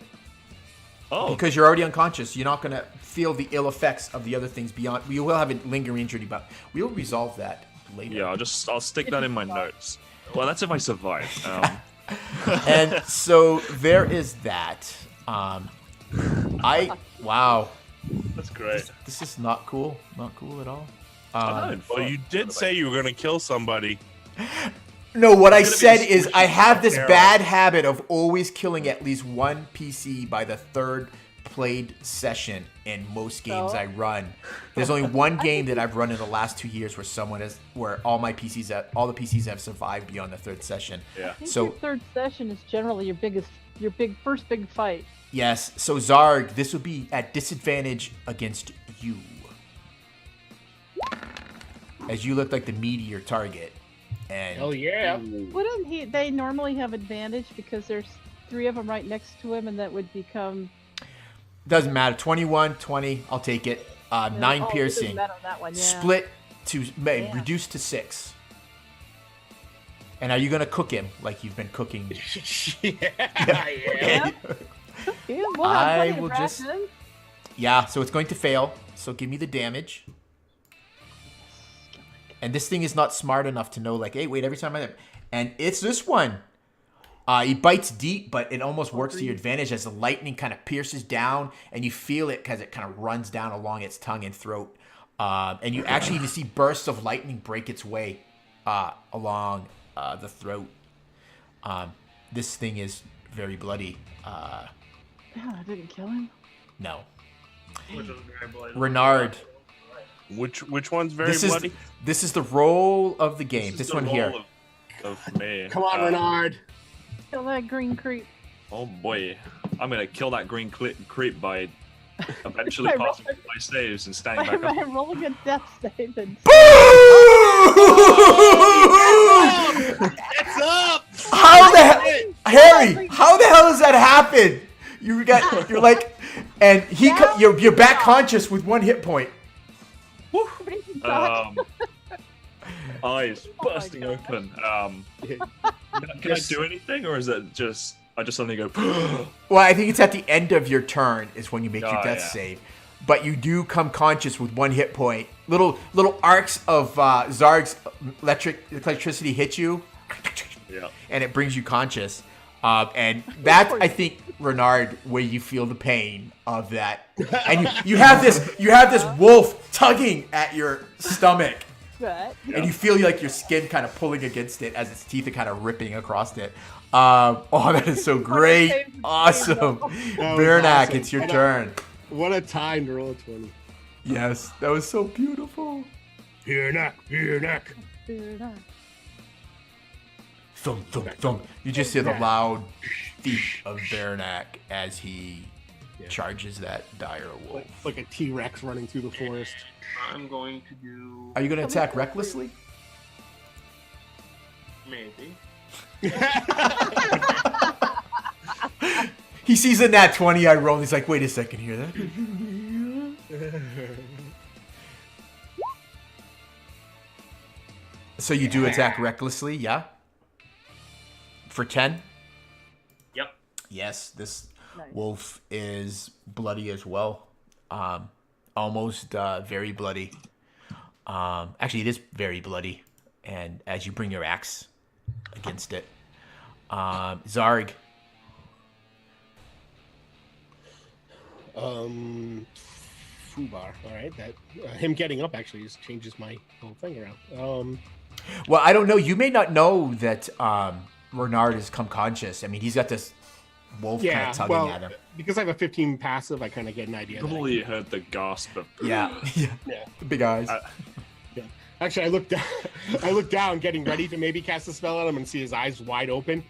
Oh, Because you're already unconscious, you're not going to feel the ill effects of the other things beyond. We will have a lingering injury, but we'll resolve that later. yeah. I'll stick that in my notes. Well, that's if I survive. And so there is that. Wow, That's great. this is not cool. Not cool at all. Well, you did say you were going to kill somebody. No, what I gonna be said a is I have this arrow. bad habit of always killing at least one PC by the 3rd played session in most games So? I run. There's only one game that I've run in the last 2 years where all the PCs have survived beyond the 3rd session. Yeah. I think So- your third session is generally your first big fight. Yes, so Zarg, this would be at disadvantage against you. As you look like the meteor target. And Hell yeah. Wouldn't they normally have advantage because there's 3 of them right next to him, and that would become doesn't matter. 21, 20, I'll take it. 9 Oh, it doesn't piercing. matter on that one, yeah. Split to Yeah. reduce to 6. And are you gonna cook him like you've been cooking? Yeah. Yeah, we'll have I plenty of will just- rations. Yeah, so it's going to fail. So give me the damage. And this thing is not smart enough to know, like, hey, wait, every time and it's this one. He bites deep, but it almost works to your advantage as the lightning kind of pierces down, and you feel it because it kind of runs down along its tongue and throat. And you actually even see bursts of lightning break its way along the throat. This thing is very bloody. Yeah, I didn't kill him. No. Which was very bloody. Renard. Which one's very This bloody? is the role of the game. This is the one here. role of me. Come on, Renard. Kill that green creep. Oh boy, I'm gonna kill that green creep by eventually By passing rolling- my saves and standing By back up. rolling a death save and It's up. How the hell, Harry? How the hell does that happen? You're like, and you're back conscious with 1 hit point. Um, eyes Oh my bursting gosh. open. Can I do anything, or is it just I just suddenly go? Well, I think it's at the end of your turn is when you make your Oh, death yeah. save. But you do come conscious with 1 hit point. Little arcs of Zarg's electricity hit you, Yeah. and it brings you conscious. And that's, I think, Renard, where you feel the pain of that. And you have this wolf tugging at your stomach. Right. And you feel like your skin kind of pulling against it as its teeth are kind of ripping across it. Oh, that is so great. Awesome. Bernac, awesome. it's your turn. What a time to roll a 20. Yes, that was so beautiful. Bernac. Thump, thump, thump. You just hear the loud feet of Bernac as he charges that dire wolf. Like a T-Rex running through the forest. I'm going to do Are you going to attack recklessly? maybe. He sees a nat 20 I roll. He's like, wait a second here. That. So you do attack recklessly, yeah? For 10? Yep. Yes, this Nice. wolf is bloody as well. Almost very bloody. Actually, it is very bloody. And as you bring your axe against it, Zarg. Fubar. All right, that him getting up actually just changes my whole thing around. Well, I don't know. You may not know that Renard has come conscious. I mean, he's got this wolf kind of tugging at him. Because I have a 15 passive, I kind of get an idea. Probably heard the gasp of. Yeah. The big eyes. Actually, I looked down. I looked down, getting ready to maybe cast a spell on him, and see his eyes wide open.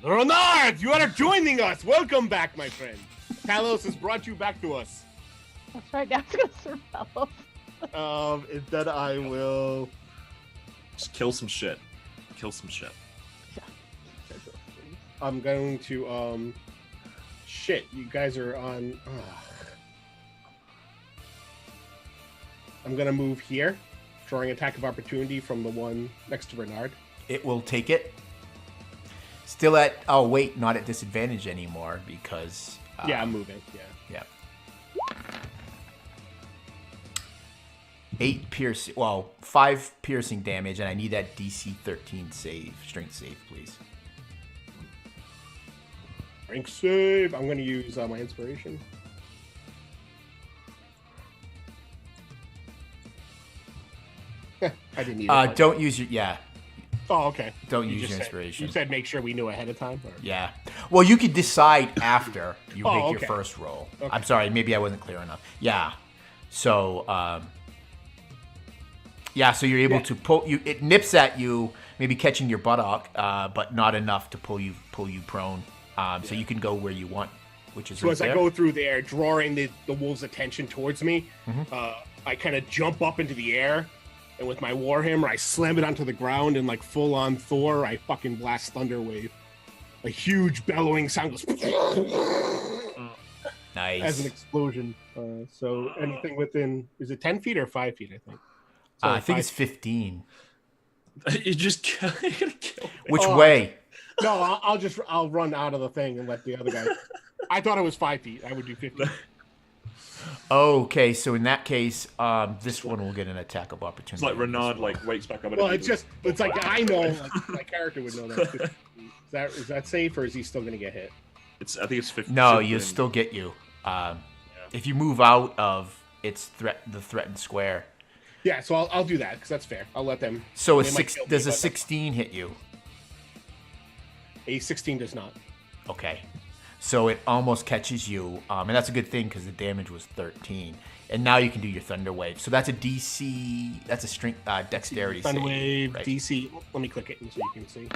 Renard, you are joining us. Welcome back, my friend. Talos has brought you back to us. That's right. Now it's gonna survive. Instead, I will. Just kill some shit. Kill some shit. I'm going to shit. You guys are on. I'm gonna move here, drawing attack of opportunity from the one next to Renard. It will take it. Still at. Oh wait, not at disadvantage anymore because. Yeah, I'm moving. Yeah. 5 piercing damage, and I need that DC 13 strength save, please. Strength save. I'm going to use my inspiration. I didn't need it. Don't use your Oh, okay. Don't You use just your said- inspiration. You said make sure we knew ahead of time. Or? Yeah. Well, you could decide after you Oh, make okay. your first roll. Okay. I'm sorry, maybe I wasn't clear enough. Yeah. So, so you're able to pull you. It nips at you, maybe catching your buttock, but not enough to pull you prone. So you can go where you want, which is So right as I there. go through there, drawing the wolf's attention towards me, Mhm. I kind of jump up into the air, and with my warhammer, I slam it onto the ground, and like full on Thor, I fucking blast thunder wave. A huge bellowing sound goes Nice. as an explosion. So anything within, is it 10 feet or 5 feet? I think. So I think 5 it's 15. You just you're gonna kill me. Which Oh, way? No, I'll run out of the thing and let the other guy. I thought it was 5 feet. I would do 50. Okay, so in that case, this one will get an attack of It's opportunity. like Renard like wakes back up. Well, it's like I know, like, my character would know that. Is that safe, or is he still going to get hit? I think it's 50. No, you still get you. If you move out of the threatened square. Yeah, so I'll do that because that's fair. I'll let them. So they might kill me, does a but 16 hit you? A 16 does not. Okay. So it almost catches you, and that's a good thing because the damage was 13. And now you can do your Thunder Wave. So that's a DC, that's a strength, dexterity Thunder save. wave right? DC. Let me click it so you can see.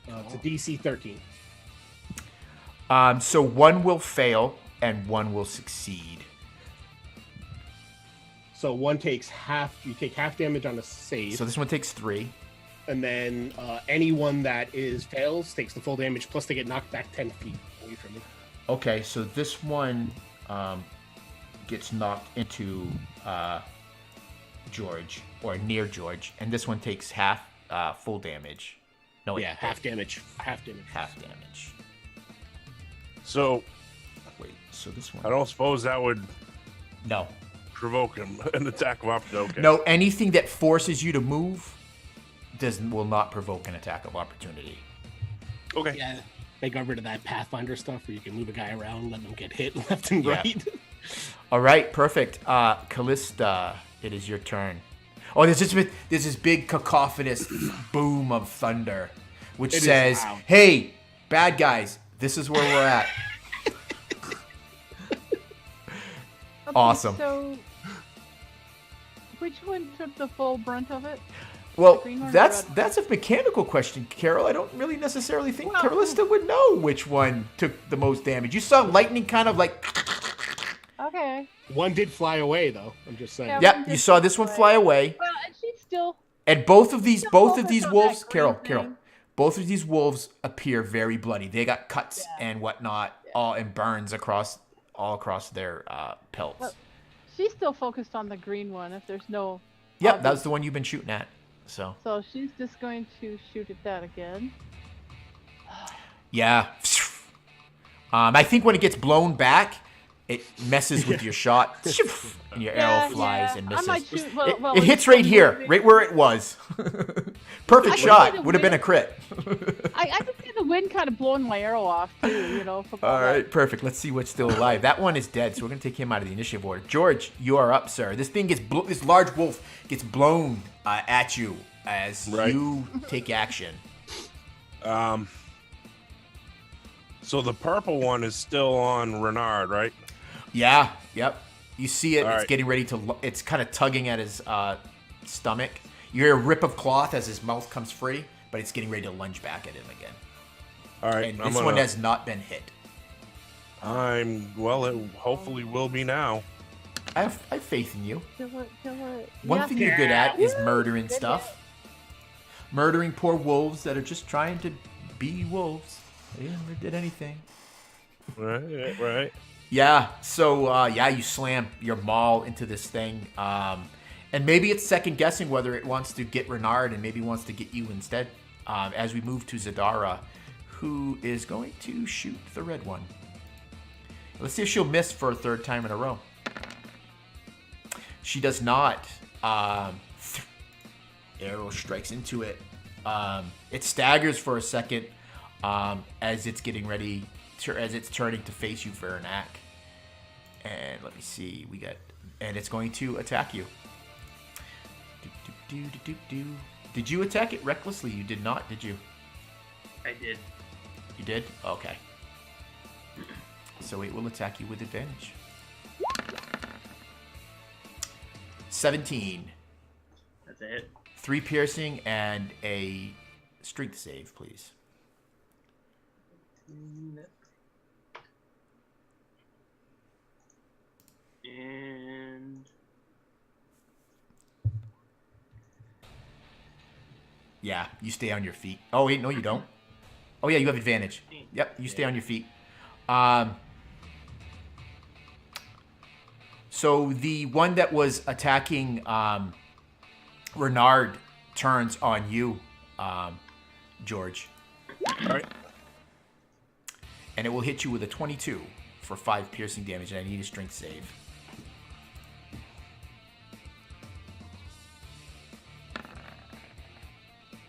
It's a DC 13. So one will fail and one will succeed. So one takes half. You take half damage on a save, So this one takes 3. and then anyone that fails takes the full damage. Plus, they get knocked back 10 feet away from me. Okay, so this one gets knocked into George, or near George, and this one takes half full damage. No, wait, Yeah, half damage. Half damage. half damage. So Wait, so this one? I don't suppose that would No. provoke him an attack of opportunity. Okay. No, anything that forces you to move will not provoke an attack of opportunity. Okay. Yeah, they got rid of that Pathfinder stuff where you can move a guy around, let them get hit left and Yeah. right. All right, perfect. Callista, it is your turn. Oh, there's this big cacophonous boom of thunder, which It is says, loud. "Hey, bad guys, this is where we're at." Okay, Awesome. So, which one took the full brunt of it? Well, green one or that's red one? that's a mechanical question, Carol. I don't really necessarily think Well- Callista would know which one took the most damage. You saw lightning kind of like, Okay. One did fly away, though. I'm just saying. Yeah. yep. one You did saw this one fly away, Well, and she's still. and both of these Still wolves, focused on that green Carol, thing. both of these wolves appear very bloody. They got cuts Yeah. and whatnot, all and burns all across their pelts. Well, she's still focused on the green one. If there's no. Yep, obvious- that's the one you've been shooting at. So So she's just going to shoot at that again. yeah, I think when it gets blown back, it messes with your shot, and your arrow flies and I might misses. shoot. Well, It hits right here, right where it was. Perfect I shot. can see the Would have been a wind. crit. I can see the wind kind of blowing my arrow off too. You know. From All that. right, perfect. Let's see what's still alive. That one is dead, so we're gonna take him out of the initiative order. George, you are up, sir. This thing this large wolf gets blown at you as Right. you take action. So the purple one is still on Renard, right? Yeah. Yep. You see it. All It's right. getting ready to. It's kind of tugging at his stomach. You hear a rip of cloth as his mouth comes free, but it's getting ready to lunge back at him again. All right. And this one has not been hit. It hopefully will be now. I have faith in you. Kill it. One Yeah. thing you're good at is Woo! murdering Good stuff. Murdering poor wolves that are just trying to be wolves. They never did anything. Right. Yeah, so you slam your maul into this thing. And maybe it's second guessing whether it wants to get Renard and maybe wants to get you instead. As we move to Zadara, who is going to shoot the red one. Let's see if she'll miss for a third time in a row. She does not. Arrow strikes into it. It staggers for a second as it's getting ready, as it's turning to face you, Veranak. And let me see, and it's going to attack you. Did you attack it recklessly? You did not, did you? I did. You did? Okay. So it will attack you with advantage. 17. That's a hit. 3 piercing and a strength save, please. And Yeah, you stay on your feet. Oh, wait, no, you don't. Oh, yeah, you have advantage. Yep, you stay on your feet. So the one that was attacking Renard turns on you, George. All right. And it will hit you with a 22 for 5 piercing damage, and I need a strength save.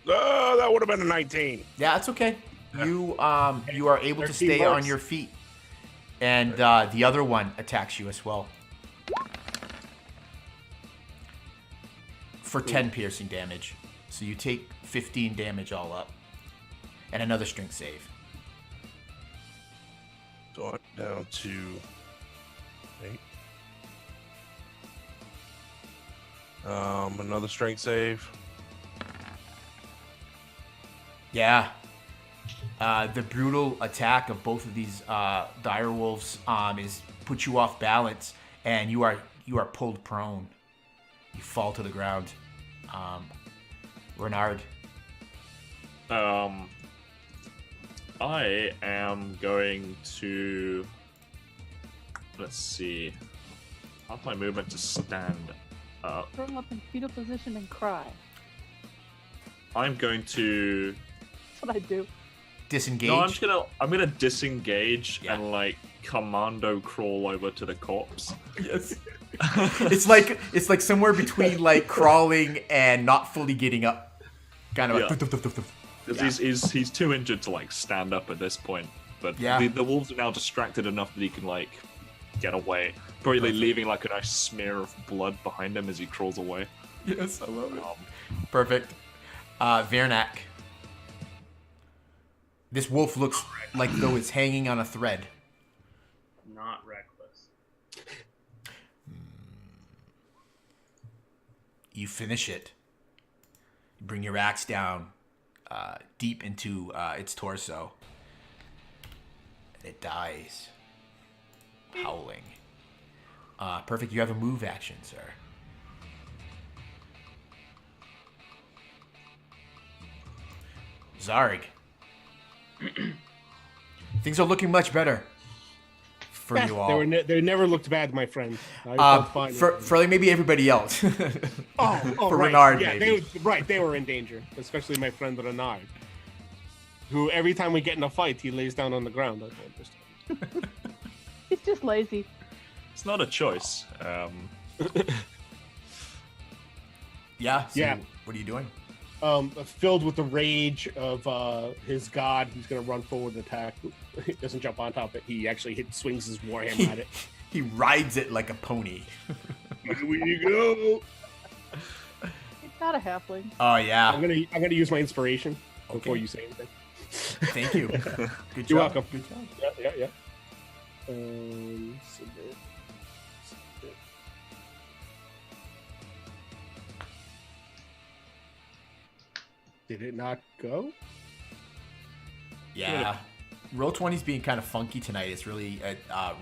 That would have been a 19. Yeah, that's okay. You are able to 13 stay on works. your feet, and the other one attacks you as well for 10 piercing damage. So you take 15 damage all up, and another strength save. So down to 8. Another strength save. Yeah. The brutal attack of both of these dire wolves is put you off balance, and you are pulled prone. You fall to the ground. Renard. I am going to. Let's see. How's my movement to stand? Curl up in fetal position and cry. I'm going to. That's what I do. Disengage. No, I'm gonna disengage Yeah. and like commando crawl over to the corpse. Yes. it's like somewhere between like crawling and not fully getting up. Kind of like Because he's too injured to like stand up at this point. But the wolves are now distracted enough that he can like get away. Probably leaving like a nice smear of blood behind him as he crawls away. Yes, I love it. Perfect. Vernak. This wolf looks like though it's hanging on a thread. Not reckless. You finish it. You bring your axe down deep into its torso. And it dies. Howling. Perfect. You have a move action, sir. Zarg. Things are looking much better for you all. They never looked bad, my friend. I felt fine. For like maybe everybody else. for right. Renard, yeah, maybe. They were in danger, especially my friend Renard, who every time we get in a fight, he lays down on the ground. I don't understand. He's just lazy. It's not a choice. Yeah. So Yeah. What are you doing? Filled with the rage of his god, he's going to run forward and attack. He doesn't jump on top of it. He actually swings his warhammer at it. He rides it like a pony. Here we go. He's not a halfling. Oh yeah. I'm gonna use my inspiration before Okay. you say anything. Thank you. Good job. You're welcome. Good job. Yeah. Submit. Did it not go? Yeah. Roll 20's being kind of funky tonight. It's really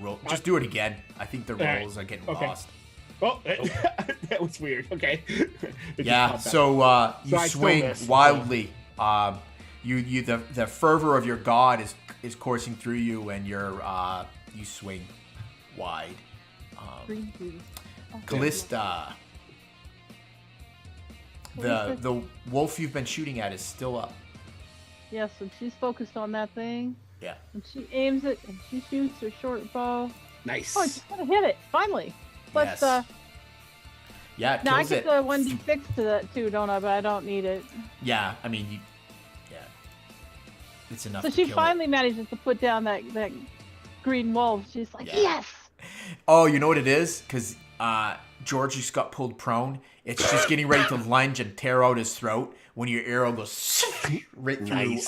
roll. Just do it again. I think the right. rolls are getting Okay. lost. Oh, that was weird. Okay. It just Yeah. popped out. So you So I still swing miss. wildly. The fervor of your god is coursing through you, and you swing wide. Green juice. Callista. The wolf you've been shooting at is still up. Yes, and she's focused on that thing. Yeah. And she aims it, and she shoots her short bow. Nice. Oh, she's gonna hit it finally. Let's Yes. Yeah, it now I kills get it. the 1d6 to that too, don't I? But I don't need it. Yeah, I mean, it's enough. So to she kill finally manages to put down that green wolf. She's like, Yeah. yes. Oh, you know what it is? Because George just got pulled prone. It's just getting ready to lunge and tear out his throat when your arrow goes right through, Nice.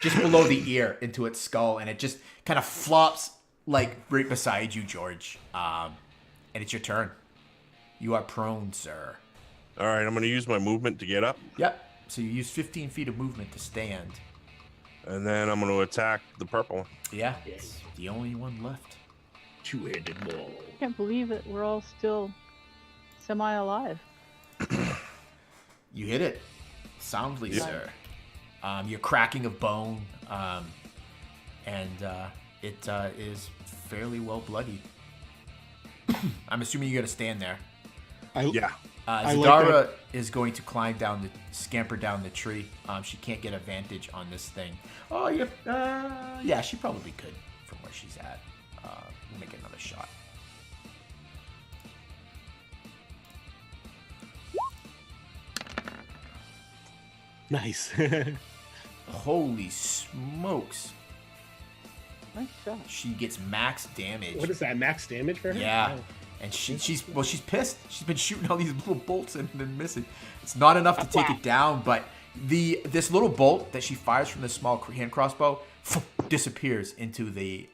just below the ear into its skull, and it just kind of flops like right beside you, George. And it's your turn. You are prone, sir. All right, I'm going to use my movement to get up, Yep. So you use 15 feet of movement to stand. and then I'm going to attack the purple one. Yeah, it's the only one left. Two-handed ball. I can't believe it. We're all still semi-alive. You hit it soundly, Yep. sir. You're cracking of bone, and it is fairly well bloodied. I'm assuming you're gonna stand there. Yeah. I like Zagara is going to scamper down the tree. She can't get advantage on this thing. Oh, yeah, she probably could from where she's at. We'll make another shot. Nice. Holy smokes! Nice shot. She gets max damage. What is that? Max damage for her? Yeah. Oh. And she's pissed. She's been shooting all these little bolts and been missing. It's not enough to take it down, but this little bolt that she fires from the small hand crossbow disappears into the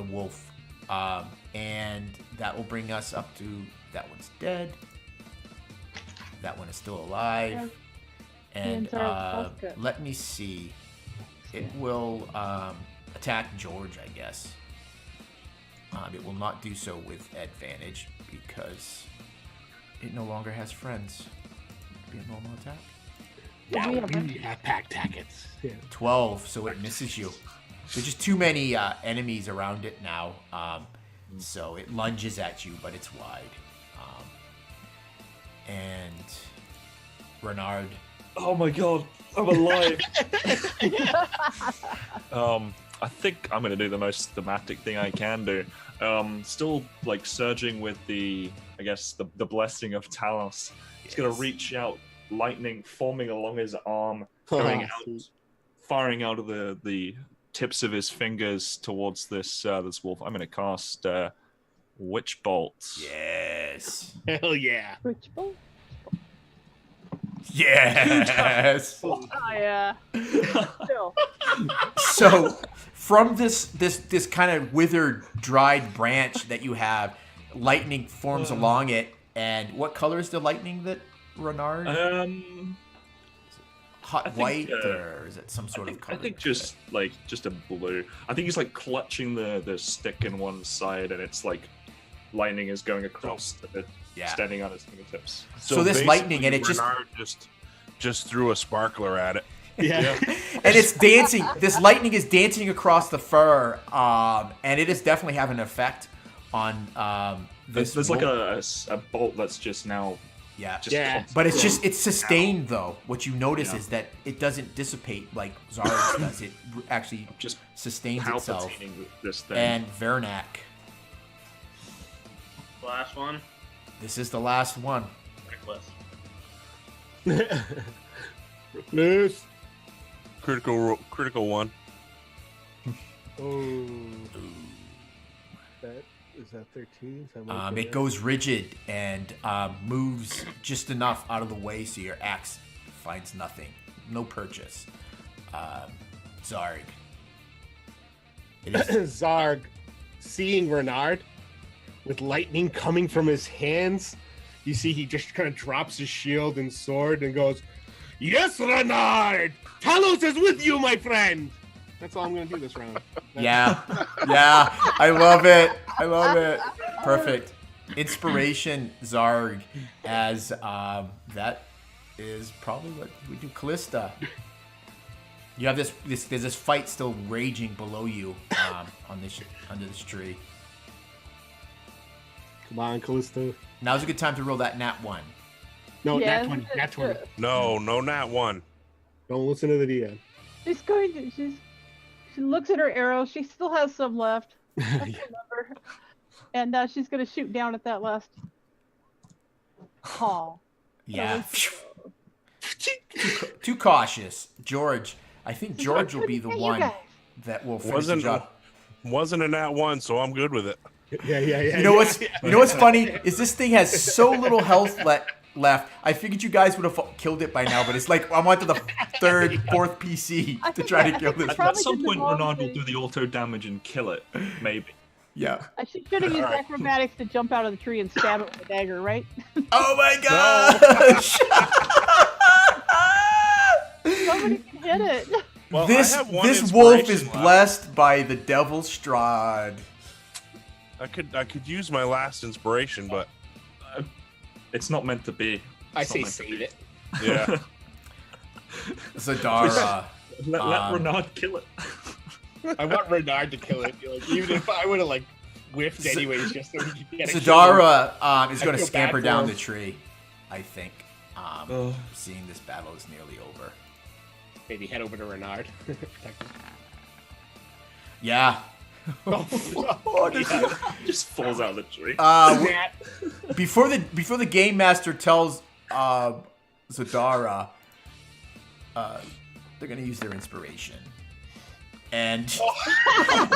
wolf, and that will bring us up to that one's dead. That one is still alive, and let me see. It will attack George, I guess. It will not do so with advantage because it no longer has friends. Be a normal attack. Wow, we have pack tackets. Yeah. 12, so it misses you. There's just too many enemies around it now, so it lunges at you, but it's wide. And Renard. Oh my god, I'm alive. I think I'm gonna do the most thematic thing I can do. Still like surging with the, I guess the blessing of Talos. He's gonna reach out, lightning forming along his arm, going out, firing out of the tips of his fingers towards this wolf. I'm gonna cast Witch Bolt. Yes. Hell yeah. Which bolt? Yes. Oh yeah. Still. So from this kind of withered, dried branch that you have, lightning forms along it. And what color is the lightning that Renard? Hot white, or is it some sort of color? I think just a blue. I think he's like clutching the stick in one side, and it's like lightning is going across it, standing on his fingertips. So this lightning, and it Renard just threw a sparkler at it. Yeah. And it's dancing. This lightning is dancing across the fur, and it is definitely having an effect on this. There's like a bolt that's just now. But it's sustained though. What you notice is that it doesn't dissipate like Zar's does. It actually just sustains itself. This thing. And Vernak. Last one. This is the last one. Reckless. Loose. Critical one. Oh. That is that 13. So it goes rigid and moves just enough out of the way so your axe finds nothing. No purchase. Zarg. It is Zarg, seeing Renard with lightning coming from his hands, you see he just kind of drops his shield and sword and goes, "Yes, Renard! Talos is with you, my friend!" That's all I'm going to do this round. Yeah. I love it. Perfect. Inspiration, Zarg, as that is probably what we do. Callista. You have there's this fight still raging below you under this tree. Come on, Callista. Now's a good time to roll that nat 1. No, Yeah, nat 20. Nat 20. No, nat 1. Don't listen to the DM. She's going to. She looks at her arrow. She still has some left. Remember. And she's going to shoot down at that last call. Yeah. Too cautious. George. I think George will be the one that will finish the job. Wasn't a nat 1, so I'm good with it. Yeah. You know what's funny is this thing has so little health left. I figured you guys would have killed it by now, but it's like I'm onto the third, fourth PC to try to kill this. At some point, Renard will do the auto damage and kill it, maybe. Yeah. She should have used acrobatics to jump out of the tree and stab it with a dagger, right? Oh my gosh! Somebody can hit it. Well, this wolf is blessed by the devil Strahd. I could use my last inspiration, but it's not meant to be. I say save it. Yeah. Zadara. Let Renard kill it. I want Renard to kill it. Like, even if I would have whiffed anyways, just so he could get a Zadara is going to feel scamper bad down for the him. tree, I think. Seeing this battle is nearly over. Maybe head over to Renard. Yeah. Just falls out of the tree. Before the game master tells Zadara, they're gonna use their inspiration, and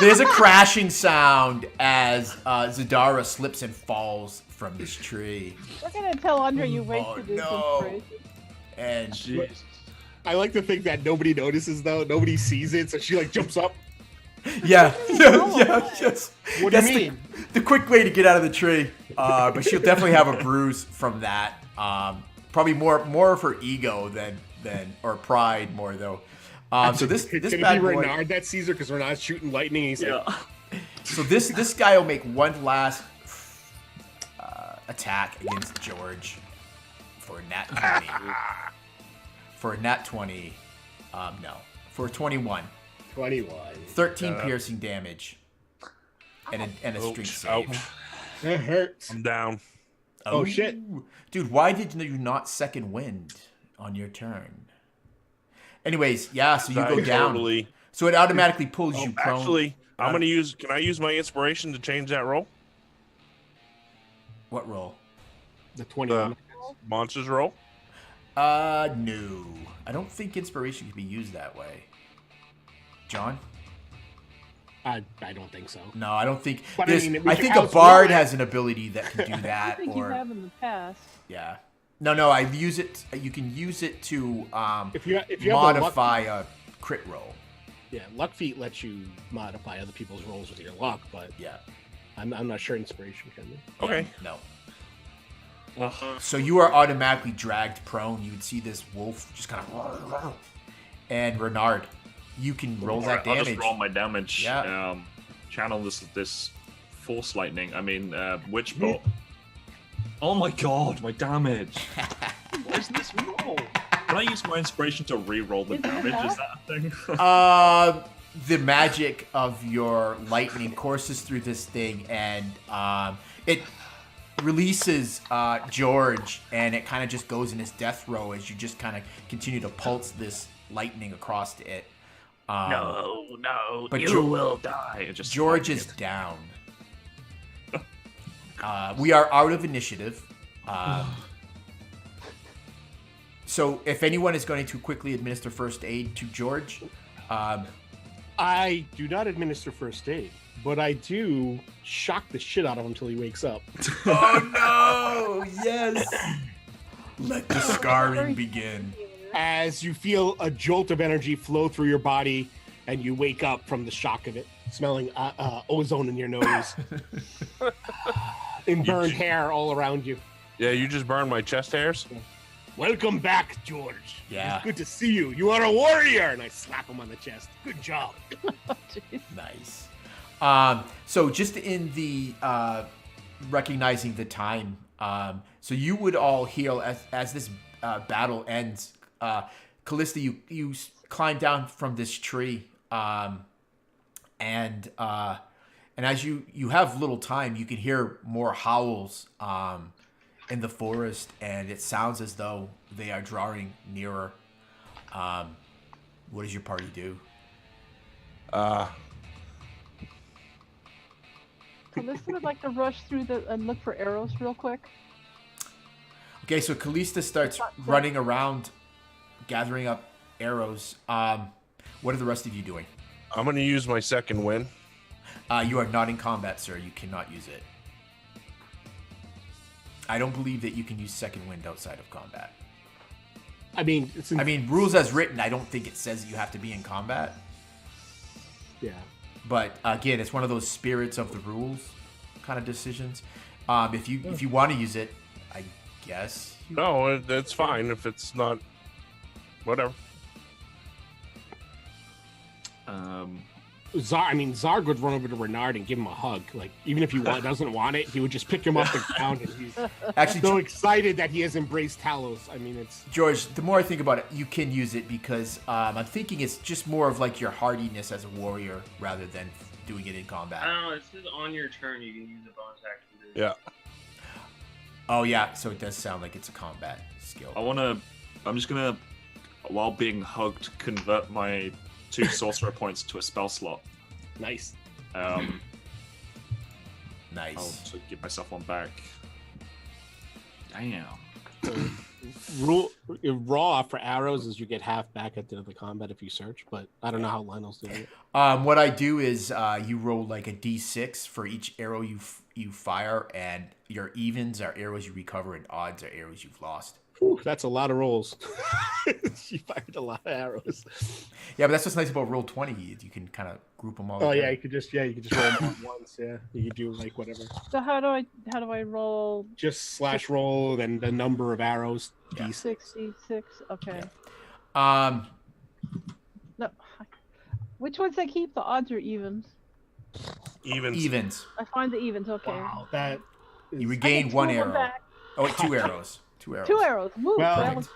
there's a crashing sound as Zadara slips and falls from this tree. We're gonna tell Andre you wasted his inspiration. And Jeez. I like to think that nobody notices though. Nobody sees it, so she jumps up. yeah. Yes. What do That's you mean? the quick way to get out of the tree. But she'll definitely have a bruise from that. Probably more of her ego than or pride more though. So this Can it bad be boy. Renard that sees her because Renard's shooting lightning? And he's like, So this guy will make one last attack against George for a nat 20. For a nat 20, no, for a 21. 21. 13 piercing damage and a strength save. Ouch. That hurts. I'm down. Oh, shit. Dude, why did you not second wind on your turn? Anyways, yeah, so you go down. Totally. So it automatically pulls you prone. Actually, I'm gonna use. Can I use my inspiration to change that roll? What roll? The 21. Monsters roll. No. I don't think inspiration can be used that way. John? I don't think so. No, I don't think. But This, I mean, I with think your a house bard ruler- has an ability that can do I that. think or you have in the past. yeah. No. I use it. You can use it to if you have the modify a crit roll. Yeah, luck feat lets you modify other people's rolls with your luck, but Yeah. I'm not sure inspiration can be. Okay. No. Ugh. So you are automatically dragged prone. You would see this wolf just kind of. And Renard, you can roll that I'll damage. just roll my damage. Yeah. Channel this force lightning. I mean, witch bolt. Oh my god, my damage! What is this roll? Can I use my inspiration to re-roll the damage? Is that a thing? The magic of your lightning courses through this thing, and it releases George, and it kind of just goes in his death row as you just kind of continue to pulse this lightning across to it. No, but you will die. It just George is down. We are out of initiative. So if anyone is going to quickly administer first aid to George, I do not administer first aid, but I do shock the shit out of him until he wakes up. oh no! Yes. Let the scarring begin. As you feel a jolt of energy flow through your body, and you wake up from the shock of it, smelling ozone in your nose, and burned hair all around you. Yeah, you just burned my chest hairs. Welcome back, George. Yeah. It's good to see you. You are a warrior. And I slap him on the chest. Good job. Nice. So just in the recognizing the time, so you would all heal as this battle ends. Callista, you climb down from this tree, and as you have little time, you can hear more howls in the forest, and it sounds as though they are drawing nearer. What does your party do? Calista would like to rush through and look for arrows real quick. Okay, so Callista starts running around, gathering up arrows. What are the rest of you doing? I'm gonna use my second win. You are not in combat, sir. You cannot use it. I don't believe that you can use second wind outside of combat. I mean, rules as written, I don't think it says you have to be in combat. Yeah. But again, it's one of those spirits of the rules kind of decisions. If you want to use it, I guess. No, it's fine if it's not. Whatever. Zarg would run over to Renard and give him a hug. Like, even if he doesn't want it, he would just pick him up the ground. And he's actually so excited that he has embraced Talos. I mean, it's George. The more I think about it, you can use it because I'm thinking it's just more of like your hardiness as a warrior rather than doing it in combat. I don't know. It says on your turn you can use a bonus action to do it. Yeah. Oh yeah, so it does sound like it's a combat skill. I'm just gonna, while being hugged, convert my 2 sorcerer points to a spell slot. nice. Nice. I'll to give myself one back. Damn. Raw for arrows is you get half back at the end of the combat if you search, but I don't know how Lionel's doing it. What I do is you roll like a d6 for each arrow you fire, and your evens are arrows you recover, and odds are arrows you've lost. Whew, that's a lot of rolls. She fired a lot of arrows. Yeah, but that's what's nice about roll 20. You can kind of group them all. Oh together. yeah, you could just roll them all at once. Yeah, you could do like whatever. So how do I roll? Just slash roll, then the number of arrows. Yeah. 66. Okay. Yeah. No. Which ones I keep? The odds or evens? Evens. I find the evens. Okay. Wow, that is... You I regain get one two of them arrow. back. Oh wait, 2 arrows. 2 arrows. 2 arrows. Woo, Well, that was-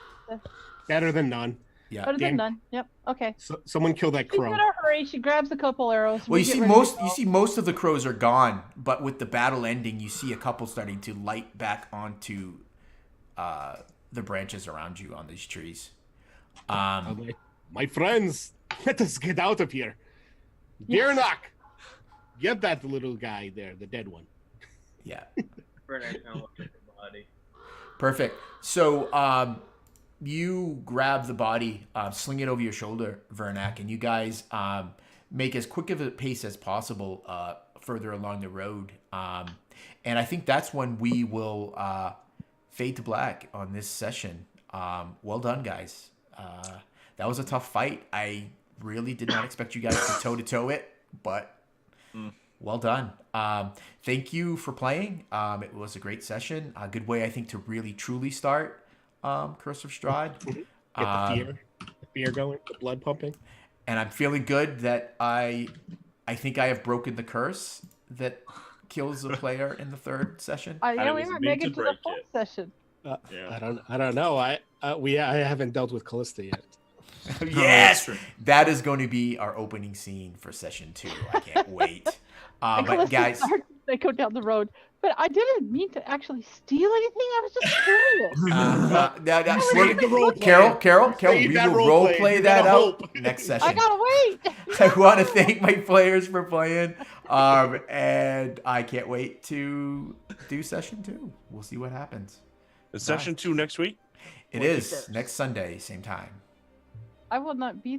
better than none. Yeah. But it's been Damn. done. Yep. Okay. Someone kill that She's crow. in a hurry. She grabs a couple arrows. Well, we get ready to you go. see most of the crows are gone, but with the battle ending, you see a couple starting to light back onto the branches around you on these trees. I'm like, my friends, let us get out of here. Deernok, get that little guy there, the dead one. Yeah. Bernard kind of looked at the body. Perfect. So you grab the body, sling it over your shoulder, Vernak, and you guys make as quick of a pace as possible further along the road. And I think that's when we will fade to black on this session. Well done, guys. That was a tough fight. I really did not expect you guys to toe-to-toe it, but well done. Thank you for playing. It was a great session. A good way, I think, to really, truly start Curse of Strahd. Get the fear going, the blood pumping. And I'm feeling good that I think I have broken the curse that kills a player in the third session. Yeah, it we was might me make to it to the break fourth it. session. Yeah. I don't know. I haven't dealt with Callista yet. Yes, true. that is going to be our opening scene for session 2. I can't wait. And But Callista guys, starts, they go down the road. But I didn't mean to actually steal anything. I was just curious. Save the role play. Carol, Save we that will role role play. play You that gotta out hope. next I session. gotta wait. I want to thank my players for playing, and I can't wait to do session 2. We'll see what happens. Is session 2 next week? It is next Sunday, same time. I will not be